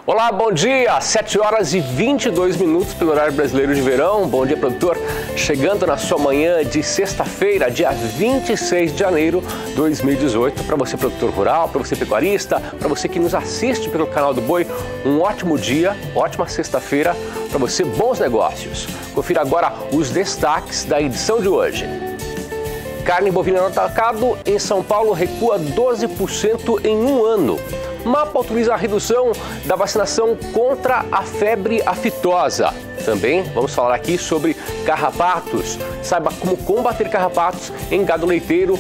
Olá, bom dia! 7 horas e 22 minutos pelo horário brasileiro de verão. Bom dia, produtor. Chegando na sua manhã de sexta-feira, dia 26 de janeiro de 2018. Para você, produtor rural, para você, pecuarista, para você que nos assiste pelo canal do Boi, um ótimo dia, ótima sexta-feira. Para você, bons negócios. Confira agora os destaques da edição de hoje. Carne bovina no atacado em São Paulo recua 12% em um ano. MAPA autoriza a redução da vacinação contra a febre aftosa. Também vamos falar aqui sobre carrapatos. Saiba como combater carrapatos em gado leiteiro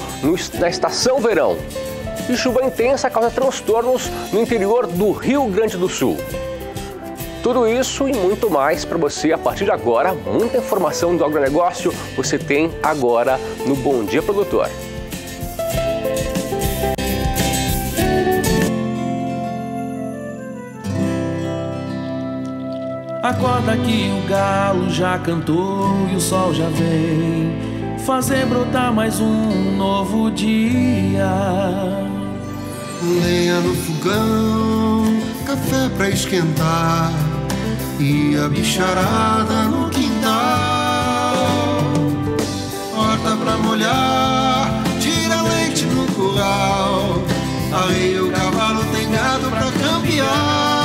na estação verão. E chuva intensa causa transtornos no interior do Rio Grande do Sul. Tudo isso e muito mais para você a partir de agora. Muita informação do agronegócio você tem agora no Bom Dia Produtor. Acorda que o galo já cantou e o sol já vem fazer brotar mais um novo dia. Lenha no fogão, café pra esquentar e a bicharada no quintal. Horta pra molhar, tira leite no curral. Arreia o cavalo, tem gado pra campear.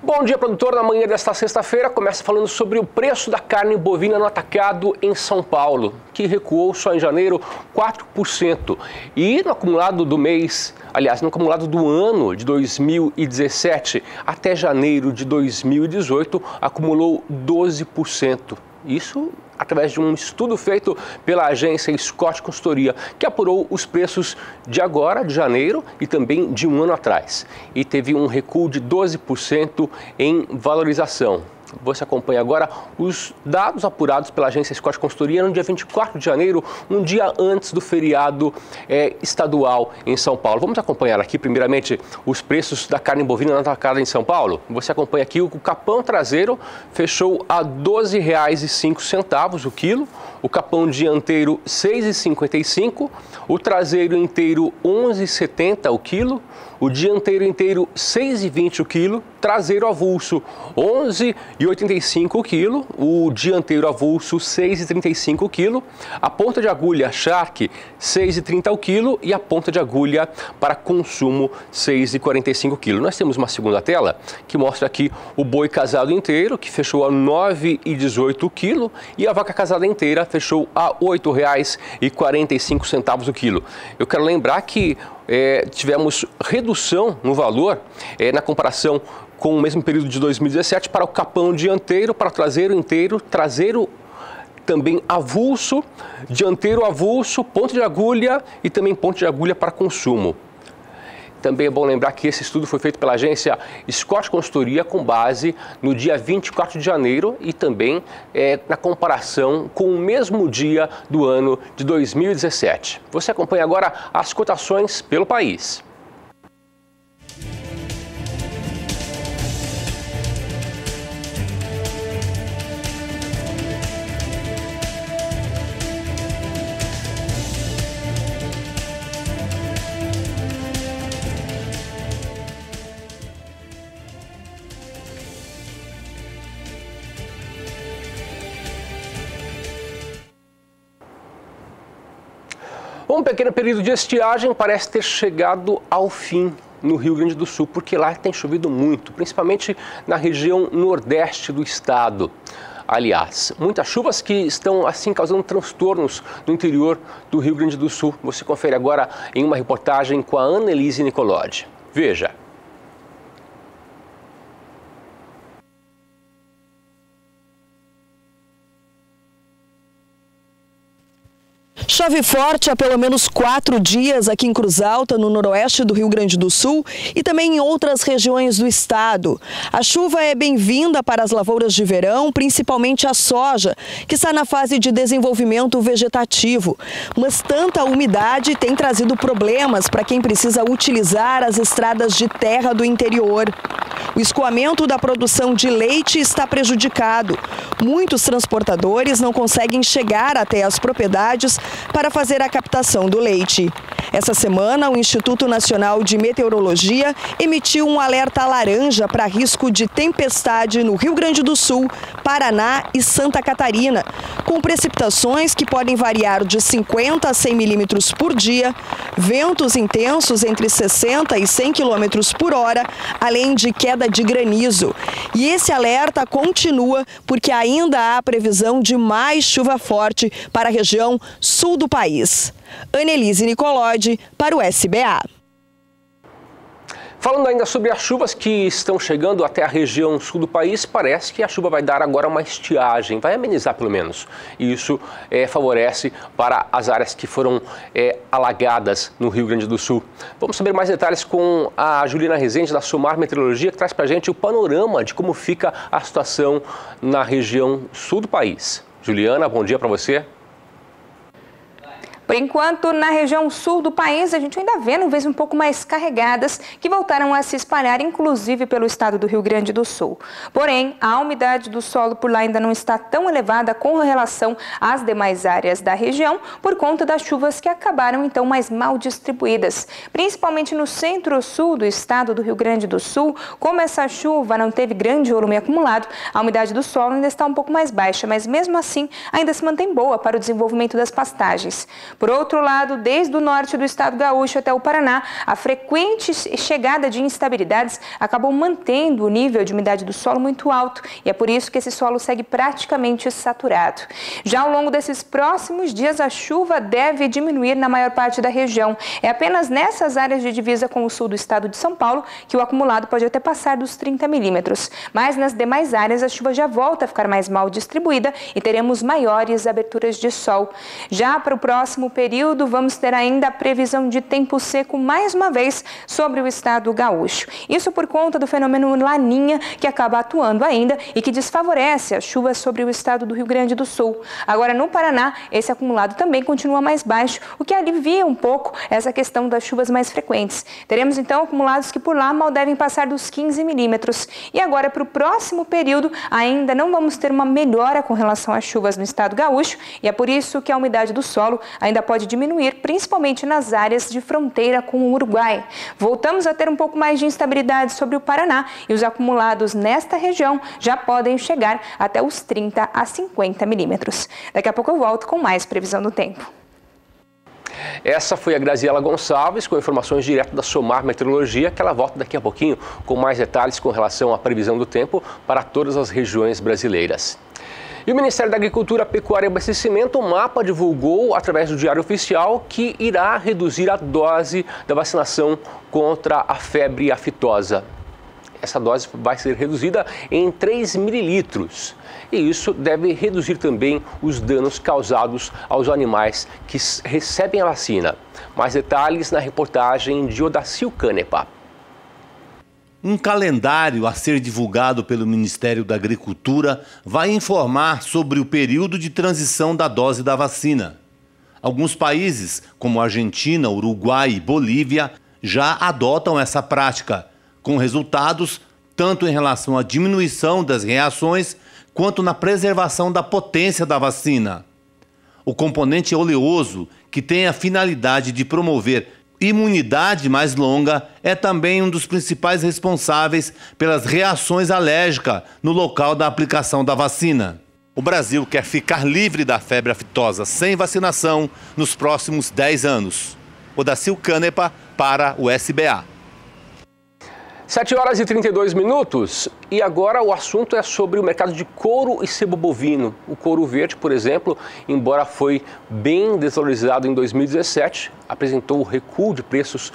Bom dia, produtor. Na manhã desta sexta-feira, começa falando sobre o preço da carne bovina no atacado em São Paulo, que recuou só em janeiro 4%. E no acumulado do mês, aliás, no acumulado do ano de 2017 até janeiro de 2018, acumulou 12%. Isso através de um estudo feito pela agência Scott Consultoria, que apurou os preços de agora, de janeiro, e também de um ano atrás. E teve um recuo de 12% em valorização. Você acompanha agora os dados apurados pela agência Scott Consultoria no dia 24 de janeiro, um dia antes do feriado estadual em São Paulo. Vamos acompanhar aqui, primeiramente, os preços da carne bovina na atacada em São Paulo. Você acompanha aqui o capão traseiro fechou a R$ 12,05 o quilo, o capão dianteiro R$ 6,55, o traseiro inteiro R$ 11,70 o quilo, o dianteiro inteiro R$ 6,20 o quilo, traseiro avulso R$ 11,85 o quilo, o dianteiro avulso R$ 6,35 o quilo, a ponta de agulha Shark R$ 6,30 o quilo e a ponta de agulha para consumo R$ 6,45 o quilo. Nós temos uma segunda tela que mostra aqui o boi casado inteiro, que fechou a R$ 9,18 o quilo, e a vaca casada inteira fechou a R$ 8,45 o quilo. Eu quero lembrar que tivemos redução no valor na comparação com o mesmo período de 2017 para o capão dianteiro, para o traseiro inteiro, traseiro também avulso, dianteiro avulso, ponta de agulha e também ponta de agulha para consumo. Também é bom lembrar que esse estudo foi feito pela agência Scott Consultoria com base no dia 24 de janeiro e também na comparação com o mesmo dia do ano de 2017. Você acompanha agora as cotações pelo país. Um pequeno período de estiagem parece ter chegado ao fim no Rio Grande do Sul, porque lá tem chovido muito, principalmente na região nordeste do estado. Aliás, muitas chuvas que estão assim causando transtornos no interior do Rio Grande do Sul. Você confere agora em uma reportagem com a Annelise Nicolodi. Veja. Chove forte há pelo menos 4 dias aqui em Cruz Alta, no noroeste do Rio Grande do Sul e também em outras regiões do estado. A chuva é bem-vinda para as lavouras de verão, principalmente a soja, que está na fase de desenvolvimento vegetativo. Mas tanta umidade tem trazido problemas para quem precisa utilizar as estradas de terra do interior. O escoamento da produção de leite está prejudicado. Muitos transportadores não conseguem chegar até as propriedades para fazer a captação do leite. Essa semana, o Instituto Nacional de Meteorologia emitiu um alerta laranja para risco de tempestade no Rio Grande do Sul, Paraná e Santa Catarina, com precipitações que podem variar de 50 a 100 milímetros por dia, ventos intensos entre 60 e 100 quilômetros por hora, além de queda de granizo. E esse alerta continua porque ainda há previsão de mais chuva forte para a região sul do país. Annelise Nicolodi, para o SBA. Falando ainda sobre as chuvas que estão chegando até a região sul do país, parece que a chuva vai dar agora uma estiagem, vai amenizar pelo menos. E isso favorece para as áreas que foram alagadas no Rio Grande do Sul. Vamos saber mais detalhes com a Juliana Rezende, da SOMAR Meteorologia, que traz para a gente o panorama de como fica a situação na região sul do país. Juliana, bom dia para você. Por enquanto, na região sul do país, a gente ainda vê nuvens um pouco mais carregadas que voltaram a se espalhar, inclusive pelo estado do Rio Grande do Sul. Porém, a umidade do solo por lá ainda não está tão elevada com relação às demais áreas da região, por conta das chuvas que acabaram então mais mal distribuídas. Principalmente no centro-sul do estado do Rio Grande do Sul, como essa chuva não teve grande volume acumulado, a umidade do solo ainda está um pouco mais baixa, mas mesmo assim ainda se mantém boa para o desenvolvimento das pastagens. Por outro lado, desde o norte do estado gaúcho até o Paraná, a frequente chegada de instabilidades acabou mantendo o nível de umidade do solo muito alto e é por isso que esse solo segue praticamente saturado. Já ao longo desses próximos dias, a chuva deve diminuir na maior parte da região. É apenas nessas áreas de divisa com o sul do estado de São Paulo que o acumulado pode até passar dos 30 milímetros. Mas nas demais áreas, a chuva já volta a ficar mais mal distribuída e teremos maiores aberturas de sol. Já para o próximo período, vamos ter ainda a previsão de tempo seco mais uma vez sobre o estado gaúcho. Isso por conta do fenômeno Laninha, que acaba atuando ainda e que desfavorece as chuvas sobre o estado do Rio Grande do Sul. Agora, no Paraná, esse acumulado também continua mais baixo, o que alivia um pouco essa questão das chuvas mais frequentes. Teremos, então, acumulados que por lá mal devem passar dos 15 milímetros. E agora, para o próximo período, ainda não vamos ter uma melhora com relação às chuvas no estado gaúcho, e é por isso que a umidade do solo ainda pode diminuir, principalmente nas áreas de fronteira com o Uruguai. Voltamos a ter um pouco mais de instabilidade sobre o Paraná e os acumulados nesta região já podem chegar até os 30 a 50 milímetros. Daqui a pouco eu volto com mais previsão do tempo. Essa foi a Graziela Gonçalves com informações direto da SOMAR Meteorologia, que ela volta daqui a pouquinho com mais detalhes com relação à previsão do tempo para todas as regiões brasileiras. E o Ministério da Agricultura, Pecuária e Abastecimento, o MAPA, divulgou através do Diário Oficial que irá reduzir a dose da vacinação contra a febre aftosa. Essa dose vai ser reduzida em 3 mililitros. E isso deve reduzir também os danos causados aos animais que recebem a vacina. Mais detalhes na reportagem de Odacil Canepa. Um calendário a ser divulgado pelo Ministério da Agricultura vai informar sobre o período de transição da dose da vacina. Alguns países, como Argentina, Uruguai e Bolívia, já adotam essa prática, com resultados tanto em relação à diminuição das reações quanto na preservação da potência da vacina. O componente oleoso, que tem a finalidade de promover imunidade mais longa, é também um dos principais responsáveis pelas reações alérgicas no local da aplicação da vacina. O Brasil quer ficar livre da febre aftosa sem vacinação nos próximos 10 anos. Odacil Canepa para o SBA. 7 horas e 32 minutos e agora o assunto é sobre o mercado de couro e sebo bovino. O couro verde, por exemplo, embora foi bem desvalorizado em 2017, apresentou recuo de preços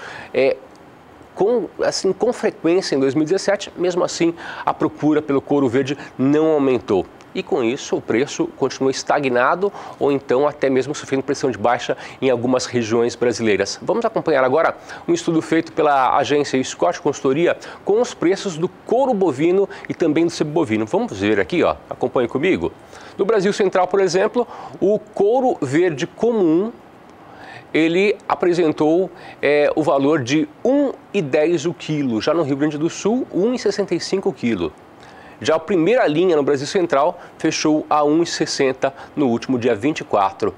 com frequência em 2017, mesmo assim a procura pelo couro verde não aumentou. E com isso o preço continua estagnado ou então até mesmo sofrendo pressão de baixa em algumas regiões brasileiras. Vamos acompanhar agora um estudo feito pela agência Scott Consultoria com os preços do couro bovino e também do sebo bovino. Vamos ver aqui, ó. Acompanhe comigo. No Brasil Central, por exemplo, o couro verde comum, ele apresentou o valor de R$ 1,10 o quilo. Já no Rio Grande do Sul, R$ 1,65 o quilo. Já a primeira linha no Brasil Central fechou a R$ 1,60 no último dia 24.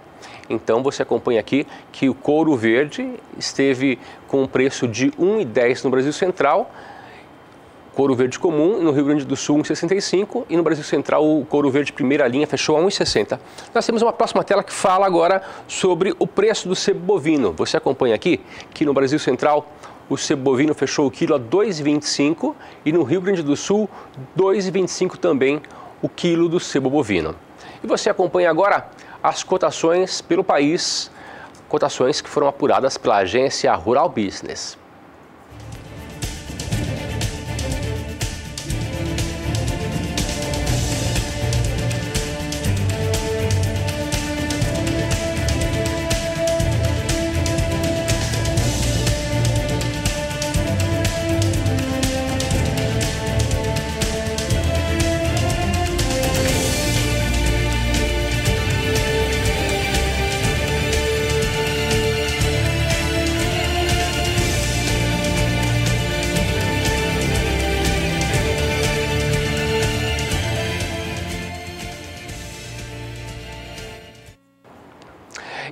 Então você acompanha aqui que o couro verde esteve com um preço de R$ 1,10 no Brasil Central, couro verde comum no Rio Grande do Sul R$ 1,65 e no Brasil Central o couro verde primeira linha fechou a R$ 1,60. Nós temos uma próxima tela que fala agora sobre o preço do sebo bovino. Você acompanha aqui que no Brasil Central o sebo bovino fechou o quilo a R$ 2,25 e no Rio Grande do Sul R$ 2,25 também o quilo do sebo bovino. E você acompanha agora as cotações pelo país, cotações que foram apuradas pela agência Rural Business.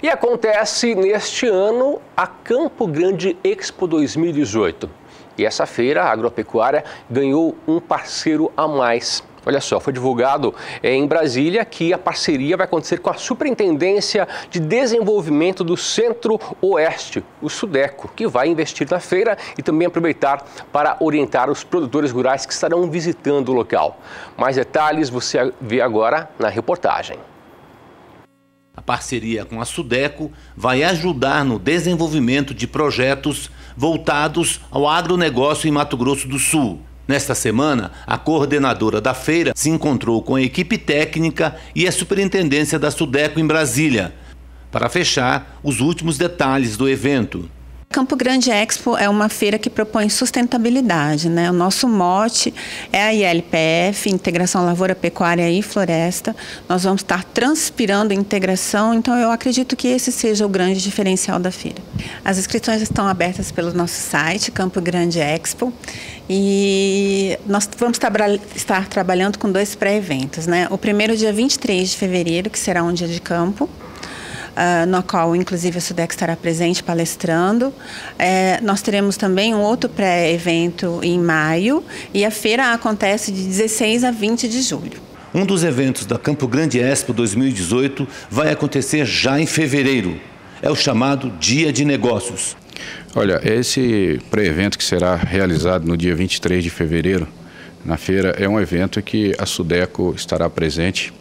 E acontece neste ano a Campo Grande Expo 2018. E essa feira agropecuária ganhou um parceiro a mais. Olha só, foi divulgado em Brasília que a parceria vai acontecer com a Superintendência de Desenvolvimento do Centro-Oeste, o SUDECO, que vai investir na feira e também aproveitar para orientar os produtores rurais que estarão visitando o local. Mais detalhes você vê agora na reportagem. A parceria com a SUDECO vai ajudar no desenvolvimento de projetos voltados ao agronegócio em Mato Grosso do Sul. Nesta semana, a coordenadora da feira se encontrou com a equipe técnica e a superintendência da SUDECO em Brasília, para fechar os últimos detalhes do evento. Campo Grande Expo é uma feira que propõe sustentabilidade, né? O nosso mote é a ILPF, Integração Lavoura, Pecuária e Floresta. Nós vamos estar transpirando integração, então eu acredito que esse seja o grande diferencial da feira. As inscrições estão abertas pelo nosso site, Campo Grande Expo, e nós vamos estar trabalhando com 2 pré-eventos, né? O primeiro dia 23 de fevereiro, que será um dia de campo, no qual, inclusive, a SUDECO estará presente palestrando. Nós teremos também um outro pré-evento em maio e a feira acontece de 16 a 20 de julho. Um dos eventos da Campo Grande Expo 2018 vai acontecer já em fevereiro. É o chamado Dia de Negócios. Olha, esse pré-evento que será realizado no dia 23 de fevereiro na feira é um evento que a SUDECO estará presente,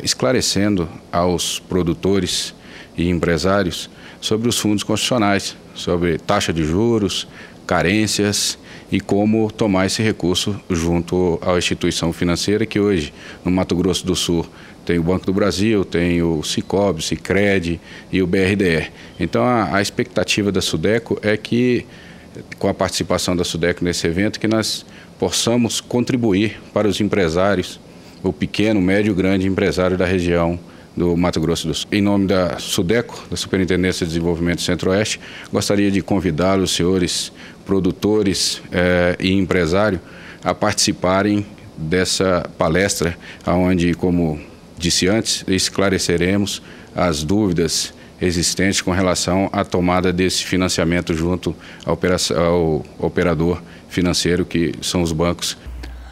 esclarecendo aos produtores e empresários sobre os fundos constitucionais, sobre taxa de juros, carências e como tomar esse recurso junto à instituição financeira que hoje, no Mato Grosso do Sul, tem o Banco do Brasil, tem o Sicob, o Sicredi e o BRDR. Então a expectativa da SUDECO é que, com a participação da SUDECO nesse evento, que nós possamos contribuir para os empresários, o pequeno, médio e grande empresário da região do Mato Grosso do Sul. Em nome da SUDECO, da Superintendência de Desenvolvimento Centro-Oeste, gostaria de convidar os senhores produtores e empresários a participarem dessa palestra, onde, como disse antes, esclareceremos as dúvidas existentes com relação à tomada desse financiamento junto ao operador financeiro, que são os bancos.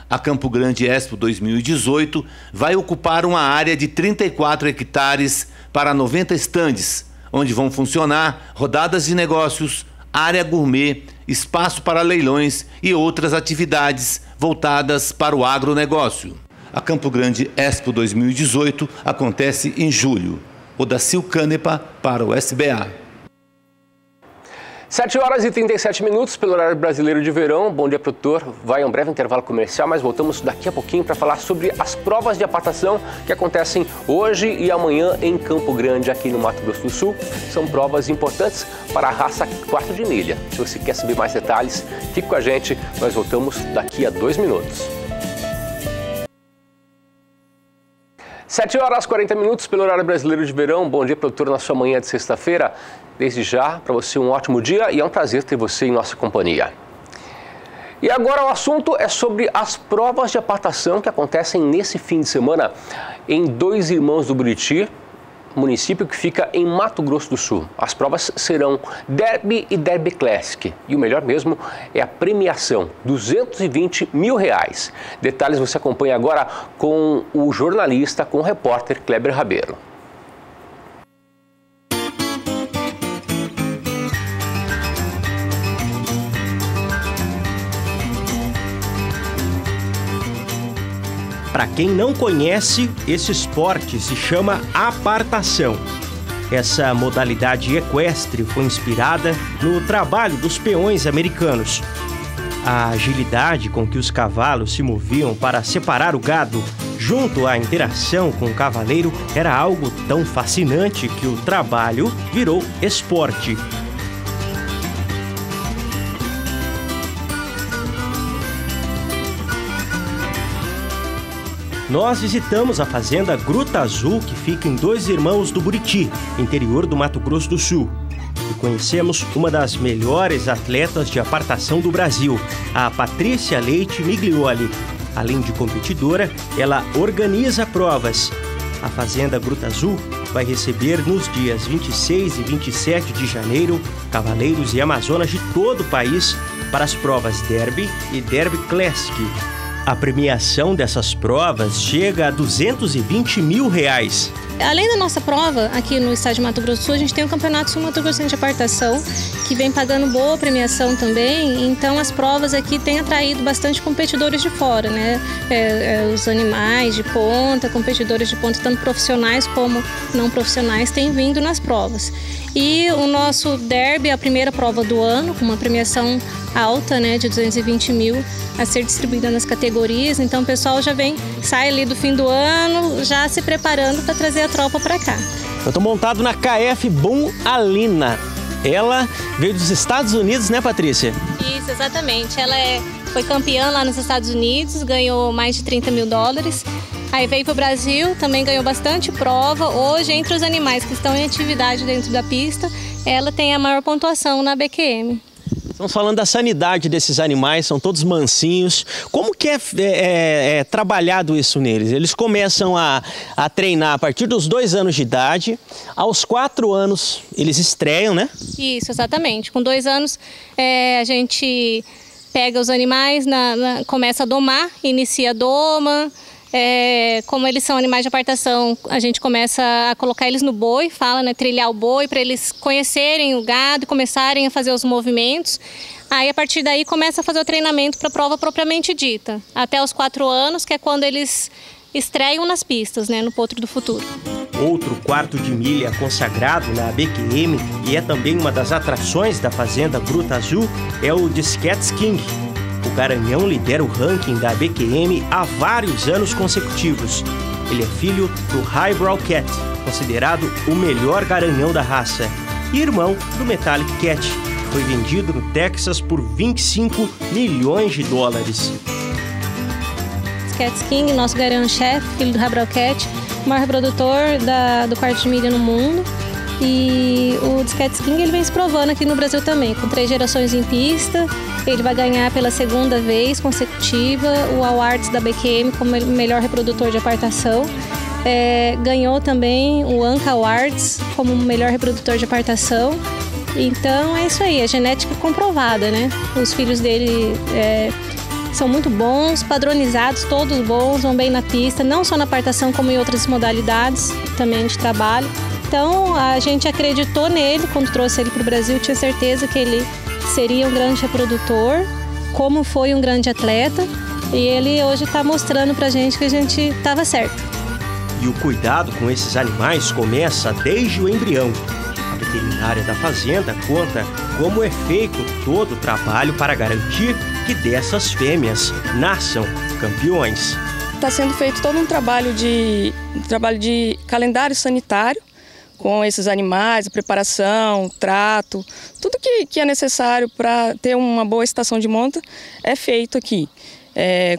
A Campo Grande Expo 2018 vai ocupar uma área de 34 hectares para 90 estandes, onde vão funcionar rodadas de negócios, área gourmet, espaço para leilões e outras atividades voltadas para o agronegócio. A Campo Grande Expo 2018 acontece em julho. Odacil Canepa para o SBA. 7h37 pelo horário brasileiro de verão. Bom dia, produtor. Vai a um breve intervalo comercial, mas voltamos daqui a pouquinho para falar sobre as provas de apartação que acontecem hoje e amanhã em Campo Grande, aqui no Mato Grosso do Sul. São provas importantes para a raça quarto de milha. Se você quer saber mais detalhes, fique com a gente. Nós voltamos daqui a 2 minutos. 7h40 pelo horário brasileiro de verão. Bom dia, produtor, na sua manhã de sexta-feira. Desde já, para você um ótimo dia e é um prazer ter você em nossa companhia. E agora o assunto é sobre as provas de apartação que acontecem nesse fim de semana em Dois Irmãos do Buriti, município que fica em Mato Grosso do Sul. As provas serão Derby e Derby Classic. E o melhor mesmo é a premiação, R$220 mil. Detalhes você acompanha agora com o jornalista, com o repórter Kleber Rabelo. Para quem não conhece, esse esporte se chama apartação. Essa modalidade equestre foi inspirada no trabalho dos peões americanos. A agilidade com que os cavalos se moviam para separar o gado, junto à interação com o cavaleiro, era algo tão fascinante que o trabalho virou esporte. Nós visitamos a fazenda Gruta Azul, que fica em Dois Irmãos do Buriti, interior do Mato Grosso do Sul. E conhecemos uma das melhores atletas de apartação do Brasil, a Patrícia Leite Miglioli. Além de competidora, ela organiza provas. A fazenda Gruta Azul vai receber nos dias 26 e 27 de janeiro cavaleiros e amazonas de todo o país para as provas Derby e Derby Classic. A premiação dessas provas chega a R$220 mil. Além da nossa prova, aqui no estado de Mato Grosso do Sul, a gente tem o Campeonato Sul-Mato Grossense de Apartação, que vem pagando boa premiação também. Então, as provas aqui têm atraído bastante competidores de fora, né? Os animais de ponta, competidores de ponta, tanto profissionais como não profissionais, têm vindo nas provas. E o nosso Derby, a primeira prova do ano, com uma premiação alta, né, de R$220 mil, a ser distribuída nas categorias. Então o pessoal já sai ali do fim do ano, já se preparando para trazer a tropa para cá. Eu estou montado na KF Boom Alina. Ela veio dos Estados Unidos, né, Patrícia? Isso, exatamente. Ela foi campeã lá nos Estados Unidos, ganhou mais de $30 mil. Aí veio para o Brasil, também ganhou bastante prova. Hoje, entre os animais que estão em atividade dentro da pista, ela tem a maior pontuação na BQM. Estamos falando da sanidade desses animais, são todos mansinhos. Como que é trabalhado isso neles? Eles começam a treinar a partir dos 2 anos de idade. Aos 4 anos eles estreiam, né? Isso, exatamente. Com 2 anos a gente pega os animais, começa a domar, inicia a doma. Como eles são animais de apartação, a gente começa a colocar eles no boi, trilhar o boi para eles conhecerem o gado e começarem a fazer os movimentos. Aí a partir daí começa a fazer o treinamento para a prova propriamente dita, até os 4 anos, que é quando eles estreiam nas pistas, né, no Potro do Futuro. Outro quarto de milha consagrado na BQM e é também uma das atrações da fazenda Gruta Azul é o Disquets King. O Garanhão lidera o ranking da BQM há vários anos consecutivos. Ele é filho do Highbrow Cat, considerado o melhor garanhão da raça, e irmão do Metallic Cat, que foi vendido no Texas por $25 milhões. Disquets King, nosso garanhão-chefe, filho do Highbrow Cat, o maior reprodutor do quarto de milha no mundo. E o Disquets King ele vem se provando aqui no Brasil também, com 3 gerações em pista. Ele vai ganhar pela 2ª vez consecutiva o Awards da BQM como melhor reprodutor de apartação. Ganhou também o Anca Awards como melhor reprodutor de apartação. Então é isso aí, a genética comprovada, né? Os filhos dele são muito bons, padronizados, todos bons, vão bem na pista, não só na apartação como em outras modalidades também de trabalho. Então a gente acreditou nele quando trouxe ele para o Brasil, tinha certeza que ele seria um grande reprodutor, como foi um grande atleta, e ele hoje está mostrando para a gente que a gente estava certo. E o cuidado com esses animais começa desde o embrião. A veterinária da fazenda conta como é feito todo o trabalho para garantir que dessas fêmeas nasçam campeões. Está sendo feito todo um trabalho de calendário sanitário, com esses animais, a preparação, o trato, tudo que é necessário para ter uma boa estação de monta é feito aqui.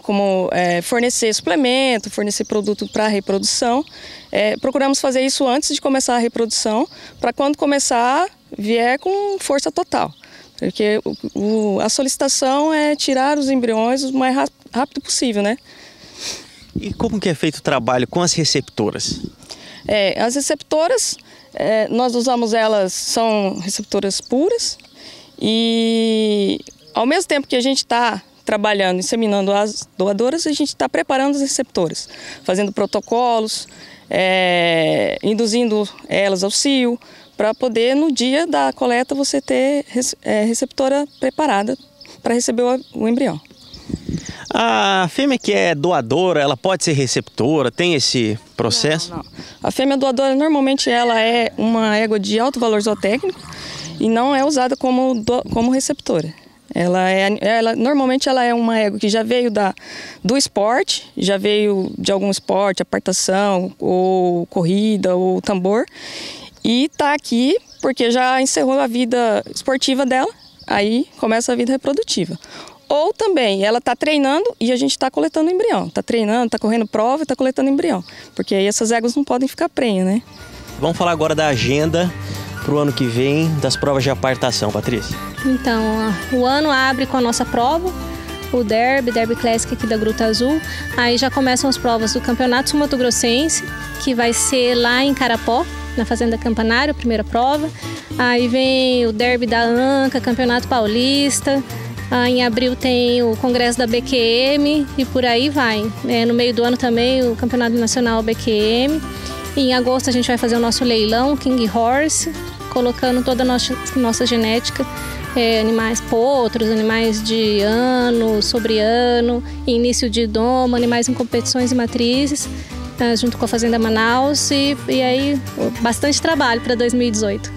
Como fornecer suplemento, fornecer produto para reprodução. Procuramos fazer isso antes de começar a reprodução, para quando começar, vier com força total. Porque a solicitação é tirar os embriões o mais rápido possível, né? E como que é feito o trabalho com as receptoras? As receptoras, nós usamos elas, são receptoras puras e ao mesmo tempo que a gente está trabalhando, inseminando as doadoras, a gente está preparando as receptoras, fazendo protocolos, induzindo elas ao cio, para poder no dia da coleta você ter receptora preparada para receber o embrião. A fêmea que é doadora, ela pode ser receptora? Tem esse processo? Não. A fêmea doadora, normalmente, ela é uma égua de alto valor zootécnico e não é usada como receptora. Normalmente, ela é uma égua que já veio do esporte, já veio de algum esporte, apartação, ou corrida, ou tambor, e está aqui porque já encerrou a vida esportiva dela, aí começa a vida reprodutiva. Ou também, ela está treinando e a gente está coletando embrião. Está treinando, está correndo prova e está coletando embrião. Porque aí essas éguas não podem ficar prenhas, né? Vamos falar agora da agenda para o ano que vem das provas de apartação, Patrícia. Então, o ano abre com a nossa prova, o Derby Classic aqui da Gruta Azul. Aí já começam as provas do Campeonato Sul-Mato-Grossense, que vai ser lá em Carapó, na Fazenda Campanário, a primeira prova. Aí vem o Derby da ANCA, Campeonato Paulista. Em abril tem o Congresso da BQM e por aí vai. No meio do ano também o Campeonato Nacional BQM. E em agosto a gente vai fazer o nosso leilão, King Horse, colocando toda a nossa genética, animais potros, animais de ano, sobre ano, início de doma, animais em competições e matrizes, junto com a Fazenda Manaus e aí bastante trabalho para 2018.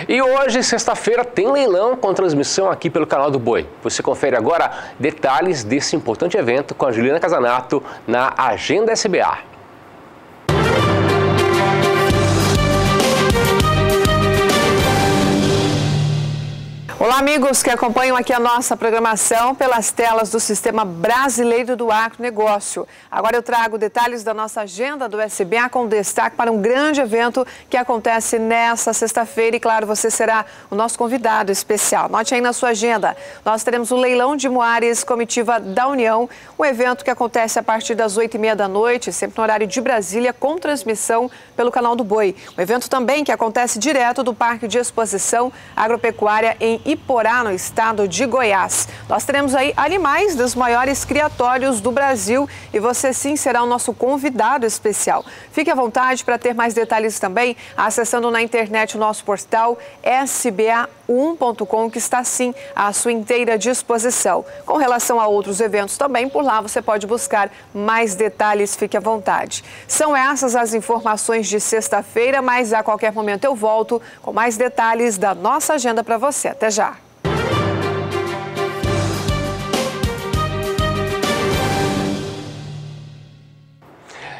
E hoje, sexta-feira, tem leilão com transmissão aqui pelo canal do Boi. Você confere agora detalhes desse importante evento com a Juliana Casanato na Agenda SBA. Olá, amigos que acompanham aqui a nossa programação pelas telas do Sistema Brasileiro do Agronegócio. Agora eu trago detalhes da nossa agenda do SBA com destaque para um grande evento que acontece nesta sexta-feira e, claro, você será o nosso convidado especial. Note aí na sua agenda, nós teremos o Leilão de Moares Comitiva da União, um evento que acontece a partir das 8h30 da noite, sempre no horário de Brasília, com transmissão pelo canal do Boi. Um evento também que acontece direto do Parque de Exposição Agropecuária em Iporá, no estado de Goiás. Nós teremos aí animais dos maiores criatórios do Brasil e você sim será o nosso convidado especial. Fique à vontade para ter mais detalhes também acessando na internet o nosso portal sba1.com, que está sim à sua inteira disposição. Com relação a outros eventos também, por lá você pode buscar mais detalhes, fique à vontade. São essas as informações de sexta-feira, mas a qualquer momento eu volto com mais detalhes da nossa agenda para você. Até já!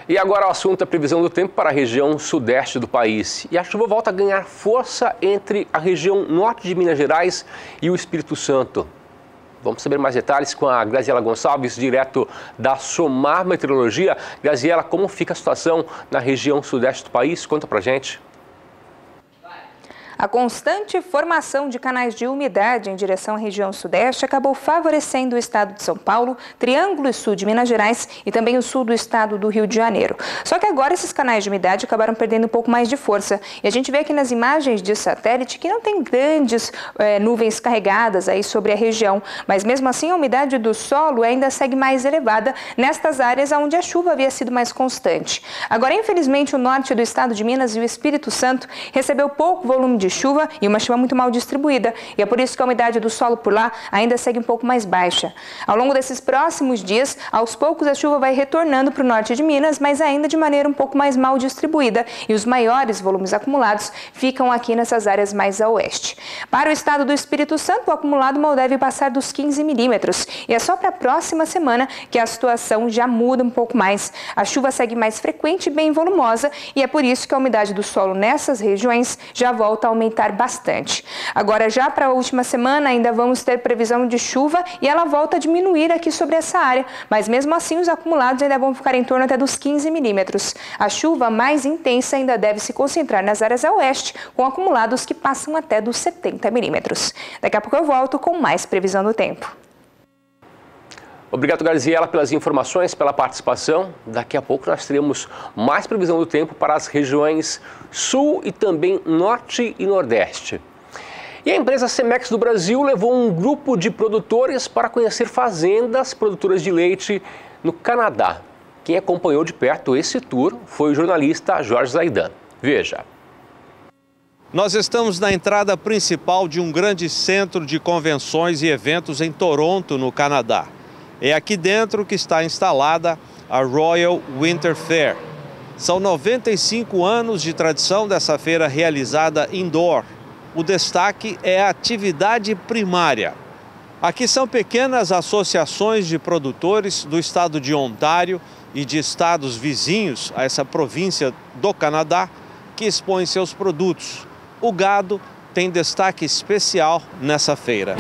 E agora o assunto é a previsão do tempo para a região sudeste do país. E a chuva volta a ganhar força entre a região norte de Minas Gerais e o Espírito Santo. Vamos saber mais detalhes com a Graziela Gonçalves, direto da Somar Meteorologia. Graziela, como fica a situação na região sudeste do país? Conta pra gente. A constante formação de canais de umidade em direção à região sudeste acabou favorecendo o estado de São Paulo, Triângulo Sul de Minas Gerais e também o sul do estado do Rio de Janeiro. Só que agora esses canais de umidade acabaram perdendo um pouco mais de força. E a gente vê aqui nas imagens de satélite que não tem grandes nuvens carregadas aí sobre a região. Mas mesmo assim a umidade do solo ainda segue mais elevada nestas áreas onde a chuva havia sido mais constante. Agora, infelizmente, o norte do estado de Minas e o Espírito Santo recebeu pouco volume de chuva e uma chuva muito mal distribuída, e é por isso que a umidade do solo por lá ainda segue um pouco mais baixa. Ao longo desses próximos dias, aos poucos a chuva vai retornando para o norte de Minas, mas ainda de maneira um pouco mais mal distribuída, e os maiores volumes acumulados ficam aqui nessas áreas mais a oeste. Para o estado do Espírito Santo, o acumulado mal deve passar dos 15 milímetros, e é só para a próxima semana que a situação já muda um pouco mais. A chuva segue mais frequente e bem volumosa, e é por isso que a umidade do solo nessas regiões já volta ao aumentar bastante. Agora, já para a última semana, ainda vamos ter previsão de chuva e ela volta a diminuir aqui sobre essa área, mas mesmo assim os acumulados ainda vão ficar em torno até dos 15 milímetros. A chuva mais intensa ainda deve se concentrar nas áreas a oeste, com acumulados que passam até dos 70 milímetros. Daqui a pouco eu volto com mais previsão do tempo. Obrigado, Garziela, pelas informações, pela participação. Daqui a pouco nós teremos mais previsão do tempo para as regiões sul e também norte e nordeste. E a empresa Cemex do Brasil levou um grupo de produtores para conhecer fazendas produtoras de leite no Canadá. Quem acompanhou de perto esse tour foi o jornalista Jorge Zaidan. Veja. Nós estamos na entrada principal de um grande centro de convenções e eventos em Toronto, no Canadá. É aqui dentro que está instalada a Royal Winter Fair. São 95 anos de tradição dessa feira realizada indoor. O destaque é a atividade primária. Aqui são pequenas associações de produtores do estado de Ontário e de estados vizinhos a essa província do Canadá que expõem seus produtos. O gado tem destaque especial nessa feira.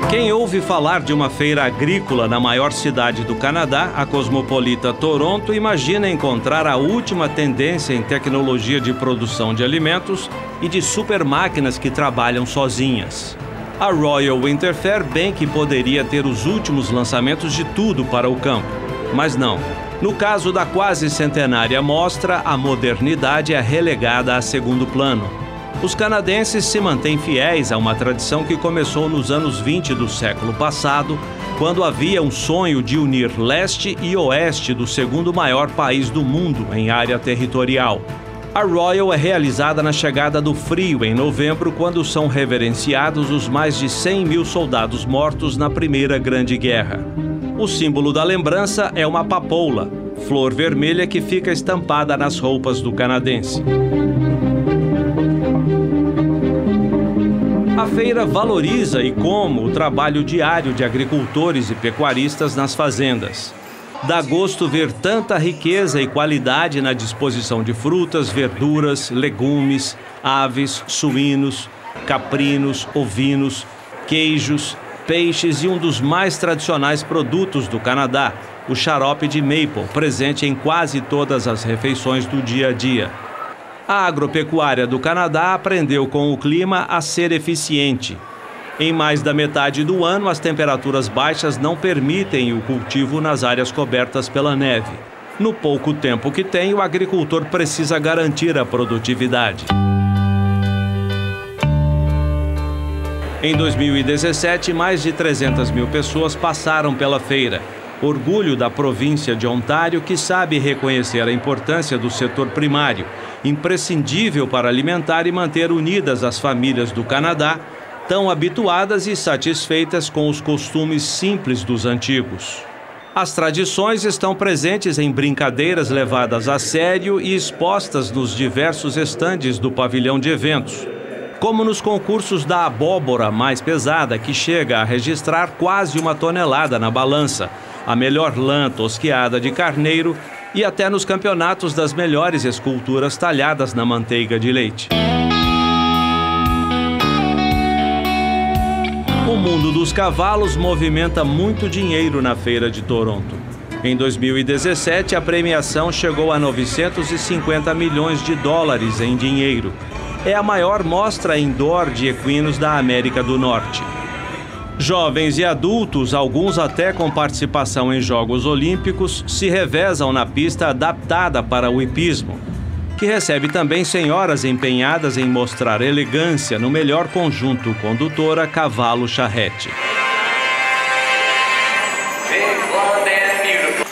Quem ouve falar de uma feira agrícola na maior cidade do Canadá, a cosmopolita Toronto, imagina encontrar a última tendência em tecnologia de produção de alimentos e de super máquinas que trabalham sozinhas. A Royal Winter Fair bem que poderia ter os últimos lançamentos de tudo para o campo, mas não. No caso da quase centenária mostra, a modernidade é relegada a segundo plano. Os canadenses se mantêm fiéis a uma tradição que começou nos anos 20 do século passado, quando havia um sonho de unir leste e oeste do segundo maior país do mundo em área territorial. A Royal é realizada na chegada do frio em novembro, quando são reverenciados os mais de 100 mil soldados mortos na Primeira Grande Guerra. O símbolo da lembrança é uma papoula, flor vermelha que fica estampada nas roupas do canadense. A feira valoriza e como o trabalho diário de agricultores e pecuaristas nas fazendas. Dá gosto ver tanta riqueza e qualidade na disposição de frutas, verduras, legumes, aves, suínos, caprinos, ovinos, queijos, peixes e um dos mais tradicionais produtos do Canadá, o xarope de maple, presente em quase todas as refeições do dia a dia. A agropecuária do Canadá aprendeu com o clima a ser eficiente. Em mais da metade do ano, as temperaturas baixas não permitem o cultivo nas áreas cobertas pela neve. No pouco tempo que tem, o agricultor precisa garantir a produtividade. Em 2017, mais de 300 mil pessoas passaram pela feira. Orgulho da província de Ontário, que sabe reconhecer a importância do setor primário, imprescindível para alimentar e manter unidas as famílias do Canadá, tão habituadas e satisfeitas com os costumes simples dos antigos. As tradições estão presentes em brincadeiras levadas a sério e expostas nos diversos estandes do pavilhão de eventos, como nos concursos da abóbora mais pesada, que chega a registrar quase 1 tonelada na balança, a melhor lã tosquiada de carneiro e até nos campeonatos das melhores esculturas talhadas na manteiga de leite. O mundo dos cavalos movimenta muito dinheiro na Feira de Toronto. Em 2017, a premiação chegou a 950 milhões de dólares em dinheiro. É a maior mostra indoor de equinos da América do Norte. Jovens e adultos, alguns até com participação em Jogos Olímpicos, se revezam na pista adaptada para o hipismo, que recebe também senhoras empenhadas em mostrar elegância no melhor conjunto condutora cavalo-charrete.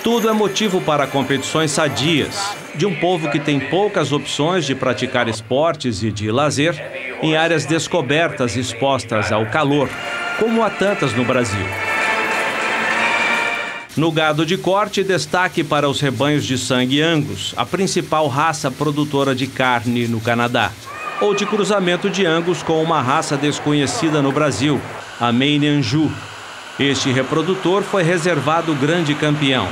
Tudo é motivo para competições sadias, de um povo que tem poucas opções de praticar esportes e de lazer em áreas descobertas expostas ao calor, como há tantas no Brasil. No gado de corte, destaque para os rebanhos de sangue Angus, a principal raça produtora de carne no Canadá, ou de cruzamento de Angus com uma raça desconhecida no Brasil, a Maine Anjou. Este reprodutor foi reservado grande campeão.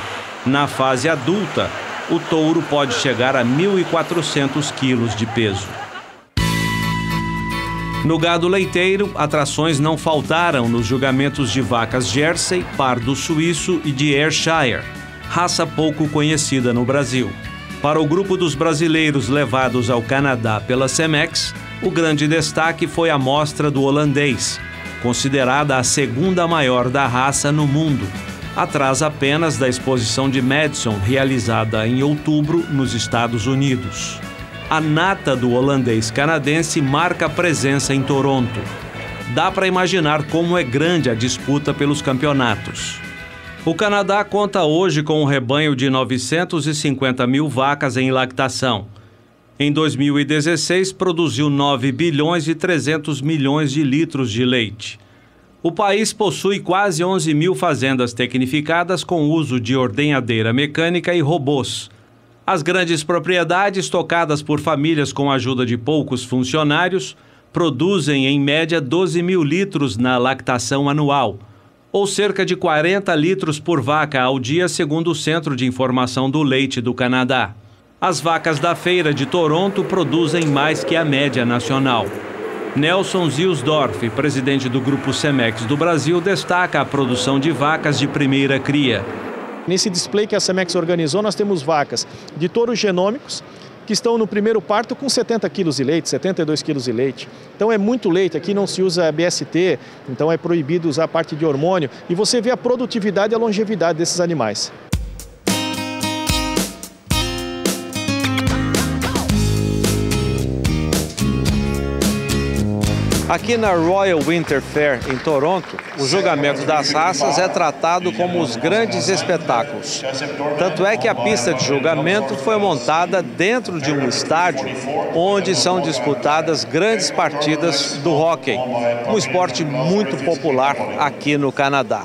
Na fase adulta, O touro pode chegar a 1.400 quilos de peso. No gado leiteiro, atrações não faltaram nos julgamentos de vacas Jersey, pardo suíço e de Ayrshire, raça pouco conhecida no Brasil. Para o grupo dos brasileiros levados ao Canadá pela Cemex, o grande destaque foi a mostra do holandês, considerada a segunda maior da raça no mundo, atrás apenas da exposição de Madison, realizada em outubro nos Estados Unidos. A nata do holandês canadense marca a presença em Toronto. Dá para imaginar como é grande a disputa pelos campeonatos. O Canadá conta hoje com um rebanho de 950 mil vacas em lactação. Em 2016, produziu 9 bilhões e 300 milhões de litros de leite. O país possui quase 11 mil fazendas tecnificadas com uso de ordenhadeira mecânica e robôs. As grandes propriedades, tocadas por famílias com a ajuda de poucos funcionários, produzem em média 12 mil litros na lactação anual, ou cerca de 40 litros por vaca ao dia, segundo o Centro de Informação do Leite do Canadá. As vacas da feira de Toronto produzem mais que a média nacional. Nelson Ziusdorf, presidente do Grupo Cemex do Brasil, destaca a produção de vacas de primeira cria. Nesse display que a Cemex organizou, nós temos vacas de touros genômicos que estão no primeiro parto com 70 quilos de leite, 72 quilos de leite. Então é muito leite, aqui não se usa BST, então é proibido usar a parte de hormônio. E você vê a produtividade e a longevidade desses animais. Aqui na Royal Winter Fair, em Toronto, o julgamento das raças é tratado como os grandes espetáculos. Tanto é que a pista de julgamento foi montada dentro de um estádio onde são disputadas grandes partidas do hóquei, um esporte muito popular aqui no Canadá.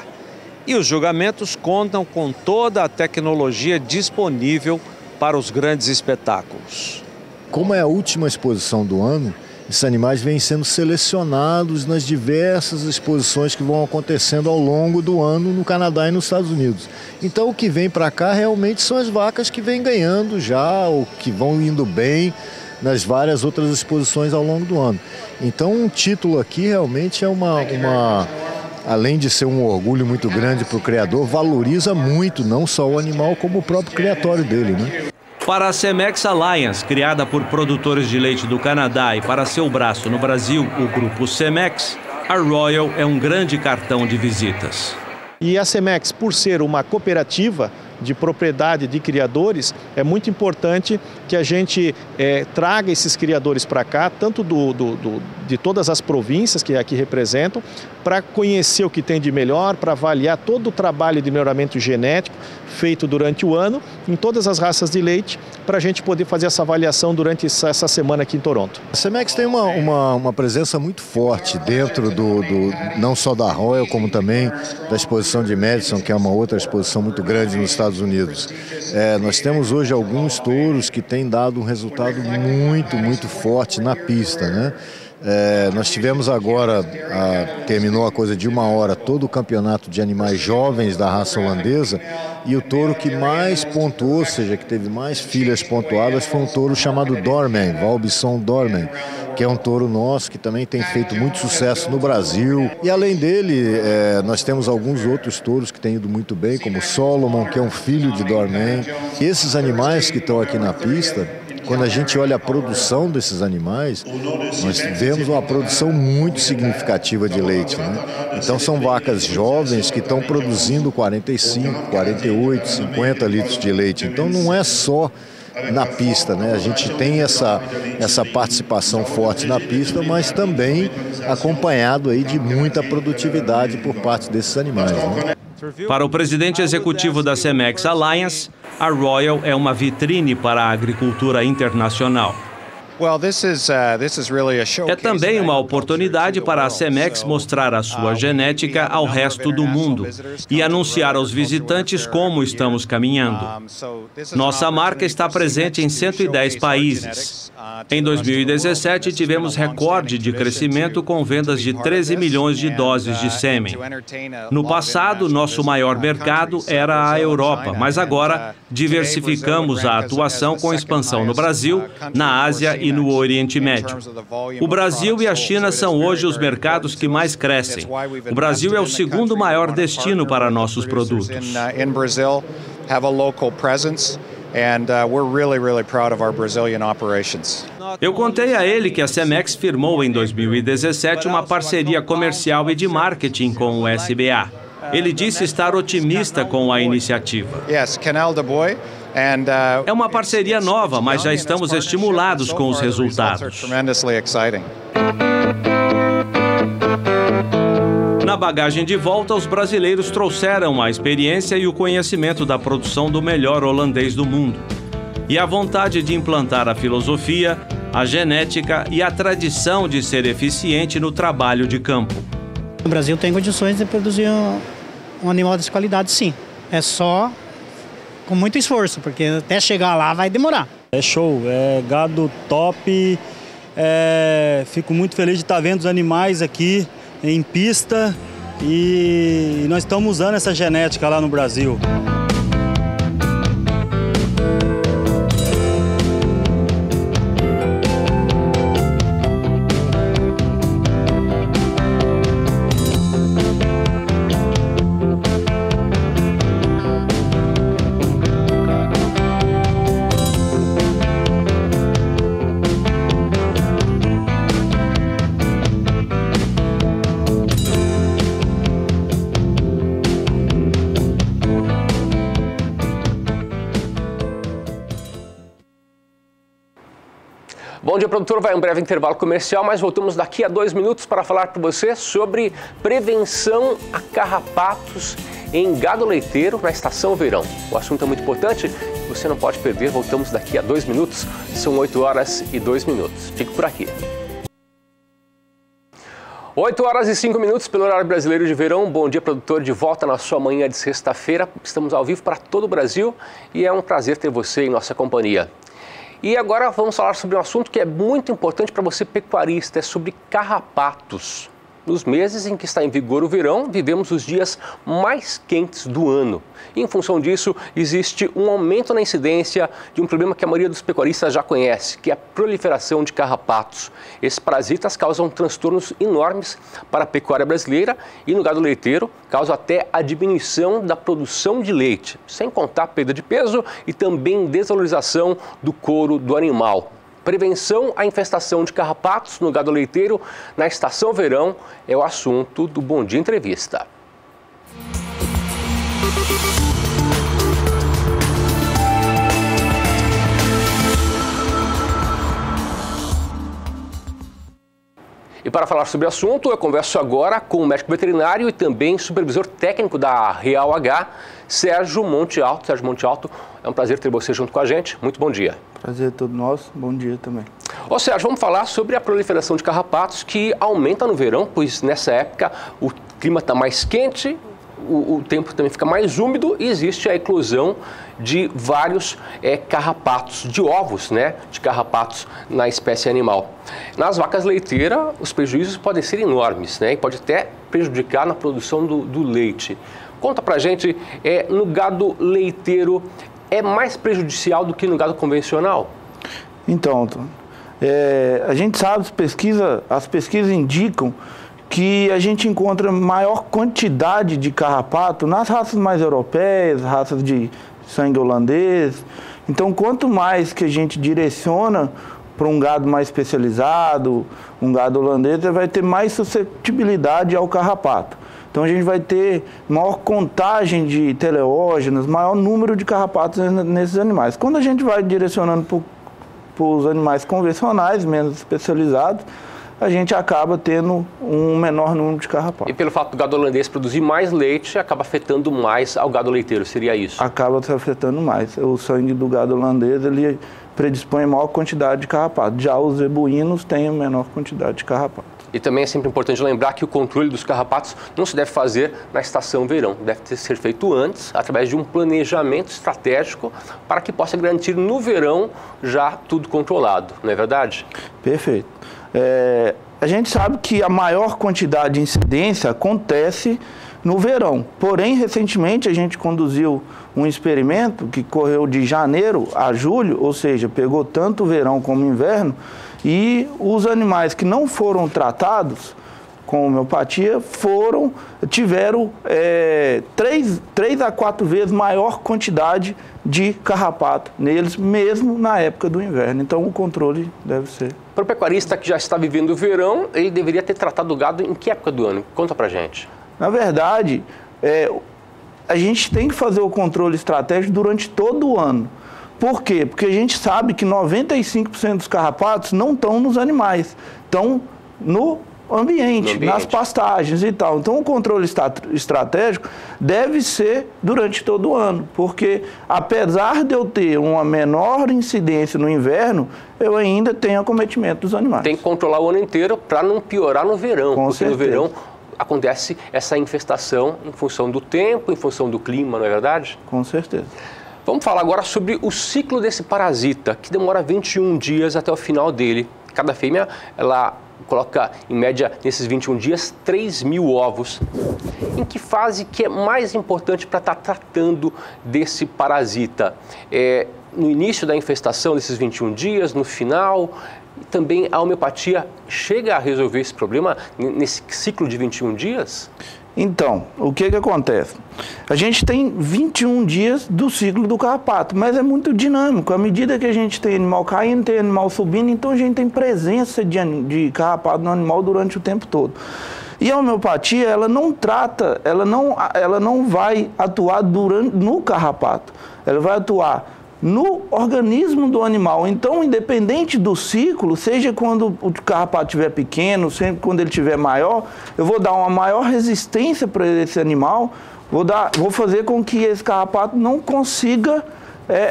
E os julgamentos contam com toda a tecnologia disponível para os grandes espetáculos. Como é a última exposição do ano, esses animais vêm sendo selecionados nas diversas exposições que vão acontecendo ao longo do ano no Canadá e nos Estados Unidos. Então o que vem para cá realmente são as vacas que vêm ganhando já, ou que vão indo bem nas várias outras exposições ao longo do ano. Então um título aqui realmente é além de ser um orgulho muito grande para o criador, valoriza muito não só o animal como o próprio criatório dele, né? Para a Cemex Alliance, criada por produtores de leite do Canadá, e para seu braço no Brasil, o Grupo Cemex, a Royal é um grande cartão de visitas. E a Cemex, por ser uma cooperativa de propriedade de criadores, é muito importante que a gente traga esses criadores para cá, tanto de todas as províncias que aqui representam, para conhecer o que tem de melhor, para avaliar todo o trabalho de melhoramento genético feito durante o ano em todas as raças de leite, para a gente poder fazer essa avaliação durante essa semana aqui em Toronto. A Cemex tem uma presença muito forte dentro não só da Royal, como também da exposição de Madison, que é uma outra exposição muito grande nos Estados Unidos. Nós temos hoje alguns touros que têm dado um resultado muito forte na pista, né? Nós tivemos agora, terminou a coisa de 1 hora, todo o campeonato de animais jovens da raça holandesa, e o touro que mais pontuou, ou seja, que teve mais filhas pontuadas, foi um touro chamado Dorman, Valbisson Dorman, que é um touro nosso que também tem feito muito sucesso no Brasil. E além dele, nós temos alguns outros touros que têm ido muito bem, como Solomon, que é um filho de Dorman. E esses animais que estão aqui na pista, quando a gente olha a produção desses animais, nós vemos uma produção muito significativa de leite, né? Então são vacas jovens que estão produzindo 45, 48, 50 litros de leite. Então não é só na pista, né? A gente tem essa participação forte na pista, mas também acompanhado aí de muita produtividade por parte desses animais, né? Para o presidente executivo da Cemex Alliance, a Royal é uma vitrine para a agricultura internacional. É também uma oportunidade para a Cemex mostrar a sua genética ao resto do mundo e anunciar aos visitantes como estamos caminhando. Nossa marca está presente em 110 países. Em 2017, tivemos recorde de crescimento com vendas de 13 milhões de doses de sêmen. No passado, nosso maior mercado era a Europa, mas agora diversificamos a atuação com expansão no Brasil, na Ásia e no Oriente Médio. O Brasil e a China são hoje os mercados que mais crescem. O Brasil é o segundo maior destino para nossos produtos. Eu contei a ele que a Cemex firmou em 2017 uma parceria comercial e de marketing com o SBA. Ele disse estar otimista com a iniciativa. É uma parceria nova, mas já estamos estimulados com os resultados. Na bagagem de volta, os brasileiros trouxeram a experiência e o conhecimento da produção do melhor holandês do mundo. E a vontade de implantar a filosofia, a genética e a tradição de ser eficiente no trabalho de campo. O Brasil tem condições de produzir um animal dessa qualidade, sim. É só com muito esforço, porque até chegar lá vai demorar. É show, é gado top. Fico muito feliz de estar vendo os animais aqui em pista e nós estamos usando essa genética lá no Brasil. Bom dia, produtor. Vai um breve intervalo comercial, mas voltamos daqui a 2 minutos para falar para você sobre prevenção a carrapatos em gado leiteiro na estação verão. O assunto é muito importante, você não pode perder. Voltamos daqui a 2 minutos, são 8 horas e 2 minutos. Fique por aqui. 8 horas e 5 minutos pelo horário brasileiro de verão. Bom dia, produtor, de volta na sua manhã de sexta-feira. Estamos ao vivo para todo o Brasil e é um prazer ter você em nossa companhia. E agora vamos falar sobre um assunto que é muito importante para você pecuarista, é sobre carrapatos. Nos meses em que está em vigor o verão, vivemos os dias mais quentes do ano. E, em função disso, existe um aumento na incidência de um problema que a maioria dos pecuaristas já conhece, que é a proliferação de carrapatos. Esses parasitas causam transtornos enormes para a pecuária brasileira e no gado leiteiro, causam até a diminuição da produção de leite, sem contar a perda de peso e também desvalorização do couro do animal. Prevenção à infestação de carrapatos no gado leiteiro na estação verão é o assunto do Bom Dia Entrevista. E para falar sobre o assunto, eu converso agora com o médico veterinário e também supervisor técnico da Real H, Sérgio Monte Alto. Sérgio Monte Alto, é um prazer ter você junto com a gente. Muito bom dia. Prazer é todo nosso. Bom dia também. Ô Sérgio, vamos falar sobre a proliferação de carrapatos que aumenta no verão, pois nessa época o clima está mais quente, o tempo também fica mais úmido e existe a eclosão de vários carrapatos, de ovos, né, de carrapatos na espécie animal. Nas vacas leiteiras, os prejuízos podem ser enormes, né, e pode até prejudicar na produção do leite. Conta pra gente, no gado leiteiro é mais prejudicial do que no gado convencional? Então, a gente sabe, as pesquisas indicam que a gente encontra maior quantidade de carrapato nas raças mais europeias, raças de sangue holandês. Então, quanto mais que a gente direciona para um gado mais especializado, um gado holandês, vai ter mais suscetibilidade ao carrapato. Então, a gente vai ter maior contagem de teleógenos, maior número de carrapatos nesses animais. Quando a gente vai direcionando para os animais convencionais, menos especializados, a gente acaba tendo um menor número de carrapatos. E pelo fato do gado holandês produzir mais leite, acaba afetando mais ao gado leiteiro, seria isso? Acaba se afetando mais. O sangue do gado holandês, ele predispõe a maior quantidade de carrapatos. Já os zebuínos têm a menor quantidade de carrapatos. E também é sempre importante lembrar que o controle dos carrapatos não se deve fazer na estação verão, deve ser feito antes, através de um planejamento estratégico para que possa garantir no verão já tudo controlado, não é verdade? Perfeito. A gente sabe que a maior quantidade de incidência acontece no verão, porém recentemente a gente conduziu um experimento que correu de janeiro a julho, ou seja, pegou tanto o verão como o inverno, e os animais que não foram tratados com homeopatia tiveram 3 a 4 vezes maior quantidade de carrapato neles, mesmo na época do inverno. Então o controle deve ser. Para o pecuarista que já está vivendo o verão, ele deveria ter tratado o gado em que época do ano? Conta pra gente. Na verdade, a gente tem que fazer o controle estratégico durante todo o ano. Por quê? Porque a gente sabe que 95% dos carrapatos não estão nos animais, estão no ambiente, nas pastagens e tal. Então, o controle estratégico deve ser durante todo o ano, porque apesar de eu ter uma menor incidência no inverno, eu ainda tenho acometimento dos animais. Tem que controlar o ano inteiro para não piorar no verão, Com porque certeza. no verão acontece essa infestação em função do tempo, em função do clima, não é verdade? Com certeza. Vamos falar agora sobre o ciclo desse parasita, que demora 21 dias até o final dele. Cada fêmea, ela coloca, em média, nesses 21 dias, 3.000 ovos. Em que fase que é mais importante para estar tratando desse parasita? No início da infestação, desses 21 dias, no final? E também a homeopatia chega a resolver esse problema nesse ciclo de 21 dias? Então, o que acontece? A gente tem 21 dias do ciclo do carrapato, mas é muito dinâmico. À medida que a gente tem animal caindo, tem animal subindo, então a gente tem presença de carrapato no animal durante o tempo todo. E a homeopatia, ela não trata, ela não vai atuar no carrapato, ela vai atuar no organismo do animal. Então, independente do ciclo, seja quando o carrapato estiver pequeno, sempre quando ele estiver maior, eu vou dar uma maior resistência para esse animal, vou fazer com que esse carrapato não consiga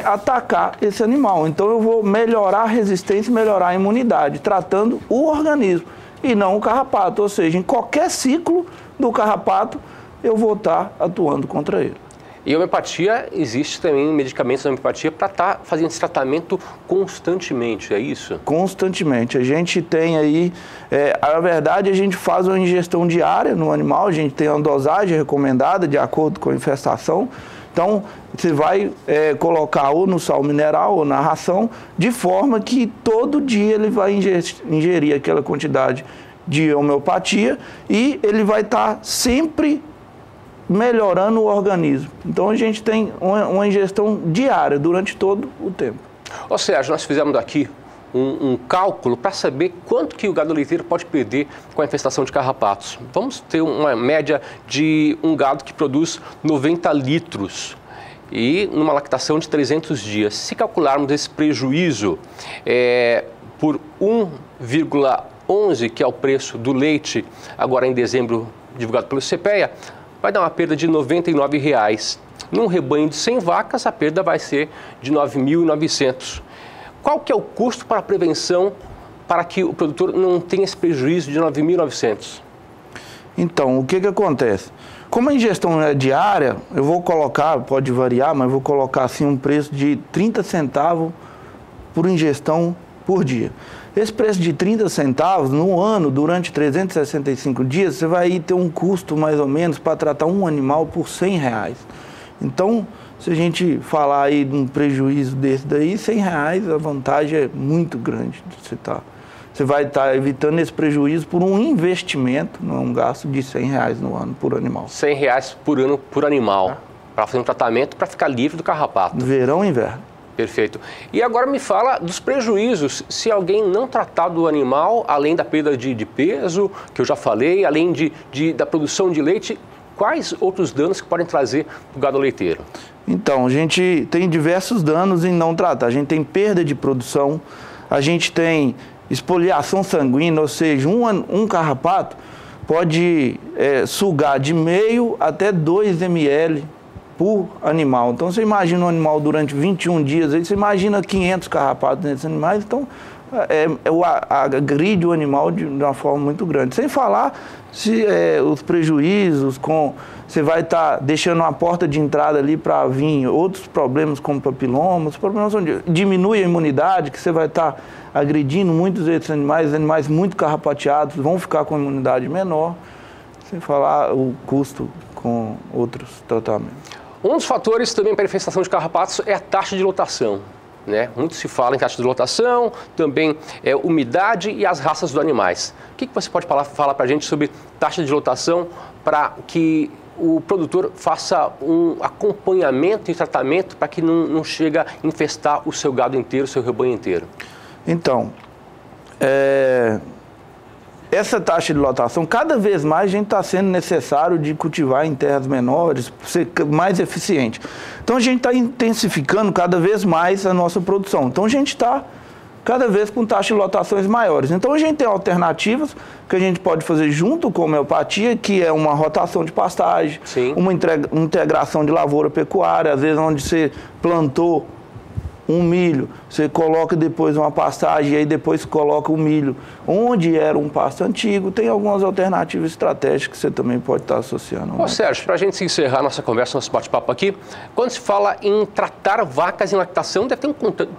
atacar esse animal. Então, eu vou melhorar a resistência, melhorar a imunidade, tratando o organismo e não o carrapato. Ou seja, em qualquer ciclo do carrapato, eu vou estar atuando contra ele. E a homeopatia, existe também medicamentos da homeopatia para estar fazendo esse tratamento constantemente, é isso? Constantemente. A gente tem aí, na verdade, a gente faz uma ingestão diária no animal, a gente tem uma dosagem recomendada de acordo com a infestação. Então, você vai colocar ou no sal mineral ou na ração, de forma que todo dia ele vai ingerir aquela quantidade de homeopatia e ele vai estar sempre melhorando o organismo. Então a gente tem uma ingestão diária durante todo o tempo. Ou seja, nós fizemos aqui um cálculo para saber quanto que o gado leiteiro pode perder com a infestação de carrapatos. Vamos ter uma média de um gado que produz 90 litros e numa lactação de 300 dias. Se calcularmos esse prejuízo por 1,11, que é o preço do leite, agora em dezembro divulgado pelo CPEA, vai dar uma perda de R$ 99,00. Num rebanho de 100 vacas, a perda vai ser de R$ 9.900. Qual que é o custo para a prevenção para que o produtor não tenha esse prejuízo de R$ 9.900? Então, o que acontece? Como a ingestão é diária, eu vou colocar, pode variar, mas vou colocar assim um preço de 30 centavos por ingestão por dia. Esse preço de 30 centavos no ano, durante 365 dias, você vai ter um custo mais ou menos para tratar um animal por R$100. Então, se a gente falar aí de um prejuízo desse daí, R$100, a vantagem é muito grande. Você vai estar evitando esse prejuízo por um investimento, não é um gasto de R$100 no ano por animal. R$100 por ano por animal, para fazer um tratamento para ficar livre do carrapato. Verão e inverno. Perfeito. E agora me fala dos prejuízos se alguém não tratar do animal, além da perda de peso, que eu já falei, além da produção de leite, quais outros danos que podem trazer para o gado leiteiro? Então, a gente tem diversos danos em não tratar. A gente tem perda de produção, a gente tem espoliação sanguínea, ou seja, um carrapato pode sugar de meio até 2 ml por animal. Então você imagina um animal durante 21 dias, aí você imagina 500 carrapatos nesses animais, então agride o animal de uma forma muito grande. Sem falar os prejuízos, você vai estar deixando uma porta de entrada ali para vir outros problemas como papilomas, os problemas onde diminui a imunidade, que você vai estar agredindo muitos desses animais muito carrapateados vão ficar com a imunidade menor, sem falar o custo com outros tratamentos. Um dos fatores também para a infestação de carrapatos é a taxa de lotação, né? Muito se fala em taxa de lotação, também umidade e as raças dos animais. O que você pode falar para a gente sobre taxa de lotação para que o produtor faça um acompanhamento e tratamento para que não chegue a infestar o seu gado inteiro, o seu rebanho inteiro? Então, essa taxa de lotação, cada vez mais a gente está sendo necessário de cultivar em terras menores, ser mais eficiente. Então a gente está intensificando cada vez mais a nossa produção. Então a gente está cada vez com taxas de lotações maiores. Então a gente tem alternativas que a gente pode fazer junto com a homeopatia, que é uma rotação de pastagem, uma integração de lavoura pecuária, às vezes onde você plantou um milho, você coloca depois uma pastagem e aí depois coloca o milho onde era um pasto antigo. Tem algumas alternativas estratégicas que você também pode estar associando. Ô Sérgio, para a gente encerrar nossa conversa, nosso bate-papo aqui, quando se fala em tratar vacas em lactação, deve ter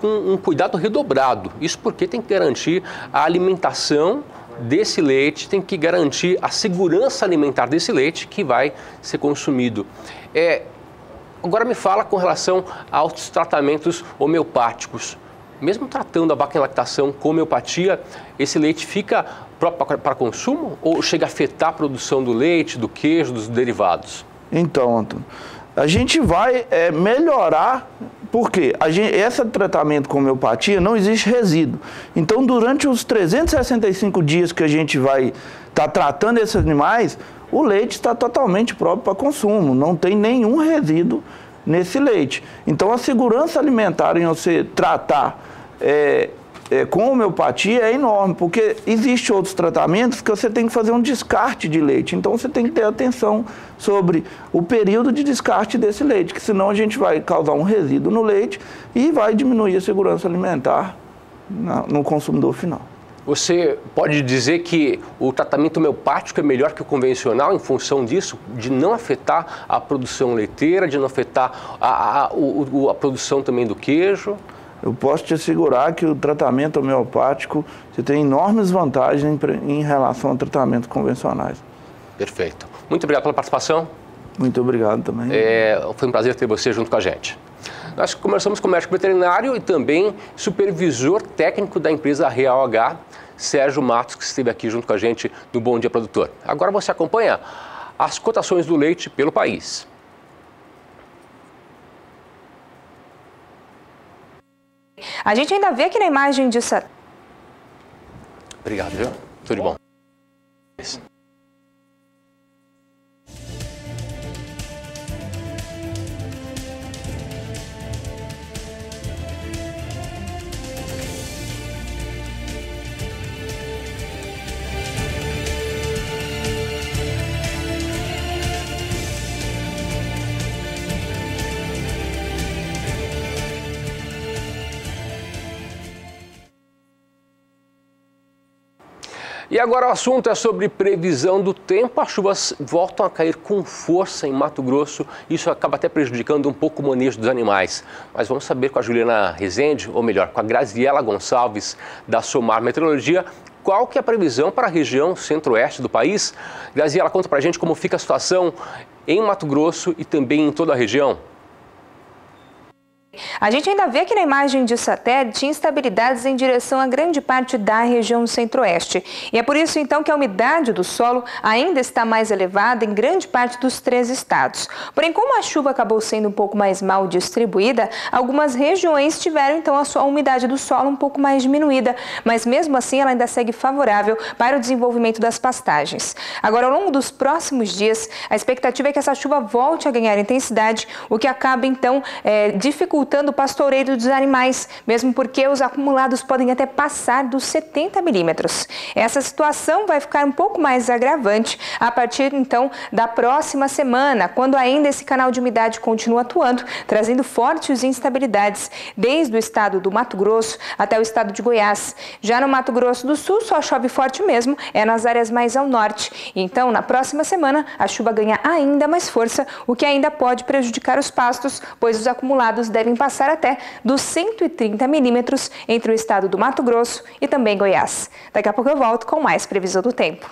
um cuidado redobrado. Isso porque tem que garantir a alimentação desse leite, tem que garantir a segurança alimentar desse leite que vai ser consumido. Agora me fala com relação aos tratamentos homeopáticos. Mesmo tratando a vaca em lactação com homeopatia, esse leite fica próprio para consumo ou chega a afetar a produção do leite, do queijo, dos derivados? Então, Antônio, a gente vai melhorar, porque esse tratamento com homeopatia não existe resíduo. Então, durante os 365 dias que a gente vai estar tratando esses animais, o leite está totalmente próprio para consumo, não tem nenhum resíduo nesse leite. Então, a segurança alimentar em você tratar com homeopatia é enorme, porque existem outros tratamentos que você tem que fazer um descarte de leite. Então, você tem que ter atenção sobre o período de descarte desse leite, que senão a gente vai causar um resíduo no leite e vai diminuir a segurança alimentar no consumidor final. Você pode dizer que o tratamento homeopático é melhor que o convencional em função disso, de não afetar a produção leiteira, de não afetar a produção também do queijo? Eu posso te assegurar que o tratamento homeopático você tem enormes vantagens em relação a tratamentos convencionais. Perfeito. Muito obrigado pela participação. Muito obrigado também. Foi um prazer ter você junto com a gente. Nós conversamos com o médico veterinário e também supervisor técnico da empresa Real H, Sérgio Matos, que esteve aqui junto com a gente no Bom Dia Produtor. Agora você acompanha as cotações do leite pelo país. A gente ainda vê aqui na imagem de... Obrigado, viu? Tudo de bom. E agora o assunto é sobre previsão do tempo. As chuvas voltam a cair com força em Mato Grosso. Isso acaba até prejudicando um pouco o manejo dos animais. Mas vamos saber com a Juliana Rezende, ou melhor, com a Graziela Gonçalves, da Somar Meteorologia, qual que é a previsão para a região centro-oeste do país. Graziela, conta pra gente como fica a situação em Mato Grosso e também em toda a região. A gente ainda vê aqui na imagem de satélite instabilidades em direção a grande parte da região centro-oeste. E é por isso, então, que a umidade do solo ainda está mais elevada em grande parte dos 3 estados. Porém, como a chuva acabou sendo um pouco mais mal distribuída, algumas regiões tiveram, então, a sua umidade do solo um pouco mais diminuída. Mas, mesmo assim, ela ainda segue favorável para o desenvolvimento das pastagens. Agora, ao longo dos próximos dias, a expectativa é que essa chuva volte a ganhar intensidade, o que acaba, então, dificultando dificultando o pastoreio dos animais, mesmo porque os acumulados podem até passar dos 70 milímetros. Essa situação vai ficar um pouco mais agravante a partir, então, da próxima semana, quando ainda esse canal de umidade continua atuando, trazendo fortes instabilidades desde o estado do Mato Grosso até o estado de Goiás. Já no Mato Grosso do Sul, só chove forte mesmo, é nas áreas mais ao norte. Então, na próxima semana, a chuva ganha ainda mais força, o que ainda pode prejudicar os pastos, pois os acumulados devem passar até dos 130 milímetros entre o estado do Mato Grosso e também Goiás. Daqui a pouco eu volto com mais previsão do tempo.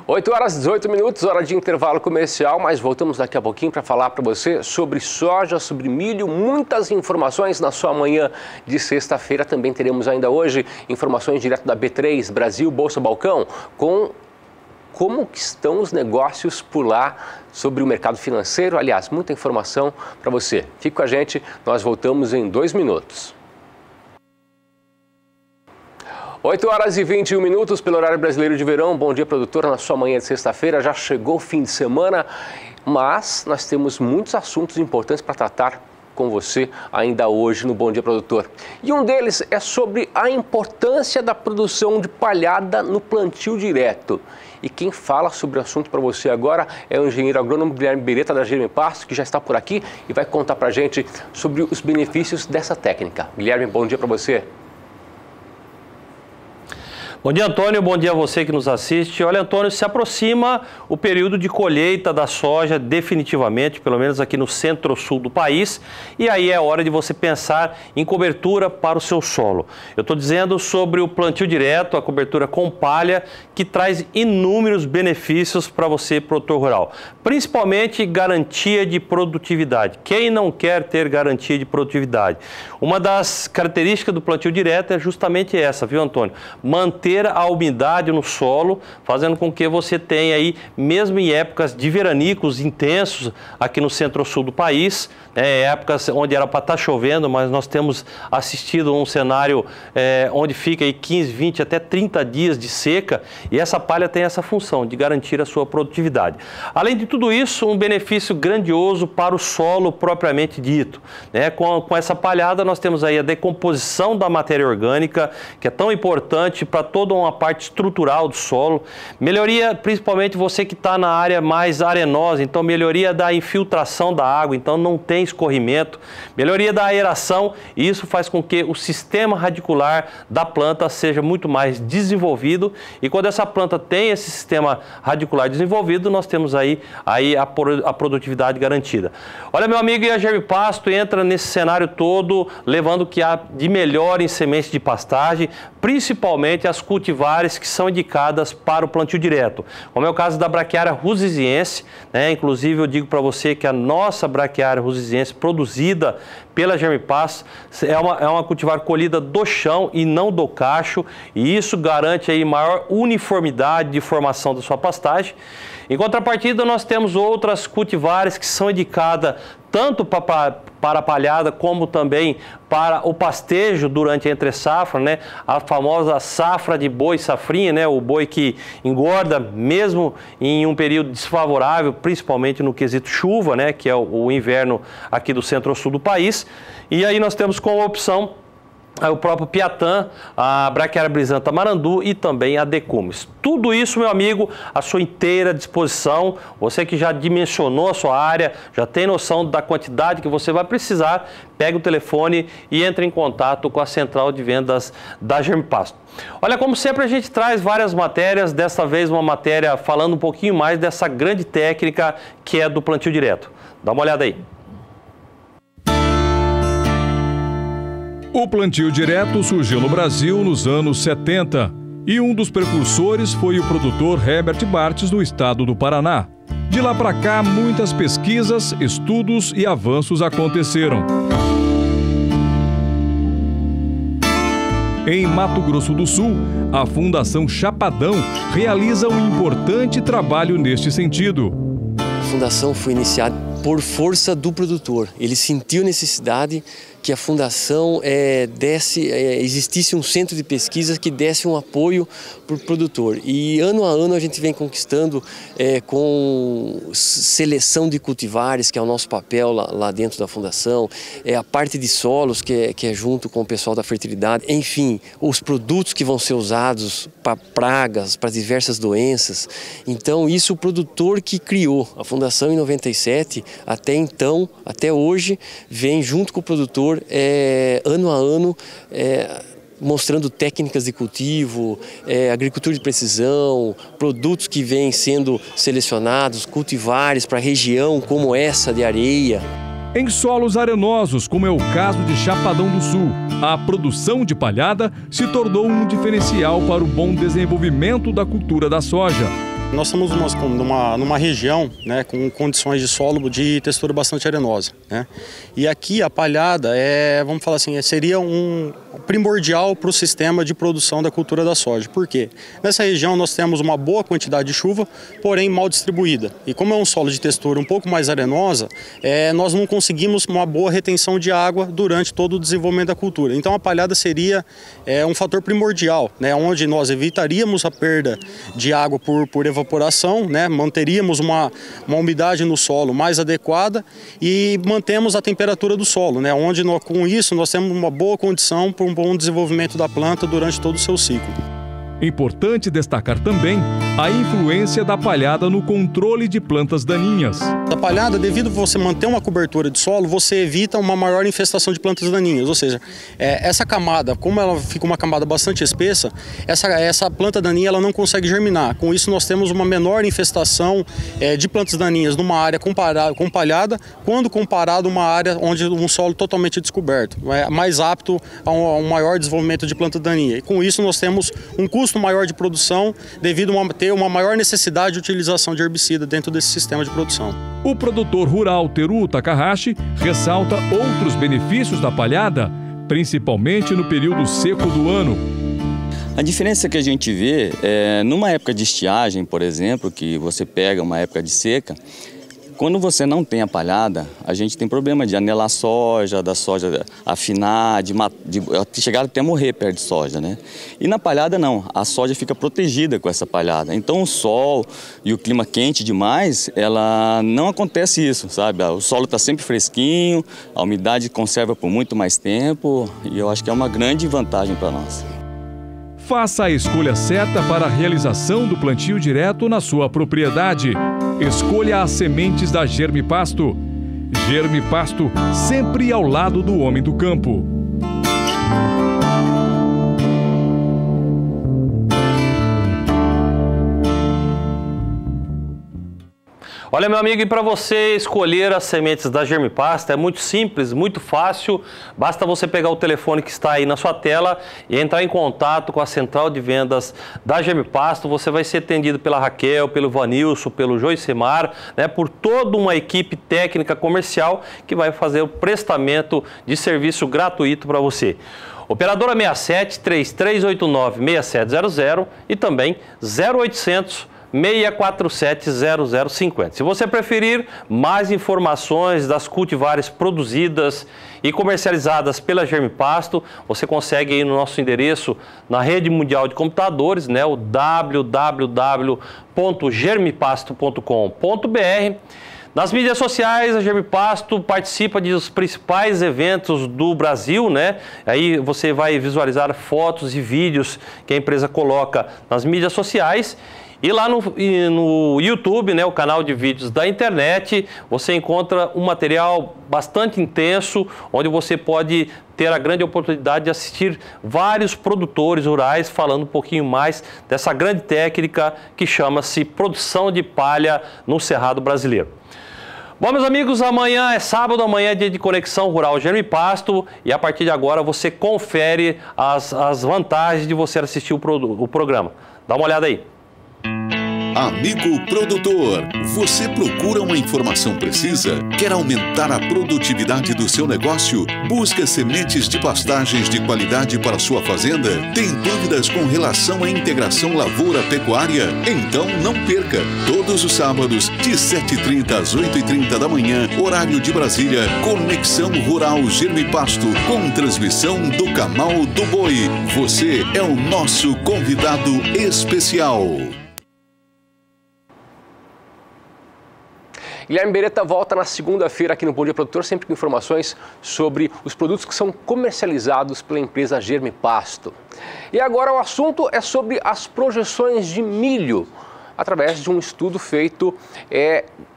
8 horas e 18 minutos, hora de intervalo comercial, mas voltamos daqui a pouquinho para falar para você sobre soja, sobre milho, muitas informações na sua manhã de sexta-feira. Também teremos ainda hoje informações direto da B3 Brasil Bolsa Balcão, com como que estão os negócios por lá, sobre o mercado financeiro. Aliás, muita informação para você. Fique com a gente, nós voltamos em 2 minutos. 8 horas e 21 minutos pelo horário brasileiro de verão. Bom dia, produtora, na sua manhã de sexta-feira. Já chegou o fim de semana, mas nós temos muitos assuntos importantes para tratar com você ainda hoje no Bom Dia, Produtor. E um deles é sobre a importância da produção de palhada no plantio direto. E quem fala sobre o assunto para você agora é o engenheiro agrônomo Guilherme Beretta, da Germipasto, que já está por aqui e vai contar para a gente sobre os benefícios dessa técnica. Guilherme, bom dia para você. Bom dia, Antônio. Bom dia a você que nos assiste. Olha, Antônio, se aproxima o período de colheita da soja definitivamente, pelo menos aqui no centro-sul do país, e aí é hora de você pensar em cobertura para o seu solo. Eu estou dizendo sobre o plantio direto, a cobertura com palha, que traz inúmeros benefícios para você, produtor rural. Principalmente garantia de produtividade. Quem não quer ter garantia de produtividade? Uma das características do plantio direto é justamente essa, viu, Antônio? Manter a umidade no solo, fazendo com que você tenha aí, mesmo em épocas de veranicos intensos aqui no centro-sul do país, épocas onde era para estar chovendo, mas nós temos assistido a um cenário onde fica aí 15, 20, até 30 dias de seca, e essa palha tem essa função de garantir a sua produtividade. Além de tudo isso, um benefício grandioso para o solo propriamente dito, né? Com essa palhada nós temos aí a decomposição da matéria orgânica, que é tão importante para toda uma parte estrutural do solo, melhoria principalmente você que está na área mais arenosa, então melhoria da infiltração da água, então não tem escorrimento, melhoria da aeração, e isso faz com que o sistema radicular da planta seja muito mais desenvolvido, e quando essa planta tem esse sistema radicular desenvolvido, nós temos aí a produtividade garantida. Olha, meu amigo, e a Germipasto entra nesse cenário todo, levando o que há de melhor em sementes de pastagem, principalmente as cultivares que são indicadas para o plantio direto, como é o caso da braquiária rusiziense, né? Inclusive eu digo para você que a nossa braquiária rusiziense produzida pela Germipasto é uma cultivar colhida do chão e não do cacho, e isso garante aí maior uniformidade de formação da sua pastagem. Em contrapartida, nós temos outras cultivares que são indicadas tanto para a palhada como também para o pastejo durante a entre-safra, né? A famosa safra de boi safrinha, né? O boi que engorda mesmo em um período desfavorável, principalmente no quesito chuva, né? Que é o inverno aqui do centro-sul do país. E aí nós temos como opção o próprio Piatã, a braquiária brisanta marandu e também a decumis. Tudo isso, meu amigo, à sua inteira disposição. Você que já dimensionou a sua área, já tem noção da quantidade que você vai precisar, pega o telefone e entre em contato com a central de vendas da Germipasto. Olha, como sempre a gente traz várias matérias, dessa vez uma matéria falando um pouquinho mais dessa grande técnica que é do plantio direto. Dá uma olhada aí. O plantio direto surgiu no Brasil nos anos 70 e um dos precursores foi o produtor Herbert Bartz, do estado do Paraná. De lá para cá, muitas pesquisas, estudos e avanços aconteceram. Em Mato Grosso do Sul, a Fundação Chapadão realiza um importante trabalho neste sentido. A fundação foi iniciada por força do produtor. Ele sentiu necessidade que a fundação existisse um centro de pesquisa que desse um apoio para o produtor. E ano a ano a gente vem conquistando com seleção de cultivares, que é o nosso papel lá dentro da fundação, a parte de solos, que é junto com o pessoal da fertilidade, enfim, os produtos que vão ser usados para pragas, para diversas doenças. Então isso o produtor que criou a fundação em 97, até então, até hoje, vem junto com o produtor ano a ano mostrando técnicas de cultivo, agricultura de precisão, produtos que vêm sendo selecionados, cultivares para região como essa de areia. Em solos arenosos, como é o caso de Chapadão do Sul, a produção de palhada se tornou um diferencial para o bom desenvolvimento da cultura da soja. Nós estamos numa região, né, com condições de solo de textura bastante arenosa, né? E aqui a palhada vamos falar assim, seria um primordial para o sistema de produção da cultura da soja. Por quê? Nessa região nós temos uma boa quantidade de chuva, porém mal distribuída. E como é um solo de textura um pouco mais arenosa, nós não conseguimos uma boa retenção de água durante todo o desenvolvimento da cultura. Então a palhada seria um fator primordial, né, onde nós evitaríamos a perda de água por evaporação, né, manteríamos uma umidade no solo mais adequada e mantemos a temperatura do solo, né, onde com isso nós temos uma boa condição para um bom desenvolvimento da planta durante todo o seu ciclo. Importante destacar também a influência da palhada no controle de plantas daninhas. A palhada, devido a você manter uma cobertura de solo, você evita uma maior infestação de plantas daninhas. Ou seja, essa camada, como ela fica uma camada bastante espessa, essa planta daninha ela não consegue germinar. Com isso nós temos uma menor infestação de plantas daninhas numa área com palhada, quando comparado a uma área onde um solo totalmente descoberto. É mais apto a um maior desenvolvimento de planta daninha. E com isso nós temos um custo maior de produção devido a ter uma maior necessidade de utilização de herbicida dentro desse sistema de produção. O produtor rural Teru Takahashi ressalta outros benefícios da palhada, principalmente no período seco do ano. A diferença que a gente vê numa época de estiagem, por exemplo, que você pega uma época de seca, quando você não tem a palhada, a gente tem problema de anelar soja, da soja afinar, de chegar até morrer perto de soja, né? E na palhada não, a soja fica protegida com essa palhada. Então o sol e o clima quente demais, ela não acontece isso, sabe? O solo está sempre fresquinho, a umidade conserva por muito mais tempo e eu acho que é uma grande vantagem para nós. Faça a escolha certa para a realização do plantio direto na sua propriedade. Escolha as sementes da Germipasto. Germipasto, sempre ao lado do homem do campo. Olha, meu amigo, e para você escolher as sementes da Germipasto é muito simples, muito fácil. Basta você pegar o telefone que está aí na sua tela e entrar em contato com a central de vendas da Germipasto. Você vai ser atendido pela Raquel, pelo Vanilson, pelo Joicemar, né, por toda uma equipe técnica comercial que vai fazer o prestamento de serviço gratuito para você. Operadora 67 3389 6700 e também 0800 647-0050. Se você preferir mais informações das cultivares produzidas e comercializadas pela Germipasto, você consegue aí no nosso endereço na rede mundial de computadores, né, o www.germipasto.com.br. Nas mídias sociais, a Germipasto participa dos principais eventos do Brasil, né? Aí você vai visualizar fotos e vídeos que a empresa coloca nas mídias sociais. E lá no YouTube, né, o canal de vídeos da internet, você encontra um material bastante intenso, onde você pode ter a grande oportunidade de assistir vários produtores rurais falando um pouquinho mais dessa grande técnica que chama-se produção de palha no Cerrado brasileiro. Bom, meus amigos, amanhã é sábado, amanhã é dia de Conexão Rural Germipasto e a partir de agora você confere as vantagens de você assistir o programa. Dá uma olhada aí. Amigo produtor, você procura uma informação precisa? Quer aumentar a produtividade do seu negócio? Busca sementes de pastagens de qualidade para sua fazenda? Tem dúvidas com relação à integração lavoura-pecuária? Então não perca! Todos os sábados, de 7h30 às 8h30 da manhã, horário de Brasília, Conexão Rural Germipasto, com transmissão do Canal do Boi. Você é o nosso convidado especial. Guilherme Beretta volta na segunda-feira aqui no Bom Dia Produtor, sempre com informações sobre os produtos que são comercializados pela empresa Germipasto. E agora o assunto é sobre as projeções de milho, através de um estudo feito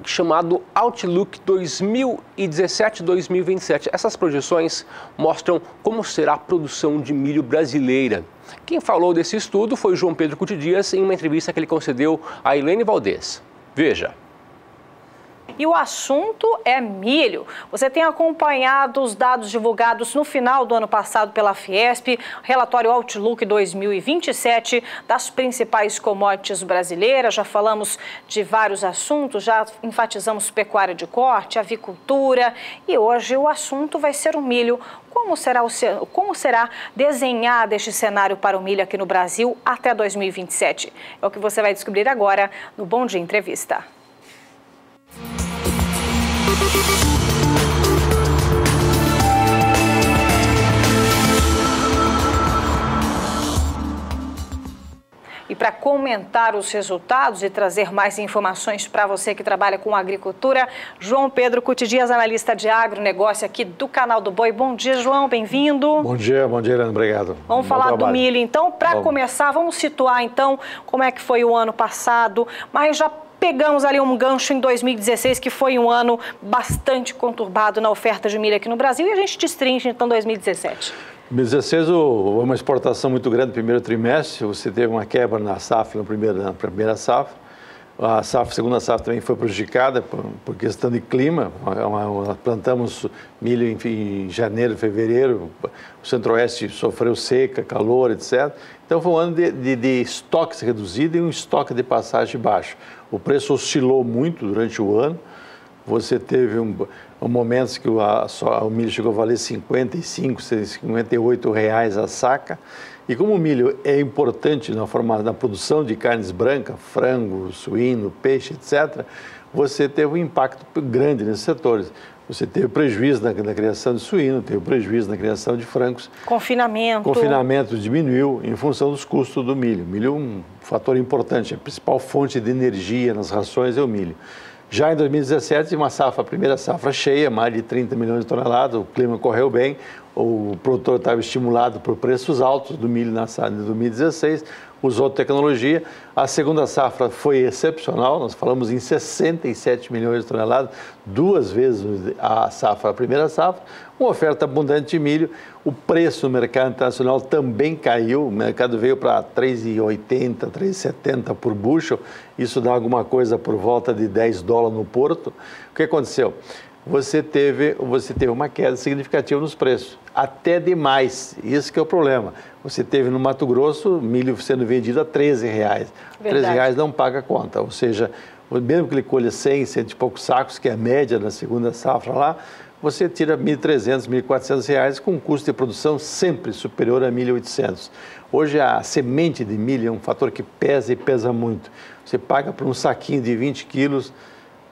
chamado Outlook 2017-2027. Essas projeções mostram como será a produção de milho brasileira. Quem falou desse estudo foi João Pedro Cutidias em uma entrevista que ele concedeu a Helene Valdez. Veja. E o assunto é milho. Você tem acompanhado os dados divulgados no final do ano passado pela Fiesp, relatório Outlook 2027 das principais commodities brasileiras. Já falamos de vários assuntos, já enfatizamos pecuária de corte, avicultura e hoje o assunto vai ser o milho. Como será desenhado este cenário para o milho aqui no Brasil até 2027? É o que você vai descobrir agora no Bom Dia Entrevista. E para comentar os resultados e trazer mais informações para você que trabalha com agricultura, João Pedro Cutidias, analista de agronegócio aqui do Canal do Boi. Bom dia, João, bem-vindo. Bom dia, Helena, obrigado. Vamos falar do milho, então. Para começar, vamos situar, então, como é que foi o ano passado, mas já pegamos ali um gancho em 2016, que foi um ano bastante conturbado na oferta de milho aqui no Brasil, e a gente destrincha, então, 2017. 2016 houve uma exportação muito grande no primeiro trimestre, você teve uma quebra na safra na primeira safra. A segunda safra também foi prejudicada por questão de clima. Plantamos milho em janeiro, fevereiro, o centro-oeste sofreu seca, calor, etc. Então foi um ano de estoques reduzido e um estoque de passagem baixo. O preço oscilou muito durante o ano. Você teve momentos que o milho chegou a valer R$ 55, R$ 58 reais a saca. E como o milho é importante na produção de carnes brancas, frango, suíno, peixe, etc., você teve um impacto grande nesses setores. Você teve prejuízo na criação de suíno, teve prejuízo na criação de frangos. Confinamento diminuiu em função dos custos do milho. O milho é um fator importante, a principal fonte de energia nas rações é o milho. Já em 2017, a primeira safra cheia, mais de 30 milhões de toneladas, o clima correu bem, o produtor estava estimulado por preços altos do milho na safra de 2016, usou tecnologia. A segunda safra foi excepcional, nós falamos em 67 milhões de toneladas, 2 vezes a primeira safra, uma oferta abundante de milho. O preço no mercado internacional também caiu, o mercado veio para R$ 3,80, R$ 3,70 por bushel, isso dá alguma coisa por volta de $10 no porto. O que aconteceu? Você teve uma queda significativa nos preços, até demais, isso que é o problema. Você teve no Mato Grosso milho sendo vendido a R$ 13. R$ 13 não paga a conta, ou seja, mesmo que ele colha 100 e poucos sacos, que é a média da segunda safra lá, você tira R$ 1.300, R$ 1.400 com um custo de produção sempre superior a R$ 1.800. Hoje a semente de milho é um fator que pesa e pesa muito. Você paga por um saquinho de 20 quilos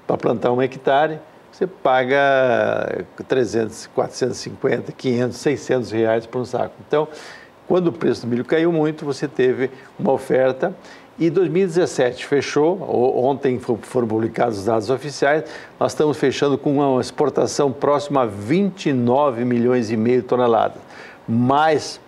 para plantar 1 hectare, você paga 300, 450, 500, 600 reais por um saco. Então, quando o preço do milho caiu muito, você teve uma oferta. E 2017 fechou, ontem foram publicados os dados oficiais, nós estamos fechando com uma exportação próxima a 29 milhões e meio de toneladas. Mais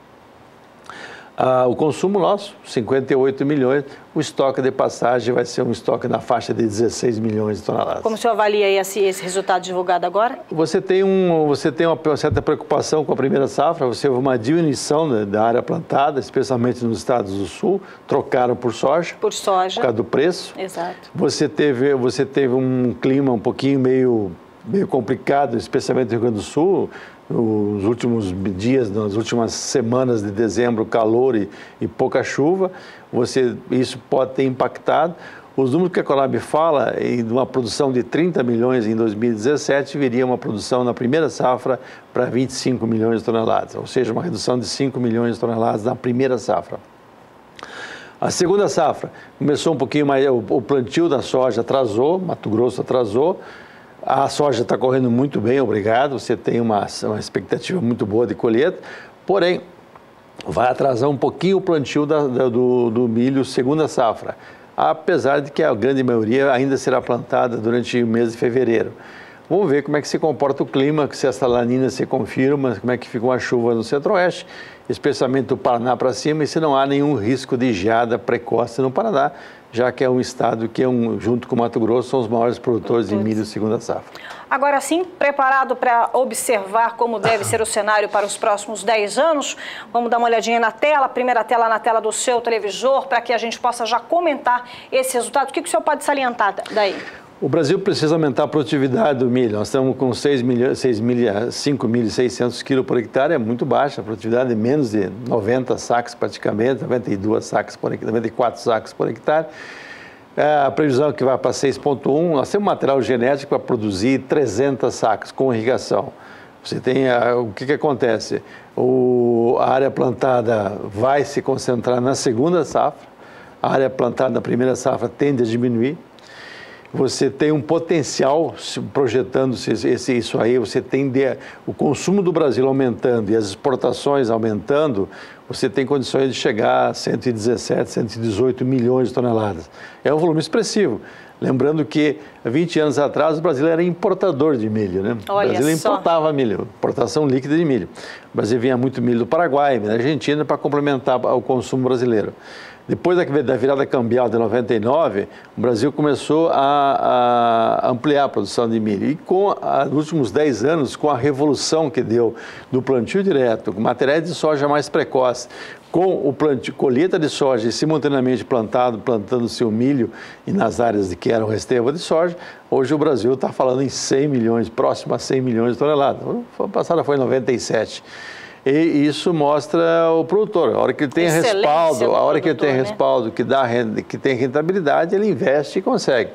o consumo nosso, 58 milhões, o estoque de passagem vai ser um estoque na faixa de 16 milhões de toneladas. Como o senhor avalia esse resultado divulgado agora? Você tem uma certa preocupação com a primeira safra, você houve uma diminuição da área plantada, especialmente nos estados do sul, trocaram por soja. Por soja. Por causa do preço. Exato. Você teve um clima um pouquinho meio complicado, especialmente no Rio Grande do Sul. Nos últimos dias, nas últimas semanas de dezembro, calor e pouca chuva, isso pode ter impactado. Os números que a Conab fala, de uma produção de 30 milhões em 2017, viria uma produção na primeira safra para 25 milhões de toneladas, ou seja, uma redução de 5 milhões de toneladas na primeira safra. A segunda safra começou um pouquinho mais, o plantio da soja atrasou, Mato Grosso atrasou, a soja está correndo muito bem, obrigado, você tem uma expectativa muito boa de colheita, porém, vai atrasar um pouquinho o plantio do milho segunda safra, apesar de que a grande maioria ainda será plantada durante o mês de fevereiro. Vamos ver como é que se comporta o clima, se essa La Niña se confirma, como é que fica uma chuva no centro-oeste, especialmente do Paraná para cima, e se não há nenhum risco de geada precoce no Paraná, já que é um estado que, junto com o Mato Grosso, são os maiores produtores de milho segunda safra. Agora sim, preparado para observar como deve ser o cenário para os próximos 10 anos? Vamos dar uma olhadinha na tela, primeira tela na tela do seu televisor, para que a gente possa já comentar esse resultado. O que o senhor pode salientar daí? O Brasil precisa aumentar a produtividade do milho. Nós estamos com 5.600 quilos por hectare, é muito baixa, a produtividade é menos de 90 sacas praticamente, 94 sacas por hectare. A previsão é que vai para 6,1. Nós temos material genético para produzir 300 sacas com irrigação. Você tem o que acontece? A área plantada vai se concentrar na segunda safra, a área plantada na primeira safra tende a diminuir. Você tem um potencial projetando-se isso aí, você tem o consumo do Brasil aumentando e as exportações aumentando, você tem condições de chegar a 117, 118 milhões de toneladas. É um volume expressivo. Lembrando que, há 20 anos atrás, o Brasil era importador de milho, né? Olha, o Brasil importava milho, importação líquida de milho. O Brasil vinha muito milho do Paraguai, da Argentina, para complementar o consumo brasileiro. Depois da virada cambial de 99, o Brasil começou a ampliar a produção de milho. E nos últimos 10 anos, com a revolução que deu do plantio direto, com materiais de soja mais precoce, com o colheita de soja e simultaneamente plantando seu milho e nas áreas de que eram reserva de soja, hoje o Brasil está falando em 100 milhões, próximo a 100 milhões de toneladas. A passada foi 97. E isso mostra o produtor. A hora que ele tem respaldo, que tem rentabilidade, ele investe e consegue.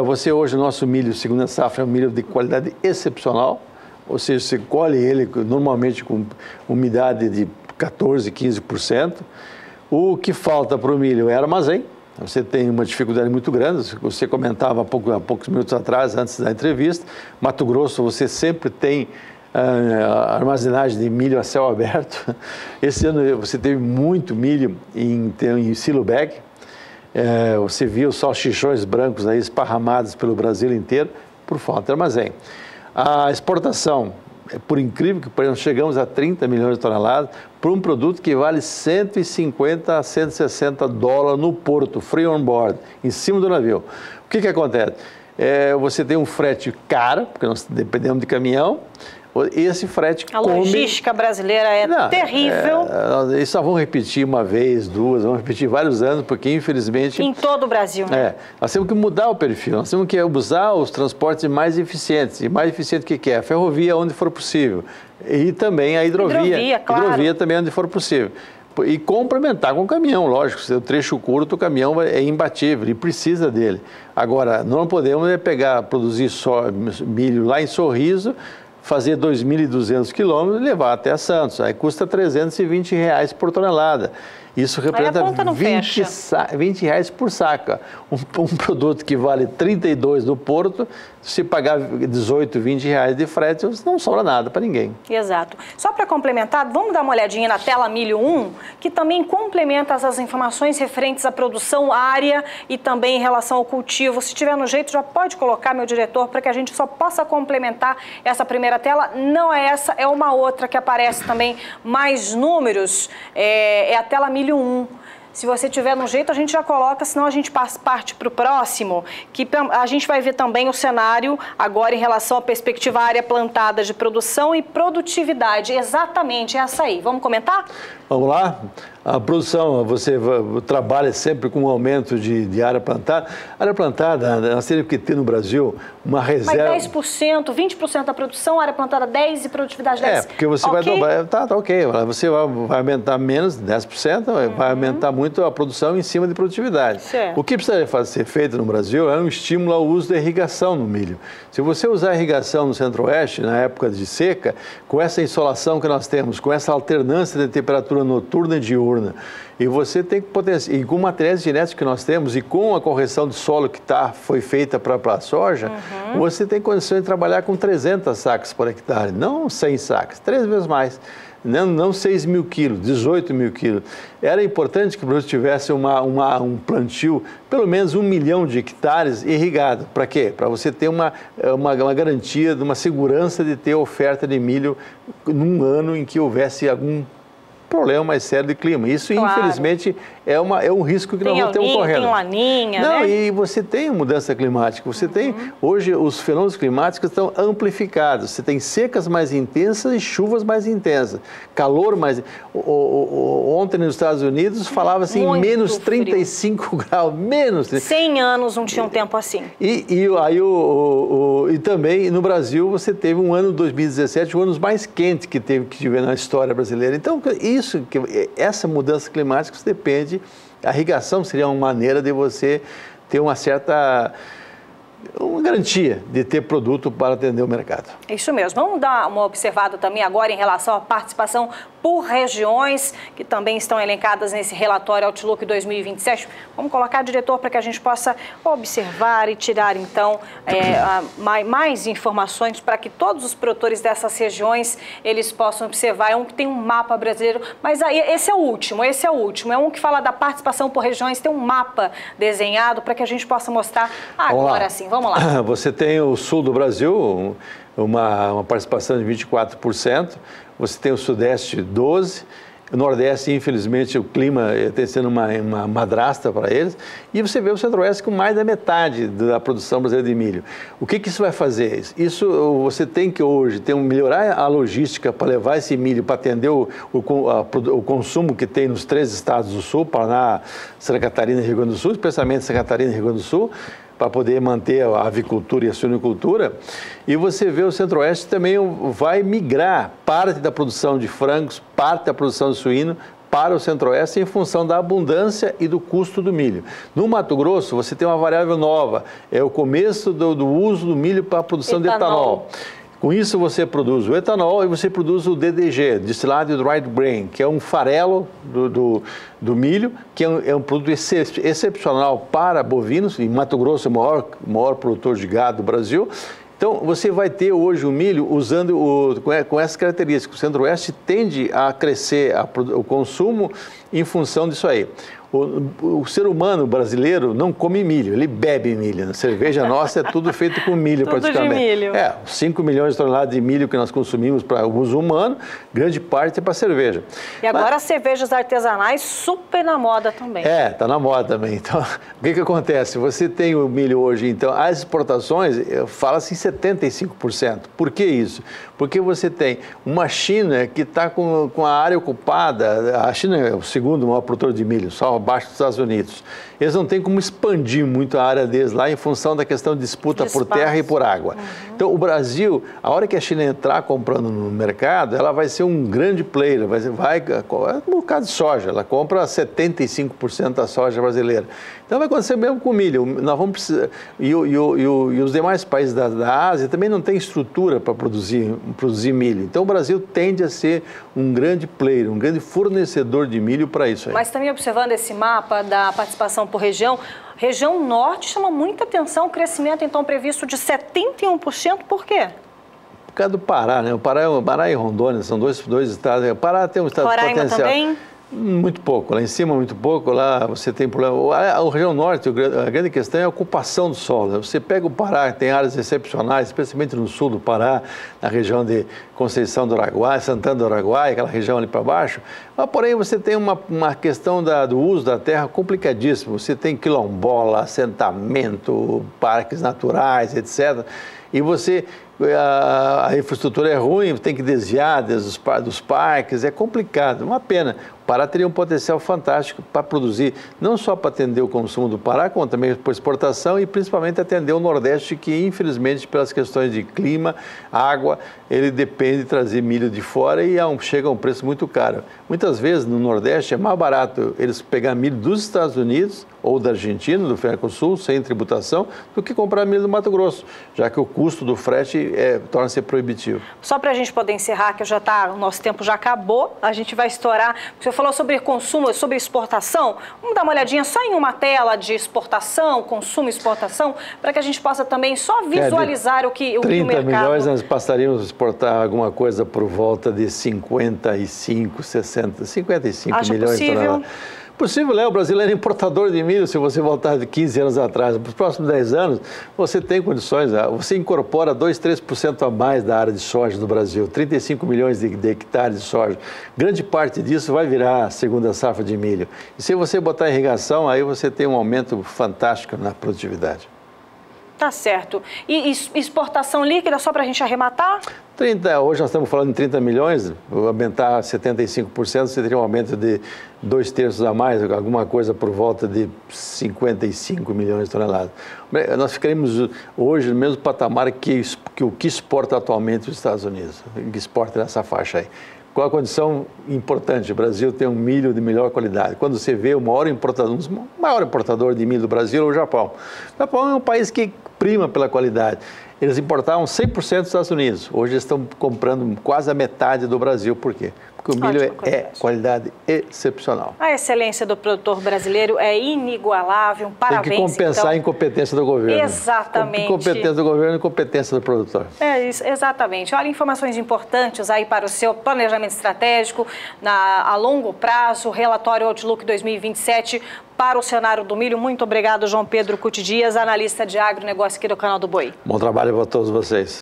Você hoje, o nosso milho segunda safra é um milho de qualidade excepcional, ou seja, você colhe ele normalmente com umidade de 14%, 15%. O que falta para o milho é armazém. Você tem uma dificuldade muito grande, você comentava há poucos minutos atrás, antes da entrevista, Mato Grosso você sempre tem armazenagem de milho a céu aberto. Esse ano você teve muito milho em silo bag. Você viu salchichões brancos aí esparramados pelo Brasil inteiro por falta de armazém. A exportação, por incrível que pareça, chegamos a 30 milhões de toneladas por um produto que vale 150 a 160 dólares no porto, free on board, em cima do navio. O que acontece? Você tem um frete caro, porque nós dependemos de caminhão. Esse frete logística brasileira terrível. Isso só vamos repetir uma vez, duas, vamos repetir vários anos, porque infelizmente... Em todo o Brasil, né? Nós temos que mudar o perfil, nós temos que usar os transportes mais eficientes. E mais eficiente o que é? A ferrovia onde for possível. E também a hidrovia. Claro. Hidrovia também onde for possível. E complementar com o caminhão, lógico. Se o trecho curto, o caminhão é imbatível e precisa dele. Agora, não podemos produzir milho lá em Sorriso, fazer 2.200 quilômetros e levar até Santos. Aí custa R$320 por tonelada. Isso representa R$20 por saca. Um produto que vale 32 no porto, se pagar 18, R$20 de frete, não sobra nada para ninguém. Exato. Só para complementar, vamos dar uma olhadinha na tela Milho 1, que também complementa as informações referentes à produção, área e também em relação ao cultivo. Se tiver no jeito, já pode colocar, meu diretor, para que a gente só possa complementar essa primeira tela. Não é essa, é uma outra que aparece também mais números, é a tela Milho 1. Se você tiver no jeito, a gente já coloca, senão a gente parte para o próximo, que a gente vai ver também o cenário agora em relação à perspectiva área plantada de produção e produtividade. Exatamente essa aí. Vamos comentar? Vamos lá. A produção, você trabalha sempre com um aumento de área plantada. A área plantada, nós teríamos que ter no Brasil uma reserva... Mas 10%, 20% da produção, área plantada 10% e produtividade 10%. Porque você vai dobrar, tá ok, você vai aumentar menos, 10%, vai aumentar muito a produção em cima de produtividade. Certo. O que precisaria ser feito no Brasil é um estímulo ao uso da irrigação no milho. Se você usar a irrigação no Centro-Oeste, na época de seca, com essa insolação que nós temos, com essa alternância de temperatura noturna e diurna, e você tem que potenciar, e com materiais genéticos que nós temos, e com a correção de solo que foi feita para a soja, você tem condição de trabalhar com 300 sacas por hectare, não 100 sacas, 3 vezes mais. Não 6 mil quilos, 18 mil quilos. Era importante que o Brasil tivesse um plantio, pelo menos 1 milhão de hectares irrigado. Para quê? Para você ter uma garantia, de uma segurança de ter oferta de milho num ano em que houvesse algum problema mais sério de clima. Isso, infelizmente, é um risco que nós vamos ter correndo. Tem laninha, Não, né? E você tem mudança climática. Você tem, hoje, os fenômenos climáticos estão amplificados. Você tem secas mais intensas e chuvas mais intensas. Calor mais... Ontem, nos Estados Unidos, falava assim, menos 35 graus. Menos... 100 anos não tinha um tempo assim. E também, no Brasil, você teve um ano, 2017, um ano mais quente que tive na história brasileira. Então, essa mudança climática depende, a irrigação seria uma maneira de você ter uma garantia de ter produto para atender o mercado. Isso mesmo. Vamos dar uma observada também agora em relação à participação por regiões, que também estão elencadas nesse relatório Outlook 2027. Vamos colocar, diretor, para que a gente possa observar e tirar, então, mais informações para que todos os produtores dessas regiões, eles possam observar. É um que tem um mapa brasileiro, mas aí, esse é o último. É um que fala da participação por regiões, tem um mapa desenhado para que a gente possa mostrar agora sim. Vamos lá. Você tem o sul do Brasil, uma participação de 24%. Você tem o Sudeste, 12%. O Nordeste, infelizmente, o clima está sendo uma madrasta para eles. E você vê o Centro-Oeste com mais da metade da produção brasileira de milho. O que isso vai fazer? Isso você tem que hoje melhorar a logística para levar esse milho para atender o consumo que tem nos 3 estados do Sul, Paraná, Santa Catarina e Rio Grande do Sul, especialmente Santa Catarina e Rio Grande do Sul, para poder manter a avicultura e a suinocultura. E você vê o Centro-Oeste também vai migrar parte da produção de frangos, parte da produção de suíno para o Centro-Oeste em função da abundância e do custo do milho. No Mato Grosso, você tem uma variável nova, é o começo do uso do milho para a produção de etanol. Com isso, você produz o etanol e você produz o DDG, Distilled Dried Grain, que é um farelo do milho, que é um produto excepcional para bovinos. Em Mato Grosso é o maior produtor de gado do Brasil. Então, você vai ter hoje o milho usando com essas características. O Centro-Oeste tende a crescer o consumo em função disso aí. O ser humano brasileiro não come milho, ele bebe milho. A cerveja nossa é tudo feito com milho, tudo praticamente. De milho. 5 milhões de toneladas de milho que nós consumimos para o uso humano, grande parte é para cerveja. E agora as cervejas artesanais super na moda também. Está na moda também. Então, o que acontece? Você tem o milho hoje, então, as exportações, fala-se em 75%. Por que isso? Porque você tem uma China que está com a área ocupada, a China é o segundo maior produtor de milho, só abaixo dos Estados Unidos. Eles não têm como expandir muito a área deles lá em função da questão de disputa por terra e por água. Então, o Brasil, a hora que a China entrar comprando no mercado, ela vai ser um grande player, vai um bocado de soja, ela compra 75% da soja brasileira. Então, vai acontecer mesmo com o milho. Nós vamos precisar, e os demais países da Ásia também não têm estrutura para produzir milho. Então, o Brasil tende a ser um grande player, um grande fornecedor de milho para isso aí. Mas também observando esse mapa da participação por região, região norte chama muita atenção, o crescimento então previsto de 71%, por quê? Por causa do Pará, né? O Pará e Rondônia são dois estados. O Pará tem um estado Roraima potencial. Também? Muito pouco, lá em cima muito pouco, lá você tem problema. A região norte, a grande questão é a ocupação do solo. Você pega o Pará, tem áreas excepcionais, especialmente no sul do Pará, na região de Conceição do Araguaia, Santana do Araguaia, aquela região ali para baixo. Mas, porém, você tem uma questão do uso da terra complicadíssima. Você tem quilombola, assentamento, parques naturais, etc. E você a infraestrutura é ruim, tem que desviar dos parques, é complicado, uma pena. O Pará teria um potencial fantástico para produzir, não só para atender o consumo do Pará, como também para exportação e principalmente atender o Nordeste, que infelizmente pelas questões de clima, água, ele depende de trazer milho de fora e chega a um preço muito caro. Muitas vezes no Nordeste é mais barato eles pegar milho dos Estados Unidos ou da Argentina, do Mercosul, sem tributação, do que comprar milho do Mato Grosso, já que o custo do frete torna-se proibitivo. Só para a gente poder encerrar, que o nosso tempo já acabou, a gente vai estourar. Você falou sobre consumo, sobre exportação. Vamos dar uma olhadinha só em uma tela de exportação, consumo e exportação, para que a gente possa também só visualizar o que o mercado... 30 milhões nós passaríamos a exportar alguma coisa por volta de 55, 60, 55 milhões de toneladas. Possível, o brasileiro é importador de milho, se você voltar de 15 anos atrás. Para os próximos 10 anos, você tem condições, você incorpora 2, 3% a mais da área de soja do Brasil, 35 milhões de hectares de soja. Grande parte disso vai virar a segunda safra de milho. E se você botar irrigação, aí você tem um aumento fantástico na produtividade. Tá certo. E exportação líquida, só para a gente arrematar? Hoje nós estamos falando em 30 milhões, aumentar 75%, você teria um aumento de 2/3 a mais, alguma coisa por volta de 55 milhões de toneladas. Nós ficaríamos hoje no mesmo patamar que o que exporta atualmente os Estados Unidos, que exporta nessa faixa aí. Qual a condição importante? O Brasil tem um milho de melhor qualidade. Quando você vê o maior importador de milho do Brasil é o Japão. O Japão é um país que prima pela qualidade. Eles importavam 100% dos Estados Unidos. Hoje eles estão comprando quase a metade do Brasil. Por quê? Porque o milho é qualidade excepcional. A excelência do produtor brasileiro é inigualável. Parabéns. Tem que compensar a incompetência do governo. Exatamente. Incompetência do governo e incompetência do produtor. É isso, exatamente. Olha, informações importantes aí para o seu planejamento estratégico a longo prazo, relatório Outlook 2027 para o cenário do milho. Muito obrigado, João Pedro Cuti Dias, analista de agronegócio aqui do Canal do Boi. Bom trabalho para todos vocês.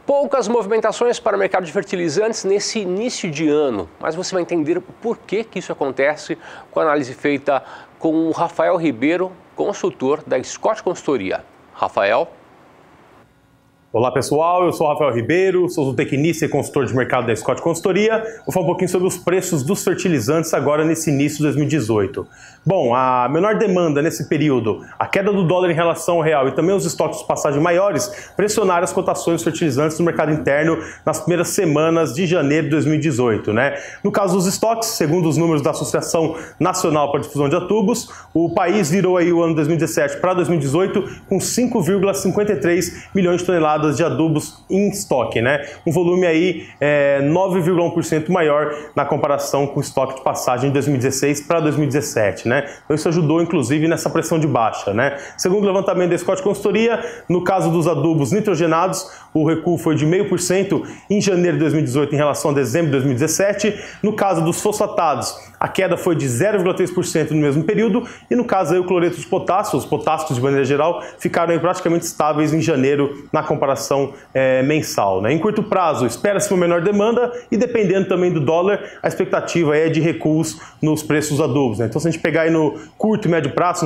Poucas movimentações para o mercado de fertilizantes nesse início de ano, mas você vai entender por que isso acontece com a análise feita com o Rafael Ribeiro, consultor da Scott Consultoria. Rafael. Olá pessoal, eu sou o Rafael Ribeiro, sou zootecnista e consultor de mercado da Scott Consultoria. Vou falar um pouquinho sobre os preços dos fertilizantes agora nesse início de 2018. Bom, a menor demanda nesse período, a queda do dólar em relação ao real e também os estoques de passagem maiores pressionaram as cotações dos fertilizantes no mercado interno nas primeiras semanas de janeiro de 2018. No caso dos estoques, segundo os números da Associação Nacional para a Difusão de Adubos, o país virou aí o ano 2017 para 2018 com 5,53 milhões de toneladas de adubos em estoque, um volume aí 9,1% maior na comparação com o estoque de passagem de 2016 para 2017, Então isso ajudou inclusive nessa pressão de baixa, Segundo o levantamento da Scott Consultoria, no caso dos adubos nitrogenados, o recuo foi de 0,5% em janeiro de 2018 em relação a dezembro de 2017. No caso dos fosfatados, a queda foi de 0,3% no mesmo período e no caso aí o cloreto de potássio, os potássicos de maneira geral, ficaram aí praticamente estáveis em janeiro na comparação mensal. Em curto prazo, espera-se uma menor demanda e dependendo também do dólar, a expectativa é de recuos nos preços dos adubos. Então se a gente pegar aí no curto e médio prazo,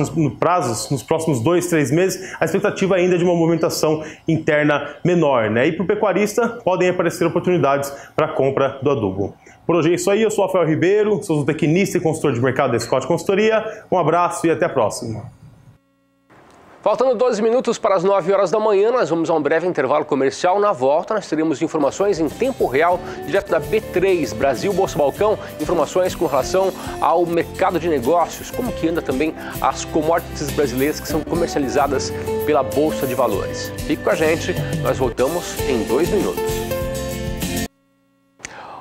nos próximos 2, 3 meses, a expectativa ainda é de uma movimentação interna menor. E para o pecuarista, podem aparecer oportunidades para a compra do adubo. Por hoje é isso aí, eu sou o Rafael Ribeiro, sou zootecnista e consultor de mercado da Scott Consultoria. Um abraço e até a próxima. Faltando 12 minutos para as 9 horas da manhã, nós vamos a um breve intervalo comercial. Na volta, nós teremos informações em tempo real, direto da B3, Brasil Bolsa Balcão, informações com relação ao mercado de negócios, como que anda também as commodities brasileiras que são comercializadas pela Bolsa de Valores. Fique com a gente, nós voltamos em 2 minutos.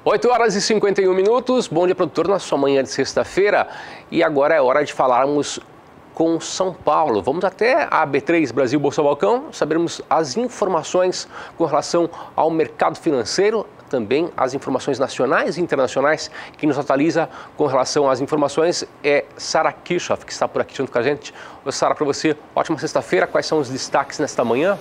8 horas e 51 minutos, bom dia produtor, na sua manhã de sexta-feira. E agora é hora de falarmos com São Paulo. Vamos até a B3 Brasil Bolsa Balcão, sabermos as informações com relação ao mercado financeiro, também as informações nacionais e internacionais. Quem nos atualiza com relação às informações é Sara Kirchhoff, que está por aqui junto com a gente. Oi, Sara, para você, ótima sexta-feira. Quais são os destaques nesta manhã?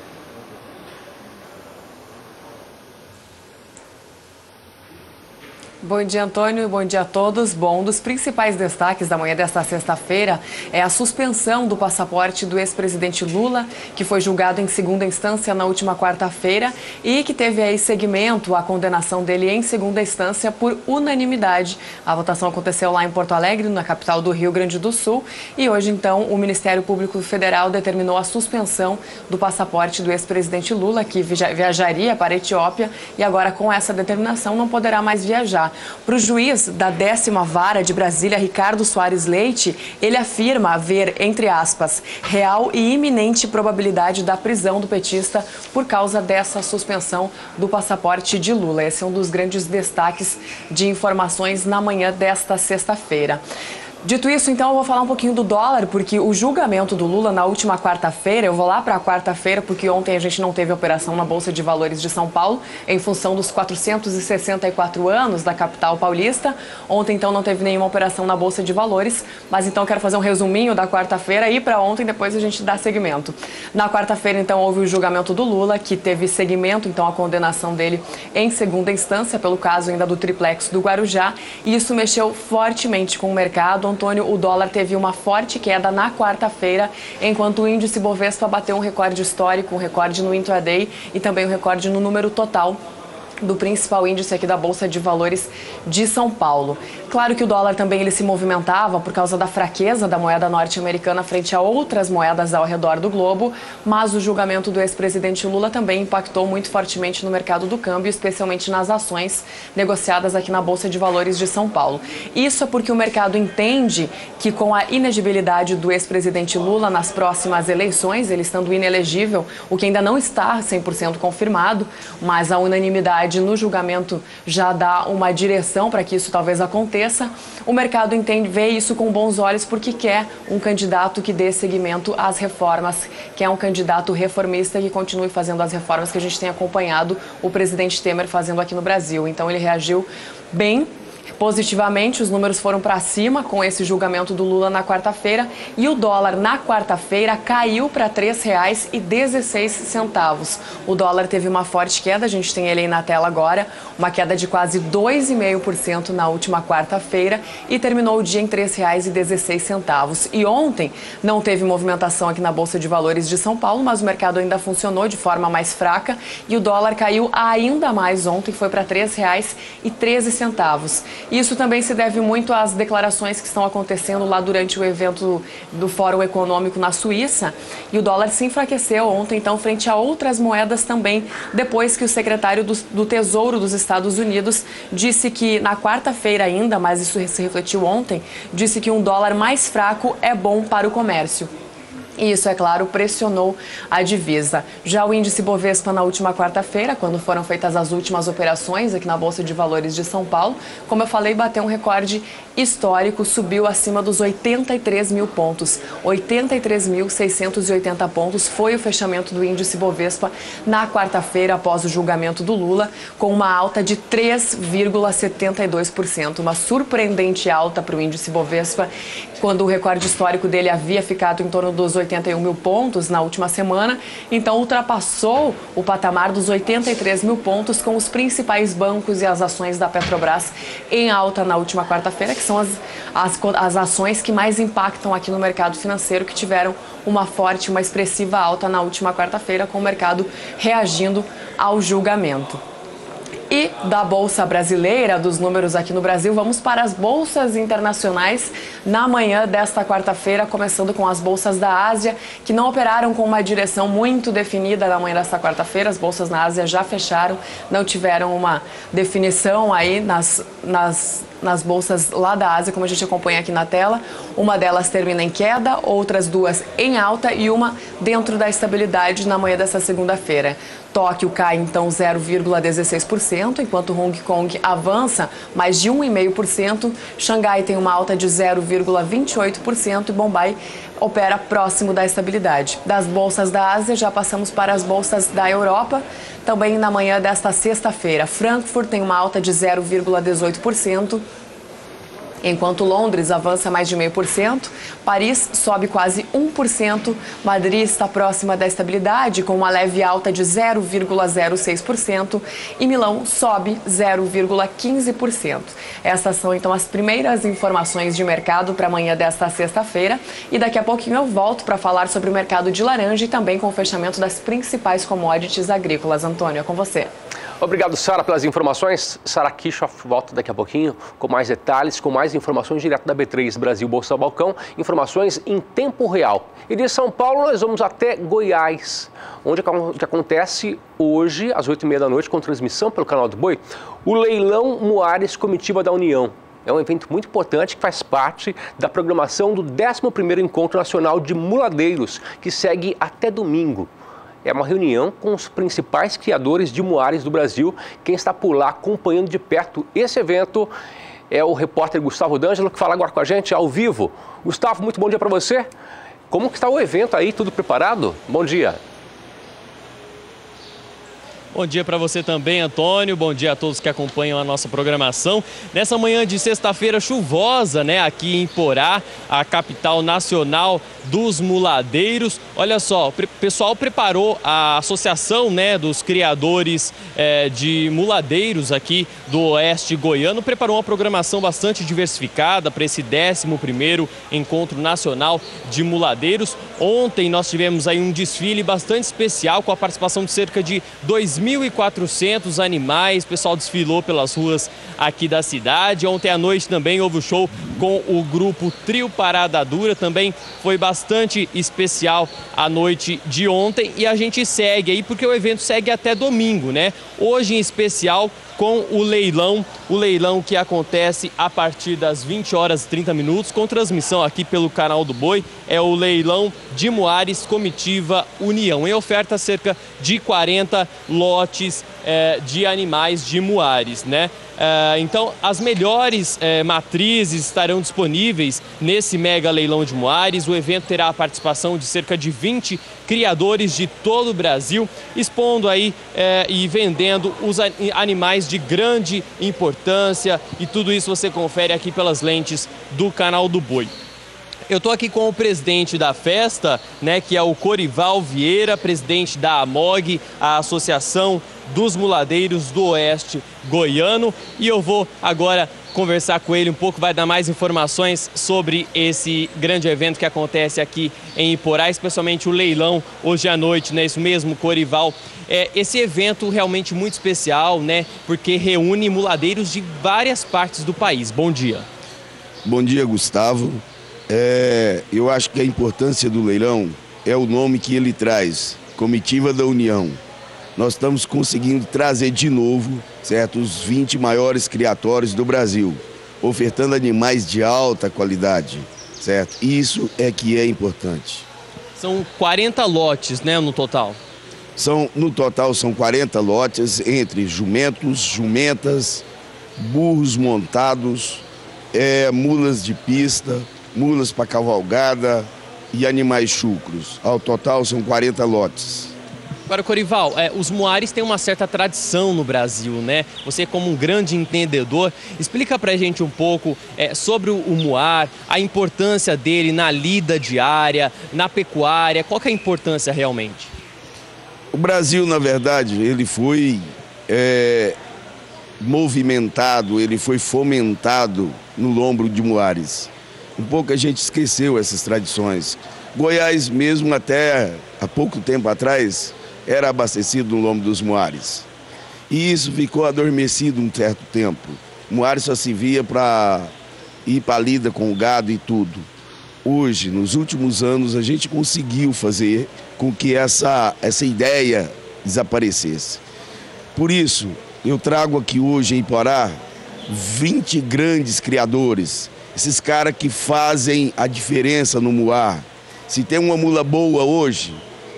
Bom dia, Antônio. Bom dia a todos. Bom, um dos principais destaques da manhã desta sexta-feira é a suspensão do passaporte do ex-presidente Lula, que foi julgado em segunda instância na última quarta-feira e que teve aí seguimento à condenação dele em segunda instância por unanimidade. A votação aconteceu lá em Porto Alegre, na capital do Rio Grande do Sul, e hoje, então, o Ministério Público Federal determinou a suspensão do passaporte do ex-presidente Lula, que viajaria para a Etiópia, e agora, com essa determinação, não poderá mais viajar. Para o juiz da 10ª Vara de Brasília, Ricardo Soares Leite, ele afirma haver, entre aspas, real e iminente probabilidade da prisão do petista por causa dessa suspensão do passaporte de Lula. Esse é um dos grandes destaques de informações na manhã desta sexta-feira. Dito isso, então, eu vou falar um pouquinho do dólar, porque o julgamento do Lula na última quarta-feira, eu vou lá para a quarta-feira, porque ontem a gente não teve operação na Bolsa de Valores de São Paulo, em função dos 464 anos da capital paulista. Ontem, então, não teve nenhuma operação na Bolsa de Valores, mas então quero fazer um resuminho da quarta-feira e para ontem, depois a gente dá seguimento. Na quarta-feira, então, houve o julgamento do Lula, que teve seguimento, então, a condenação dele em segunda instância, pelo caso ainda do triplex do Guarujá, e isso mexeu fortemente com o mercado. Antônio, o dólar teve uma forte queda na quarta-feira, enquanto o índice Bovespa bateu um recorde histórico, um recorde no intraday e também um recorde no número total do principal índice aqui da Bolsa de Valores de São Paulo. Claro que o dólar também ele se movimentava por causa da fraqueza da moeda norte-americana frente a outras moedas ao redor do globo, mas o julgamento do ex-presidente Lula também impactou muito fortemente no mercado do câmbio, especialmente nas ações negociadas aqui na Bolsa de Valores de São Paulo. Isso é porque o mercado entende que com a inegibilidade do ex-presidente Lula nas próximas eleições, ele estando inelegível, o que ainda não está 100% confirmado, mas a unanimidade no julgamento já dá uma direção para que isso talvez aconteça. O mercado vê isso com bons olhos porque quer um candidato que dê seguimento às reformas, quer um candidato reformista que continue fazendo as reformas que a gente tem acompanhado o presidente Temer fazendo aqui no Brasil. Então ele reagiu bem positivamente, os números foram para cima com esse julgamento do Lula na quarta-feira e o dólar na quarta-feira caiu para R$ 3,16. O dólar teve uma forte queda, a gente tem ele aí na tela agora, uma queda de quase 2,5% na última quarta-feira e terminou o dia em R$ 3,16. E ontem não teve movimentação aqui na Bolsa de Valores de São Paulo, mas o mercado ainda funcionou de forma mais fraca e o dólar caiu ainda mais ontem, foi para R$ 3,13. Isso também se deve muito às declarações que estão acontecendo lá durante o evento do Fórum Econômico na Suíça. E o dólar se enfraqueceu ontem, então, frente a outras moedas também, depois que o secretário do Tesouro dos Estados Unidos disse que, na quarta-feira ainda, mas isso se refletiu ontem, disse que um dólar mais fraco é bom para o comércio. E isso, é claro, pressionou a divisa. Já o índice Bovespa na última quarta-feira, quando foram feitas as últimas operações aqui na Bolsa de Valores de São Paulo, como eu falei, bateu um recorde histórico, subiu acima dos 83 mil pontos. 83.680 pontos foi o fechamento do índice Bovespa na quarta-feira, após o julgamento do Lula, com uma alta de 3,72%. Uma surpreendente alta para o índice Bovespa, quando o recorde histórico dele havia ficado em torno dos 81 mil pontos na última semana, então ultrapassou o patamar dos 83 mil pontos com os principais bancos e as ações da Petrobras em alta na última quarta-feira, que são as ações que mais impactam aqui no mercado financeiro, que tiveram uma forte, uma expressiva alta na última quarta-feira, com o mercado reagindo ao julgamento. E da Bolsa Brasileira, dos números aqui no Brasil, vamos para as bolsas internacionais na manhã desta quarta-feira, começando com as bolsas da Ásia, que não operaram com uma direção muito definida na manhã desta quarta-feira. As bolsas na Ásia já fecharam, não tiveram uma definição aí nas nas bolsas lá da Ásia, como a gente acompanha aqui na tela. Uma delas termina em queda, outras duas em alta e uma dentro da estabilidade na manhã dessa segunda-feira. Tóquio cai então 0,16%, enquanto Hong Kong avança mais de 1,5%. Xangai tem uma alta de 0,28% e Bombai opera próximo da estabilidade. Das bolsas da Ásia, já passamos para as bolsas da Europa. Também na manhã desta sexta-feira, Frankfurt tem uma alta de 0,18%. Enquanto Londres avança mais de 0,5%, Paris sobe quase 1%, Madrid está próxima da estabilidade com uma leve alta de 0,06% e Milão sobe 0,15%. Essas são então as primeiras informações de mercado para amanhã desta sexta-feira e daqui a pouquinho eu volto para falar sobre o mercado de laranja e também com o fechamento das principais commodities agrícolas. Antônio, é com você. Obrigado, Sara, pelas informações. Sara Kischoff volta daqui a pouquinho com mais detalhes, com mais informações direto da B3 Brasil Bolsa Balcão, informações em tempo real. E de São Paulo nós vamos até Goiás, onde acontece hoje, às 8h30 da noite, com transmissão pelo canal do Boi, o Leilão Moares Comitiva da União. É um evento muito importante que faz parte da programação do 11º Encontro Nacional de Muladeiros, que segue até domingo. É uma reunião com os principais criadores de muares do Brasil. Quem está por lá acompanhando de perto esse evento é o repórter Gustavo D'Angelo, que fala agora com a gente ao vivo. Gustavo, muito bom dia para você. Como que está o evento aí? Tudo preparado? Bom dia. Bom dia para você também, Antônio. Bom dia a todos que acompanham a nossa programação. Nessa manhã de sexta-feira chuvosa, né, aqui em Porá, a capital nacional dos muladeiros. Olha só, o pessoal preparou a associação, né, dos criadores de muladeiros aqui do Oeste Goiano. Preparou uma programação bastante diversificada para esse 11º Encontro Nacional de Muladeiros. Ontem nós tivemos aí um desfile bastante especial com a participação de cerca de 2.400 animais. O pessoal desfilou pelas ruas aqui da cidade. Ontem à noite também houve o show com o grupo Trio Parada Dura. Também foi bastante especial a noite de ontem. E a gente segue aí porque o evento segue até domingo, né? Hoje em especial com o leilão que acontece a partir das 20h30, com transmissão aqui pelo canal do Boi. É o leilão de Muares Comitiva União. Em oferta, cerca de 40 lotes de animais de muares, né? Então, as melhores matrizes estarão disponíveis nesse mega leilão de muares. O evento terá a participação de cerca de 20 criadores de todo o Brasil, expondo aí e vendendo os animais de grande importância, e tudo isso você confere aqui pelas lentes do canal do Boi. Eu estou aqui com o presidente da festa, né, que é o Corival Vieira, presidente da AMOG, a Associação dos Muladeiros do Oeste Goiano, e eu vou agora conversar com ele um pouco, vai dar mais informações sobre esse grande evento que acontece aqui em Iporá, especialmente o leilão hoje à noite, né? Isso mesmo, Corival. Esse evento realmente muito especial, né? Porque reúne muladeiros de várias partes do país. Bom dia. Bom dia, Gustavo. Eu acho que a importância do leilão é o nome que ele traz, Comitiva da União. Nós estamos conseguindo trazer de novo, certo, os 20 maiores criatórios do Brasil, ofertando animais de alta qualidade, certo? Isso é que é importante. São 40 lotes, né, no total? No total são 40 lotes entre jumentos, jumentas, burros montados, mulas de pista, mulas para cavalgada e animais chucros. Ao total são 40 lotes. Agora, Corival, os muares têm uma certa tradição no Brasil, né? Você, como um grande entendedor, explica pra gente um pouco sobre o muar, a importância dele na lida diária, na pecuária, qual que é a importância realmente? O Brasil, na verdade, ele foi movimentado, ele foi fomentado no lombo de muares. Um pouco a gente esqueceu essas tradições. Goiás mesmo, até há pouco tempo atrás, era abastecido no lombo dos muares. E isso ficou adormecido um certo tempo. O muar só se via para ir para a lida com o gado e tudo. Hoje, nos últimos anos, a gente conseguiu fazer com que essa ideia desaparecesse. Por isso, eu trago aqui hoje em Iporá 20 grandes criadores, esses caras que fazem a diferença no muar. Se tem uma mula boa hoje,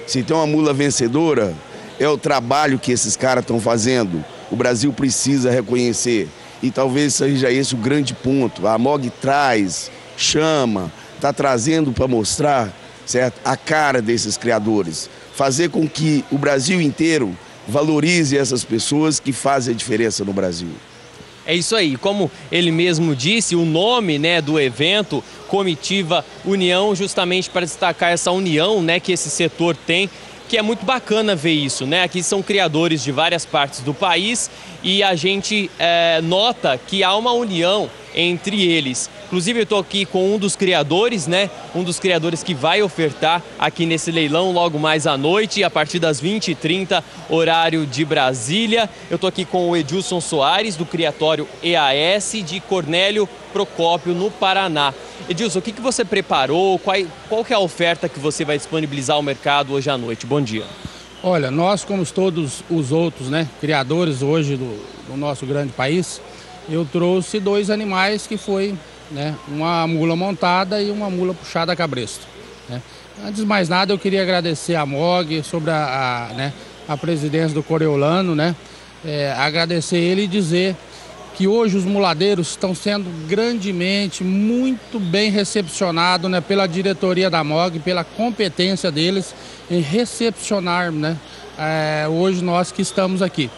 se tem uma mula vencedora, é o trabalho que esses caras estão fazendo. O Brasil precisa reconhecer. E talvez seja esse o grande ponto. A MOG traz, chama, está trazendo para mostrar, certo, a cara desses criadores. Fazer com que o Brasil inteiro valorize essas pessoas que fazem a diferença no Brasil. É isso aí, como ele mesmo disse, o nome, né, do evento, Comitiva União, justamente para destacar essa união, né, que esse setor tem, que é muito bacana ver isso, né? Aqui são criadores de várias partes do país e a gente nota que há uma união entre eles. Inclusive eu estou aqui com um dos criadores, né? Um dos criadores que vai ofertar aqui nesse leilão logo mais à noite, a partir das 20h30, horário de Brasília. Eu estou aqui com o Edilson Soares, do criatório EAS de Cornélio Procópio, no Paraná. Edilson, o que você preparou? Qual que é a oferta que você vai disponibilizar ao mercado hoje à noite? Bom dia. Olha, nós, como todos os outros, né, criadores hoje do nosso grande país, eu trouxe 2 animais que foi, né, uma mula montada e uma mula puxada a cabresto, né. Antes de mais nada, eu queria agradecer a MOG sobre a presidência do Coriolano, né, agradecer ele e dizer que hoje os muladeiros estão sendo grandemente, muito bem recepcionados, né, pela diretoria da MOG, pela competência deles em recepcionar, né, hoje nós que estamos aqui.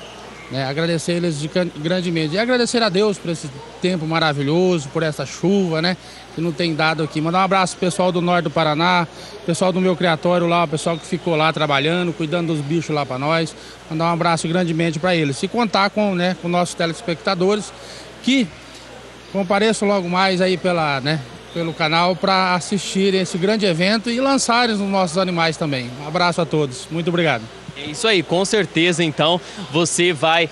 Agradecer eles grandemente e agradecer a Deus por esse tempo maravilhoso, por essa chuva, né, que não tem dado aqui. Mandar um abraço pro pessoal do norte do Paraná, pessoal do meu criatório lá, o pessoal que ficou lá trabalhando, cuidando dos bichos lá para nós. Mandar um abraço grandemente para eles. E contar com nossos telespectadores que compareçam logo mais aí pelo canal para assistir esse grande evento e lançarem os nossos animais também. Um abraço a todos. Muito obrigado. É isso aí, com certeza, então, você vai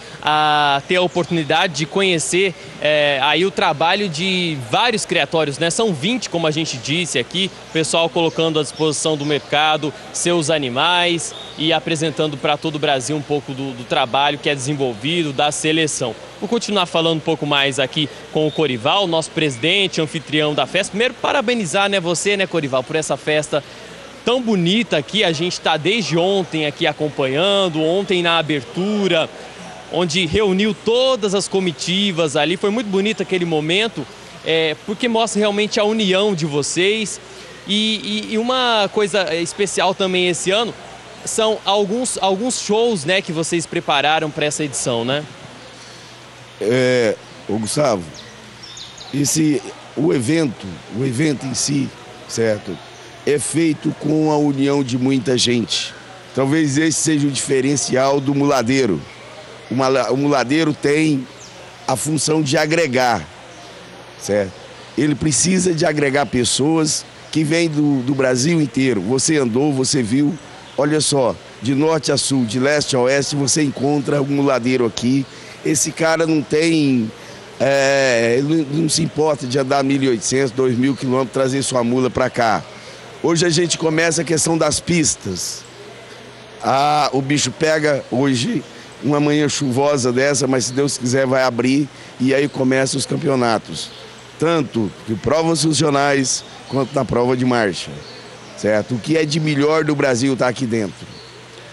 ter a oportunidade de conhecer aí o trabalho de vários criatórios, né? São 20, como a gente disse aqui, o pessoal colocando à disposição do mercado seus animais e apresentando para todo o Brasil um pouco do trabalho que é desenvolvido, da seleção. Vou continuar falando um pouco mais aqui com o Corival, nosso presidente, anfitrião da festa. Primeiro, parabenizar, né, você, né, Corival, por essa festa tão bonita aqui. A gente está desde ontem aqui acompanhando, ontem na abertura, onde reuniu todas as comitivas ali. Foi muito bonito aquele momento, porque mostra realmente a união de vocês. E uma coisa especial também esse ano são alguns shows, né, que vocês prepararam para essa edição, né? Ô Gustavo, o evento em si, certo? É feito com a união de muita gente. Talvez esse seja o diferencial do muladeiro. O muladeiro tem a função de agregar, certo? Ele precisa de agregar pessoas que vêm do Brasil inteiro. Você andou, você viu, olha só, de norte a sul, de leste a oeste, você encontra um muladeiro aqui. Esse cara não tem... ele não se importa de andar 1.800, 2.000 quilômetros, trazer sua mula para cá. Hoje a gente começa a questão das pistas. O bicho pega hoje uma manhã chuvosa dessa, mas se Deus quiser vai abrir e aí começam os campeonatos. Tanto de provas funcionais quanto na prova de marcha, certo? O que é de melhor do Brasil está aqui dentro.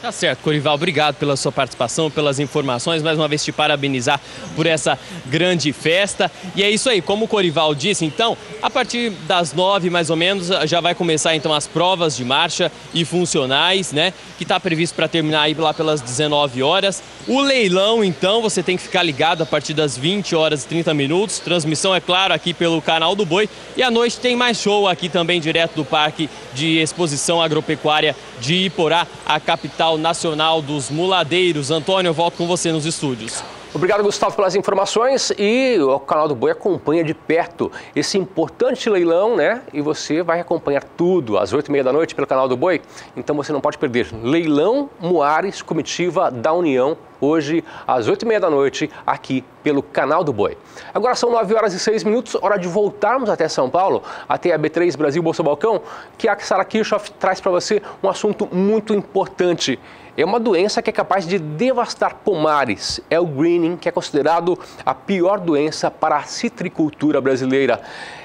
Tá certo, Corival, obrigado pela sua participação, pelas informações, mais uma vez te parabenizar por essa grande festa. E é isso aí, como o Corival disse, então, a partir das 9 mais ou menos, já vai começar então as provas de marcha e funcionais, né, que está previsto para terminar aí lá pelas 19 horas. O leilão, então, você tem que ficar ligado a partir das 20 horas e 30 minutos, transmissão, é claro, aqui pelo canal do Boi. E à noite tem mais show aqui também, direto do Parque de Exposição Agropecuária de Iporá, a capital nacional dos muladeiros. Antônio, eu volto com você nos estúdios. Obrigado, Gustavo, pelas informações, e o canal do Boi acompanha de perto esse importante leilão, né? E você vai acompanhar tudo às 8h30 da noite pelo canal do Boi, então você não pode perder. Leilão Muares Comitiva da União hoje às 8h30 da noite, aqui pelo Canal do Boi. Agora são 9h06, hora de voltarmos até São Paulo, até a B3 Brasil Bolsa Balcão, que a Sara Kirchhoff traz para você um assunto muito importante. É uma doença que é capaz de devastar pomares. É o greening, que é considerado a pior doença para a citricultura brasileira.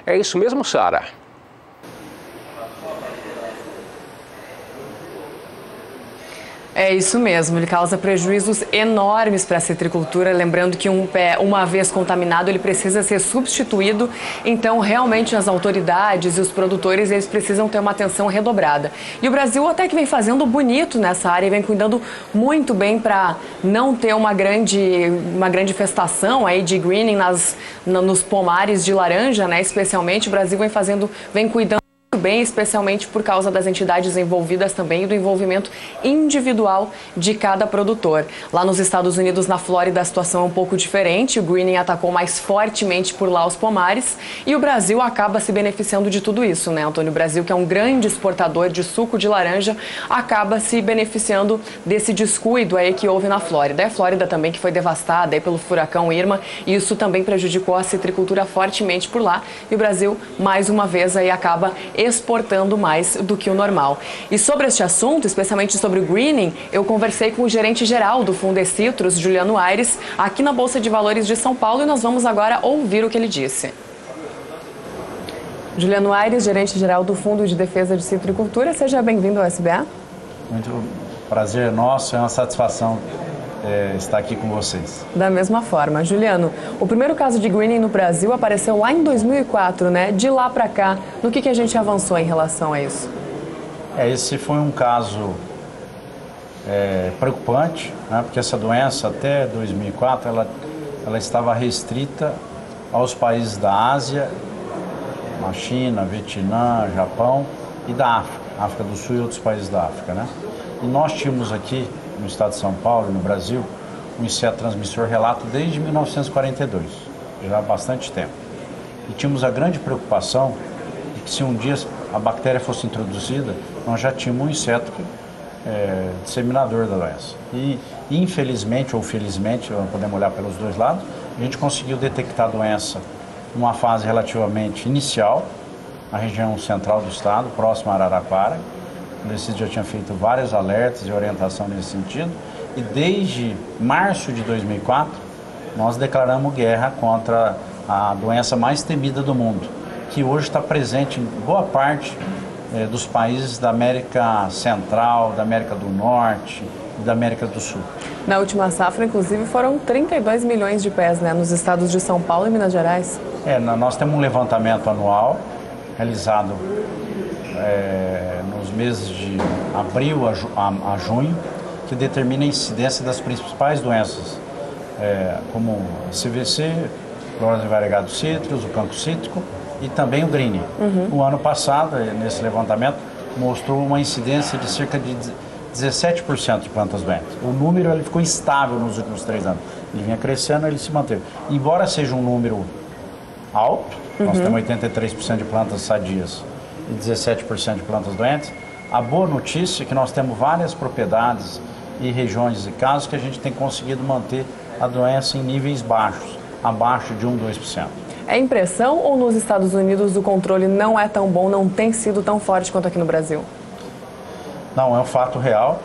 É isso mesmo, Sara? É isso mesmo, ele causa prejuízos enormes para a citricultura, lembrando que um pé, uma vez contaminado, ele precisa ser substituído, então realmente as autoridades e os produtores, eles precisam ter uma atenção redobrada. E o Brasil até que vem fazendo bonito nessa área e vem cuidando muito bem para não ter uma grande infestação aí de greening nos pomares de laranja, né? Especialmente o Brasil vem cuidando bem, especialmente por causa das entidades envolvidas também e do envolvimento individual de cada produtor. Lá nos Estados Unidos, na Flórida, a situação é um pouco diferente. O greening atacou mais fortemente por lá os pomares e o Brasil acaba se beneficiando de tudo isso, né, Antônio? O Brasil, que é um grande exportador de suco de laranja, acaba se beneficiando desse descuido aí que houve na Flórida. É a Flórida também que foi devastada aí pelo furacão Irma e isso também prejudicou a citricultura fortemente por lá e o Brasil, mais uma vez, aí acaba exportando mais do que o normal. E sobre este assunto, especialmente sobre o greening, eu conversei com o gerente-geral do Fundecitrus, Juliano Aires, aqui na Bolsa de Valores de São Paulo, e nós vamos agora ouvir o que ele disse. Juliano Aires, gerente-geral do Fundo de Defesa de Citricultura, seja bem-vindo ao SBA. Muito prazer nosso, é uma satisfação estar aqui com vocês. Da mesma forma. Juliano, o primeiro caso de greening no Brasil apareceu lá em 2004, né? De lá para cá, no que a gente avançou em relação a isso? Esse foi um caso preocupante, né? Porque essa doença, até 2004, ela estava restrita aos países da Ásia, a China, Vietnã, Japão e da África do Sul e outros países da África, né? E nós tínhamos aqui no estado de São Paulo e no Brasil, um inseto transmissor relato desde 1942, já há bastante tempo. E tínhamos a grande preocupação de que se um dia a bactéria fosse introduzida, nós já tínhamos um inseto disseminador da doença. E infelizmente ou felizmente, podemos olhar pelos dois lados, a gente conseguiu detectar a doença numa fase relativamente inicial, na região central do estado, próximo a Araraquara. O Fundecitrus já tinha feito vários alertas e orientação nesse sentido e desde março de 2004 nós declaramos guerra contra a doença mais temida do mundo, que hoje está presente em boa parte dos países da América Central, da América do Norte e da América do Sul. Na última safra, inclusive, foram 32 milhões de pés, né, nos estados de São Paulo e Minas Gerais. Nós temos um levantamento anual realizado nos meses de abril a junho, que determina a incidência das principais doenças, como CVC, clorose variegado citrus, o cancro cítrico e também o greening. O ano passado, nesse levantamento, mostrou uma incidência de cerca de 17% de plantas doentes. O número ele ficou instável nos últimos 3 anos. Ele vinha crescendo, ele se manteve. Embora seja um número alto, nós temos 83% de plantas sadias e 17% de plantas doentes, a boa notícia é que nós temos várias propriedades e regiões e casos que a gente tem conseguido manter a doença em níveis baixos, abaixo de 1-2%. É impressão ou nos Estados Unidos o controle não é tão bom, não tem sido tão forte quanto aqui no Brasil? Não, é um fato real.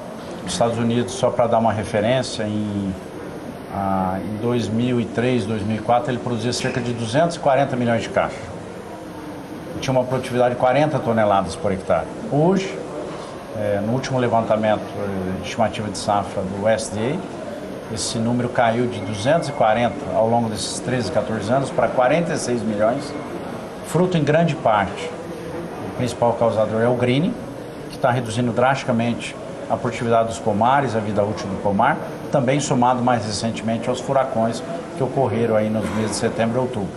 Os Estados Unidos, só para dar uma referência, em 2003, 2004, ele produzia cerca de 240 milhões de caixas. Tinha uma produtividade de 40 toneladas por hectare. Hoje, no último levantamento de estimativa de safra do USDA, esse número caiu de 240 ao longo desses 13, 14 anos para 46 milhões, fruto em grande parte. O principal causador é o greening, que está reduzindo drasticamente a produtividade dos pomares, a vida útil do pomar, também somado mais recentemente aos furacões que ocorreram aí nos meses de setembro e outubro.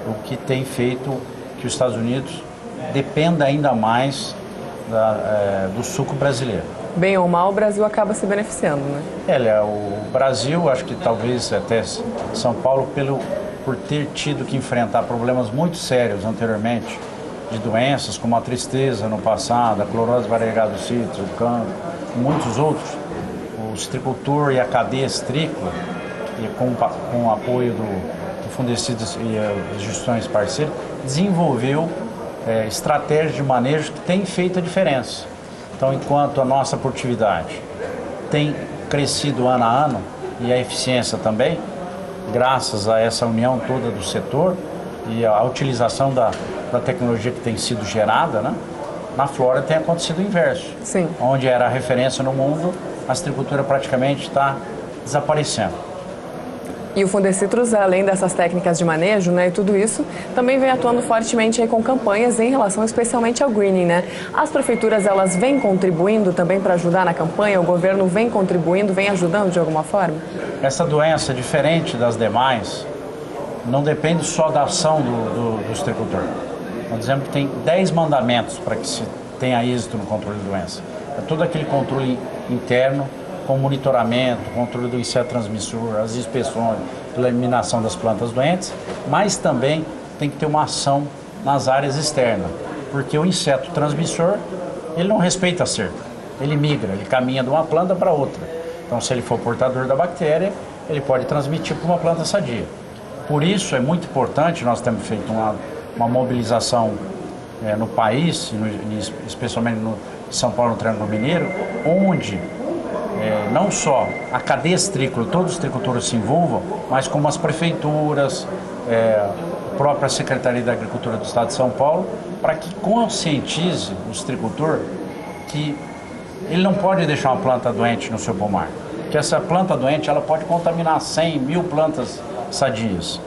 O que tem feito que os Estados Unidos dependa ainda mais do suco brasileiro. Bem ou mal, o Brasil acaba se beneficiando, né? O Brasil, acho que talvez até São Paulo, por ter tido que enfrentar problemas muito sérios anteriormente, de doenças como a tristeza no passado, a clorose variegado citrus, o cancro, muitos outros, o citricultor e a cadeia citrícola, e com o apoio do Fundecid e as instituições parceiras, desenvolveu estratégias de manejo que têm feito a diferença. Então, enquanto a nossa produtividade tem crescido ano a ano, e a eficiência também, graças a essa união toda do setor e a utilização da tecnologia que tem sido gerada, né? Na Flórida tem acontecido o inverso. Sim. Onde era a referência no mundo, a citricultura praticamente está desaparecendo. E o Fundecitrus, além dessas técnicas de manejo, né, e tudo isso, também vem atuando fortemente aí com campanhas em relação especialmente ao greening, né? As prefeituras, elas vêm contribuindo também para ajudar na campanha? O governo vem contribuindo, vem ajudando de alguma forma? Essa doença, diferente das demais, não depende só da ação do citricultor. Nós dizemos que tem 10 mandamentos para que se tenha êxito no controle da doença. É todo aquele controle interno, com monitoramento, controle do inseto transmissor, as inspeções, eliminação das plantas doentes, mas também tem que ter uma ação nas áreas externas, porque o inseto transmissor, ele não respeita a cerca, ele migra, ele caminha de uma planta para outra. Então, se ele for portador da bactéria, ele pode transmitir para uma planta sadia. Por isso, é muito importante, nós temos feito uma mobilização no país, especialmente no São Paulo, no Triângulo Mineiro, onde não só a cadeia citrícola, todos os citricultores se envolvam, mas como as prefeituras, a própria Secretaria da Agricultura do Estado de São Paulo, para que conscientize o citricultor que ele não pode deixar uma planta doente no seu pomar, que essa planta doente ela pode contaminar 100, 1000 plantas sadias.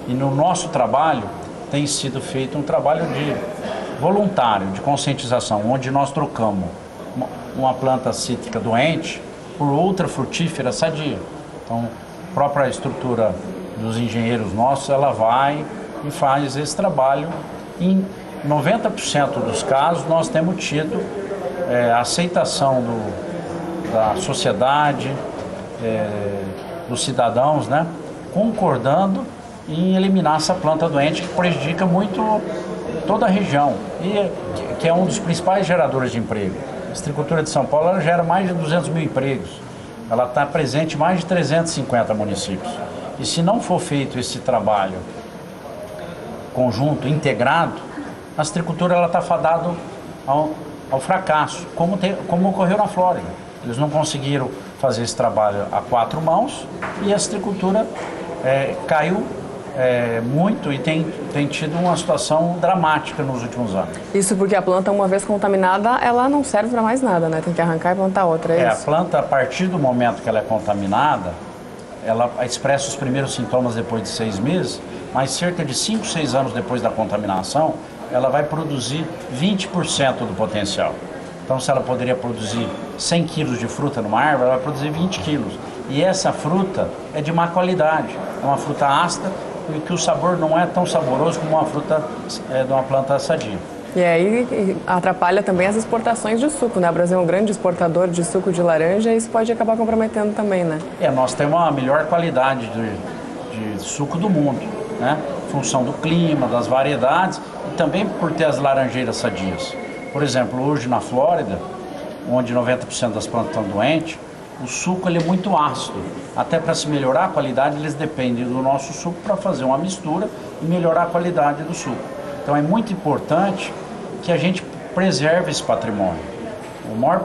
E no nosso trabalho tem sido feito um trabalho de voluntário, de conscientização, onde nós trocamos uma planta cítrica doente por outra frutífera sadia. Então, a própria estrutura dos engenheiros nossos, ela vai e faz esse trabalho. Em 90% dos casos, nós temos tido a aceitação da sociedade, dos cidadãos, né, concordando em eliminar essa planta doente que prejudica muito toda a região e que é um dos principais geradores de emprego. A citricultura de São Paulo ela gera mais de 200 mil empregos. Ela está presente em mais de 350 municípios. E se não for feito esse trabalho conjunto, integrado, a citricultura está fadada ao fracasso, como ocorreu na Flórida. Eles não conseguiram fazer esse trabalho a 4 mãos e a citricultura caiu muito e tem tido uma situação dramática nos últimos anos. Isso porque a planta, uma vez contaminada, ela não serve para mais nada, né? Tem que arrancar e plantar outra, é isso? A planta, a partir do momento que ela é contaminada, ela expressa os primeiros sintomas depois de 6 meses, mas cerca de 5, 6 anos depois da contaminação, ela vai produzir 20% do potencial. Então, se ela poderia produzir 100 quilos de fruta numa árvore, ela vai produzir 20 quilos. E essa fruta é de má qualidade, é uma fruta ácida, e que o sabor não é tão saboroso como uma fruta de uma planta sadia. E aí atrapalha também as exportações de suco, né? O Brasil é um grande exportador de suco de laranja e isso pode acabar comprometendo também, né? Nós temos a melhor qualidade de suco do mundo, né? Em função do clima, das variedades e também por ter as laranjeiras sadias. Por exemplo, hoje na Flórida, onde 90% das plantas estão doentes, o suco ele é muito ácido. Até para se melhorar a qualidade, eles dependem do nosso suco para fazer uma mistura e melhorar a qualidade do suco. Então é muito importante que a gente preserve esse patrimônio. O maior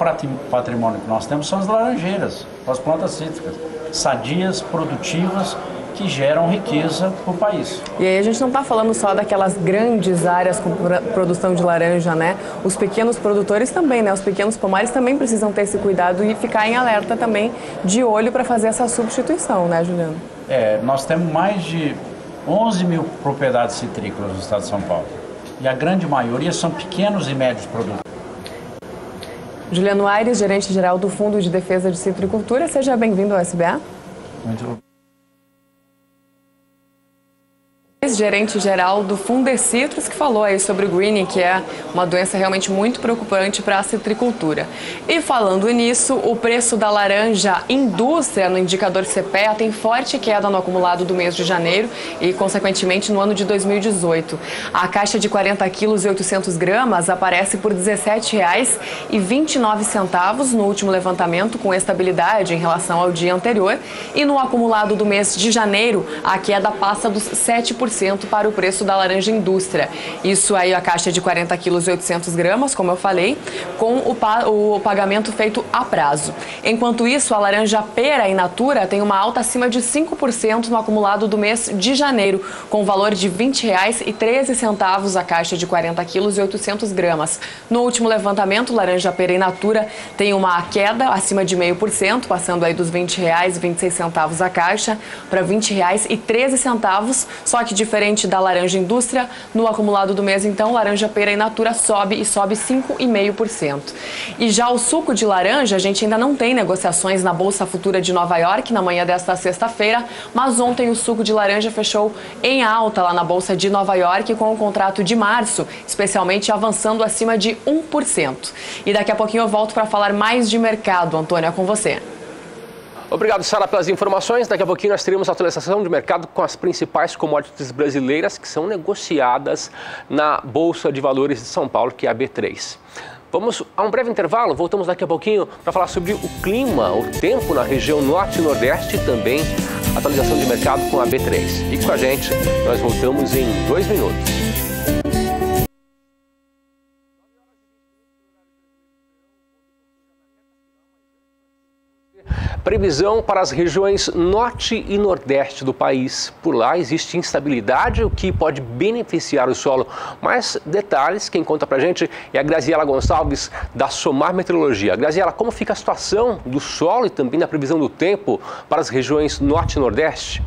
patrimônio que nós temos são as laranjeiras, as plantas cítricas, sadias, produtivas, que geram riqueza para o país. E aí a gente não está falando só daquelas grandes áreas com produção de laranja, né? Os pequenos produtores também, né? Os pequenos pomares também precisam ter esse cuidado e ficar em alerta também, de olho para fazer essa substituição, né, Juliano? Nós temos mais de 11 mil propriedades citrícolas no estado de São Paulo. E a grande maioria são pequenos e médios produtores. Juliano Aires, gerente-geral do Fundo de Defesa de Citricultura, seja bem-vindo ao SBA. Muito obrigado. gerente-geral do Fundecitrus, que falou aí sobre o greening, que é uma doença realmente muito preocupante para a citricultura. E falando nisso, o preço da laranja indústria no indicador CPEA tem forte queda no acumulado do mês de janeiro e, consequentemente, no ano de 2018. A caixa de 40 quilos e 800 gramas aparece por R$ 17,29 no último levantamento, com estabilidade em relação ao dia anterior. E no acumulado do mês de janeiro, a queda passa dos 7% para o preço da laranja indústria. Isso aí, a caixa de 40 quilos e 800 gramas, como eu falei, com o pagamento feito a prazo. Enquanto isso, a laranja pera in natura tem uma alta acima de 5% no acumulado do mês de janeiro, com valor de R$ 20,13 a caixa de 40 quilos e 800 gramas. No último levantamento, laranja pera in natura tem uma queda acima de 0,5%, passando aí dos R$ 20,26 a caixa para R$ 20,13, só que diferente da laranja indústria, no acumulado do mês, então, laranja pera in natura sobe 5,5%. E já o suco de laranja, a gente ainda não tem negociações na Bolsa Futura de Nova York na manhã desta sexta-feira, mas ontem o suco de laranja fechou em alta lá na Bolsa de Nova York, com o contrato de março, especialmente avançando acima de 1%. E daqui a pouquinho eu volto para falar mais de mercado. Antônio, é com você. Obrigado, Sara, pelas informações. Daqui a pouquinho nós teremos a atualização de mercado com as principais commodities brasileiras que são negociadas na Bolsa de Valores de São Paulo, que é a B3. Vamos a um breve intervalo, voltamos daqui a pouquinho para falar sobre o clima, o tempo na região norte e nordeste e também atualização de mercado com a B3. Fique com a gente, nós voltamos em 2 minutos. Previsão para as regiões norte e nordeste do país. Por lá existe instabilidade, o que pode beneficiar o solo. Mais detalhes, quem conta pra gente é a Graziela Gonçalves, da Somar Meteorologia. Graziela, como fica a situação do solo e também da previsão do tempo para as regiões norte e nordeste?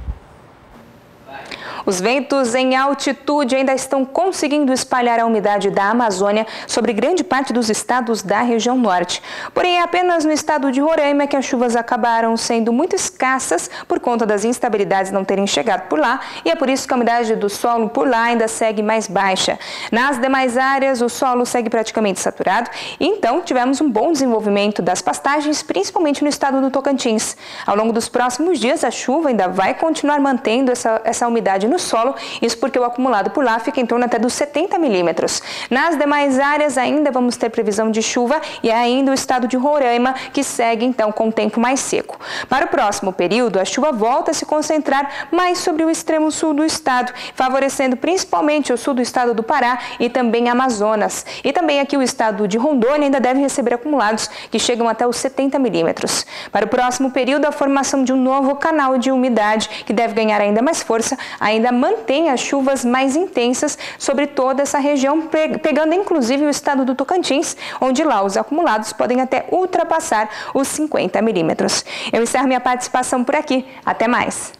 Os ventos em altitude ainda estão conseguindo espalhar a umidade da Amazônia sobre grande parte dos estados da região norte. Porém, é apenas no estado de Roraima que as chuvas acabaram sendo muito escassas por conta das instabilidades não terem chegado por lá, e é por isso que a umidade do solo por lá ainda segue mais baixa. Nas demais áreas, o solo segue praticamente saturado, e então tivemos um bom desenvolvimento das pastagens, principalmente no estado do Tocantins. Ao longo dos próximos dias, a chuva ainda vai continuar mantendo essa umidade no solo, isso porque o acumulado por lá fica em torno até dos 70 milímetros. Nas demais áreas ainda vamos ter previsão de chuva e ainda o estado de Roraima, que segue então com o tempo mais seco. Para o próximo período, a chuva volta a se concentrar mais sobre o extremo sul do estado, favorecendo principalmente o sul do estado do Pará e também Amazonas. E também aqui o estado de Rondônia ainda deve receber acumulados que chegam até os 70 milímetros. Para o próximo período, a formação de um novo canal de umidade, que deve ganhar ainda mais força, ainda mantém as chuvas mais intensas sobre toda essa região, pegando inclusive o estado do Tocantins, onde lá os acumulados podem até ultrapassar os 50 milímetros. Eu encerro minha participação por aqui. Até mais.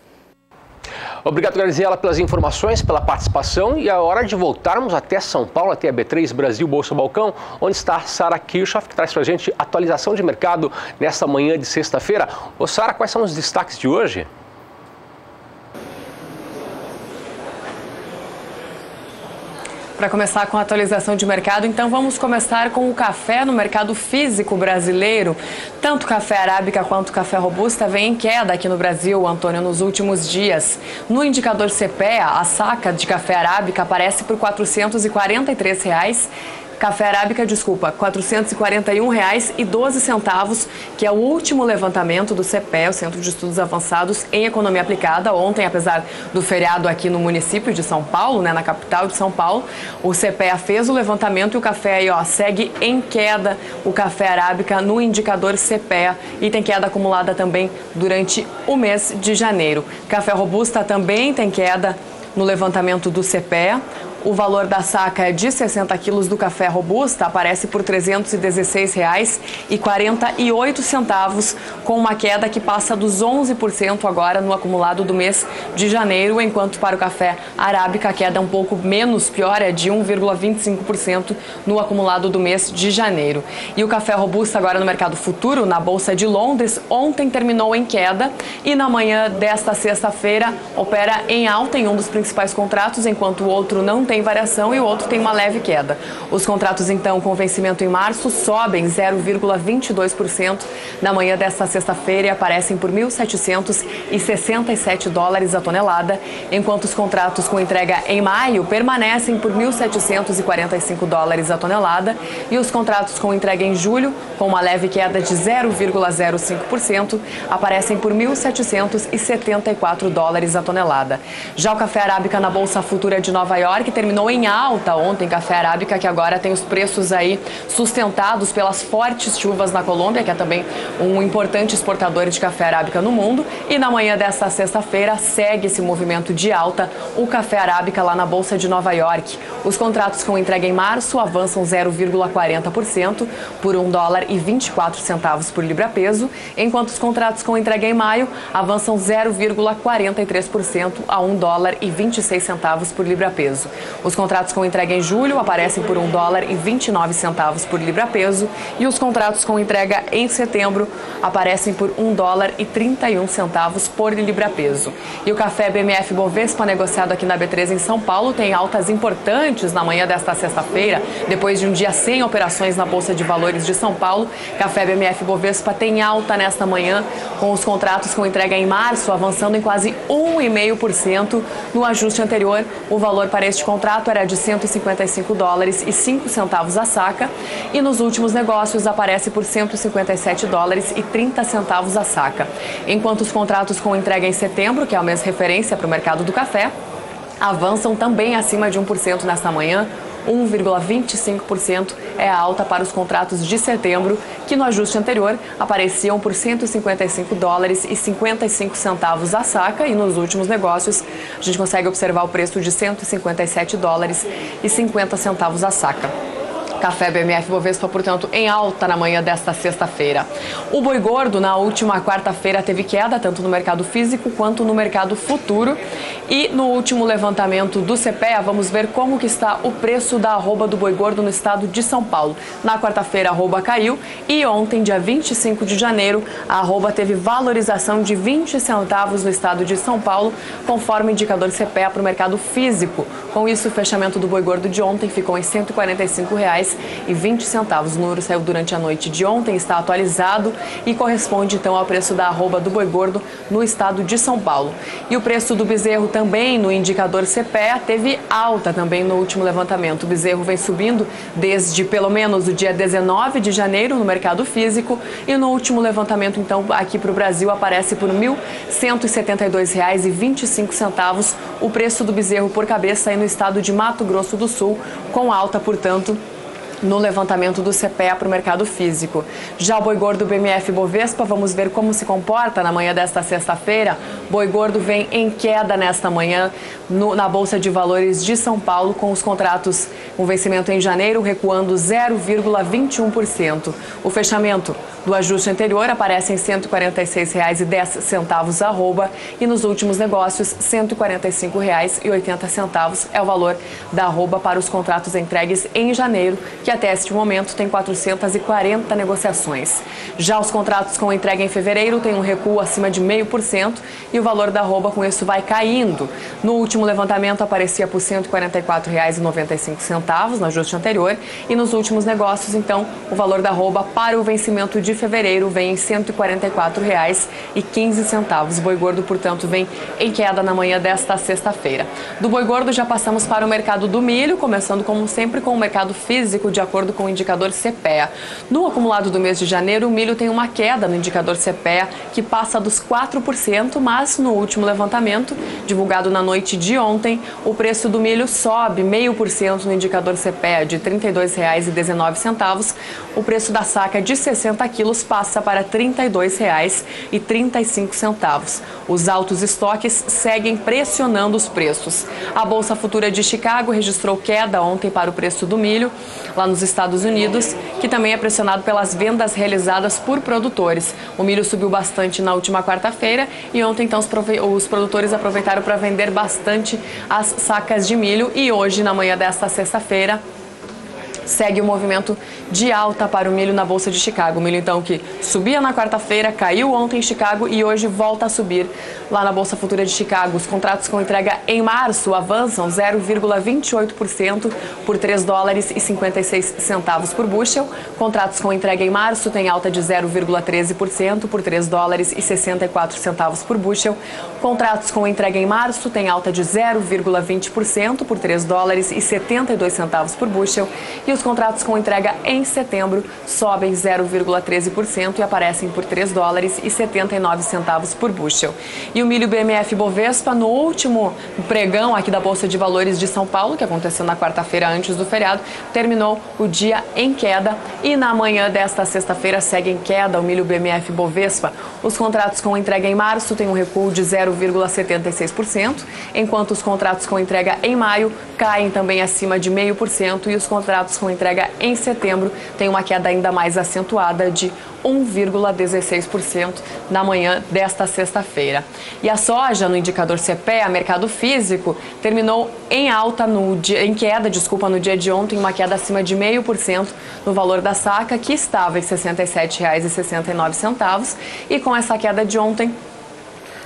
Obrigado, Graziela, pelas informações, pela participação, e é hora de voltarmos até São Paulo, até a B3 Brasil Bolsa Balcão, onde está a Sara Kirchhoff, que traz para a gente atualização de mercado nesta manhã de sexta-feira. Ô Sara, quais são os destaques de hoje? Para começar com a atualização de mercado, então vamos começar com o café no mercado físico brasileiro. Tanto café arábica quanto café robusta vem em queda aqui no Brasil, Antônio, nos últimos dias. No indicador CPEA, a saca de café arábica aparece por R$ 443. Café arábica, R$ 441,12, que é o último levantamento do CPEA, o Centro de Estudos Avançados em Economia Aplicada. Ontem, apesar do feriado aqui no município de São Paulo, na capital de São Paulo, o CPEA fez o levantamento e o café aí, segue em queda, o café arábica no indicador CPEA, e tem queda acumulada também durante o mês de janeiro. Café robusta também tem queda no levantamento do CPEA. O valor da saca de 60 quilos do café robusta aparece por R$ 316,48, com uma queda que passa dos 11% agora no acumulado do mês de janeiro, enquanto para o café arábica a queda é um pouco menos, pior, é de 1,25% no acumulado do mês de janeiro. E o café robusta agora no mercado futuro, na Bolsa de Londres, ontem terminou em queda e na manhã desta sexta-feira opera em alta em um dos principais contratos, enquanto o outro não tem variação e o outro tem uma leve queda. Os contratos, então, com vencimento em março sobem 0,22% na manhã desta sexta-feira e aparecem por $1.767 a tonelada, enquanto os contratos com entrega em maio permanecem por $1.745 a tonelada e os contratos com entrega em julho, com uma leve queda de 0,05%, aparecem por $1.774 a tonelada. Já o café arábica na Bolsa Futura de Nova York terminou em alta ontem. Café arábica que agora tem os preços aí sustentados pelas fortes chuvas na Colômbia, que é também um importante exportador de café arábica no mundo. E na manhã desta sexta-feira segue esse movimento de alta o café arábica lá na Bolsa de Nova York. Os contratos com entrega em março avançam 0,40% por $1,24 por libra-peso, enquanto os contratos com entrega em maio avançam 0,43% a $1,26 por libra-peso. Os contratos com entrega em julho aparecem por $1,29 por libra-peso e os contratos com entrega em setembro aparecem por $1,31 por libra-peso. E o café BMF Bovespa, negociado aqui na B3 em São Paulo, tem altas importantes na manhã desta sexta-feira, depois de um dia sem operações na Bolsa de Valores de São Paulo. Café BMF Bovespa tem alta nesta manhã, com os contratos com entrega em março avançando em quase 1,5%. No ajuste anterior, o valor para este contrato era de $155,05 a saca e nos últimos negócios aparece por $157,30 a saca. Enquanto os contratos com entrega em setembro, que é o mês referência para o mercado do café, avançam também acima de 1% nesta manhã. 1,25% é a alta para os contratos de setembro, que no ajuste anterior apareciam por $155,55 a saca e nos últimos negócios a gente consegue observar o preço de $157,50 a saca. Café BMF Bovespa, portanto, em alta na manhã desta sexta-feira. O boi gordo, na última quarta-feira, teve queda, tanto no mercado físico quanto no mercado futuro. E no último levantamento do CPEA, vamos ver como que está o preço da arroba do boi gordo no estado de São Paulo. Na quarta-feira, a arroba caiu e ontem, dia 25 de janeiro, a arroba teve valorização de 20 centavos no estado de São Paulo, conforme o indicador CPEA para o mercado físico. Com isso, o fechamento do boi gordo de ontem ficou em R$ 145,20. O número saiu durante a noite de ontem, está atualizado e corresponde então ao preço da arroba do boi gordo no estado de São Paulo. E o preço do bezerro também no indicador CPEA teve alta também no último levantamento. O bezerro vem subindo desde pelo menos o dia 19 de janeiro no mercado físico e no último levantamento então aqui para o Brasil aparece por R$ 1.172,25 o preço do bezerro por cabeça aí no estado de Mato Grosso do Sul, com alta, portanto, no levantamento do CPEA para o mercado físico. Já o boi gordo BMF Bovespa, vamos ver como se comporta na manhã desta sexta-feira. Boi gordo vem em queda nesta manhã na Bolsa de Valores de São Paulo, com os contratos com vencimento em janeiro recuando 0,21%. O fechamento do ajuste anterior aparece em R$ 146,10 a arroba e nos últimos negócios R$ 145,80 é o valor da arroba para os contratos entregues em janeiro, que até este momento tem 440 negociações. Já os contratos com entrega em fevereiro têm um recuo acima de 0,5% e o valor da arroba com isso vai caindo. No último levantamento aparecia por R$ 144,95 no ajuste anterior e nos últimos negócios, então, o valor da arroba para o vencimento de fevereiro vem em R$ 144,15. O boi gordo, portanto, vem em queda na manhã desta sexta-feira. Do boi gordo já passamos para o mercado do milho, começando como sempre com o mercado físico, de acordo com o indicador CPEA. No acumulado do mês de janeiro, o milho tem uma queda no indicador CPEA que passa dos 4%, mas no último levantamento, divulgado na noite de ontem, o preço do milho sobe 0,5% no indicador CPEA de R$ 32,19. O preço da saca de 60 quilos passa para R$ 32,35. Os altos estoques seguem pressionando os preços. A Bolsa Futura de Chicago registrou queda ontem para o preço do milho, lá nos Estados Unidos, que também é pressionado pelas vendas realizadas por produtores. O milho subiu bastante na última quarta-feira e ontem, então, os produtores aproveitaram para vender bastante as sacas de milho e hoje, na manhã desta sexta-feira, segue o movimento de alta para o milho na Bolsa de Chicago. O milho, então, que subia na quarta-feira, caiu ontem em Chicago e hoje volta a subir lá na Bolsa Futura de Chicago. Os contratos com entrega em março avançam 0,28% por $3,56 por bushel. Contratos com entrega em março têm alta de 0,13% por $3,64 por bushel. Contratos com entrega em março têm alta de 0,20% por $3,72 por bushel. E os contratos com entrega em setembro sobem 0,13% e aparecem por $3,79 por bushel. E o milho BMF Bovespa, no último pregão aqui da Bolsa de Valores de São Paulo, que aconteceu na quarta-feira antes do feriado, terminou o dia em queda e na manhã desta sexta-feira segue em queda o milho BMF Bovespa. Os contratos com entrega em março têm um recuo de 0,76%, enquanto os contratos com entrega em maio caem também acima de 0,5% e os contratos com entrega em setembro têm uma queda ainda mais acentuada de 1,16% na manhã desta sexta-feira. E a soja, no indicador CPEA, mercado físico, terminou em alta em queda no dia de ontem, uma queda acima de 0,5% no valor da saca, que estava em R$ 67,69, e com essa queda de ontem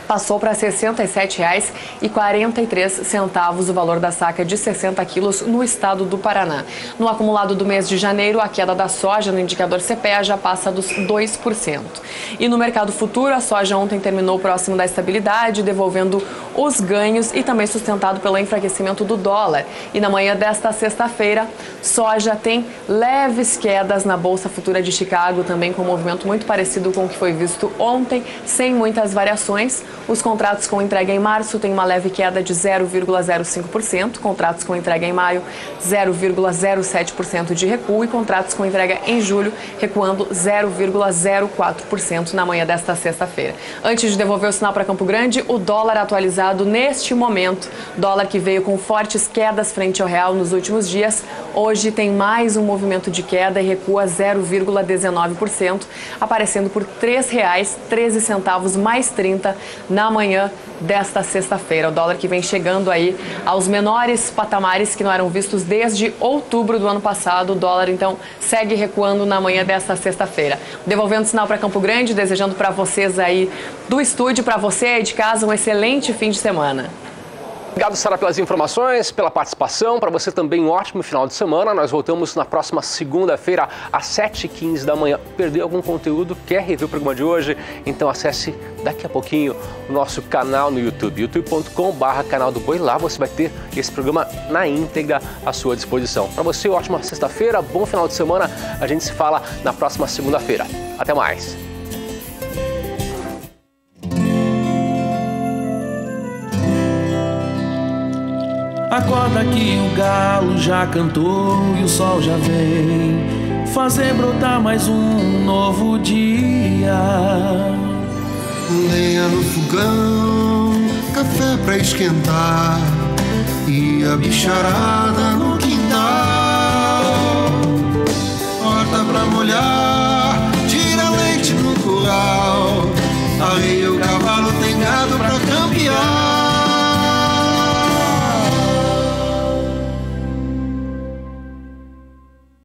passou para R$ 67,43 o valor da saca de 60 quilos no estado do Paraná. No acumulado do mês de janeiro, a queda da soja no indicador CPEA já passa dos 2%. E no mercado futuro, a soja ontem terminou próximo da estabilidade, devolvendo os ganhos e também sustentado pelo enfraquecimento do dólar. E na manhã desta sexta-feira, soja tem leves quedas na Bolsa Futura de Chicago, também com um movimento muito parecido com o que foi visto ontem, sem muitas variações. Os contratos com entrega em março têm uma leve queda de 0,05%, contratos com entrega em maio 0,07% de recuo e contratos com entrega em julho recuando 0,04% na manhã desta sexta-feira. Antes de devolver o sinal para Campo Grande, o dólar atualizado neste momento, dólar que veio com fortes quedas frente ao real nos últimos dias, hoje tem mais um movimento de queda e recua 0,19%, aparecendo por R$ 3,13 mais 30 na manhã desta sexta-feira. O dólar que vem chegando aí aos menores patamares que não eram vistos desde outubro do ano passado. O dólar, então, segue recuando na manhã desta sexta-feira. Devolvendo o sinal para Campo Grande, desejando para vocês aí do estúdio, para você aí de casa, um excelente fim de semana. Obrigado, Sara, pelas informações, pela participação. Para você também um ótimo final de semana. Nós voltamos na próxima segunda-feira, às 7h15 da manhã. Perdeu algum conteúdo? Quer rever o programa de hoje? Então acesse daqui a pouquinho o nosso canal no YouTube, youtube.com/canal do Boi. Lá você vai ter esse programa na íntegra à sua disposição. Para você, ótima sexta-feira, bom final de semana. A gente se fala na próxima segunda-feira. Até mais. Acorda que o galo já cantou e o sol já vem fazer brotar mais um novo dia. Lenha no fogão, café pra esquentar e a bicharada no quintal. Horta pra molhar, tira leite no curral, arreia o cavalo, tem gado pra campear.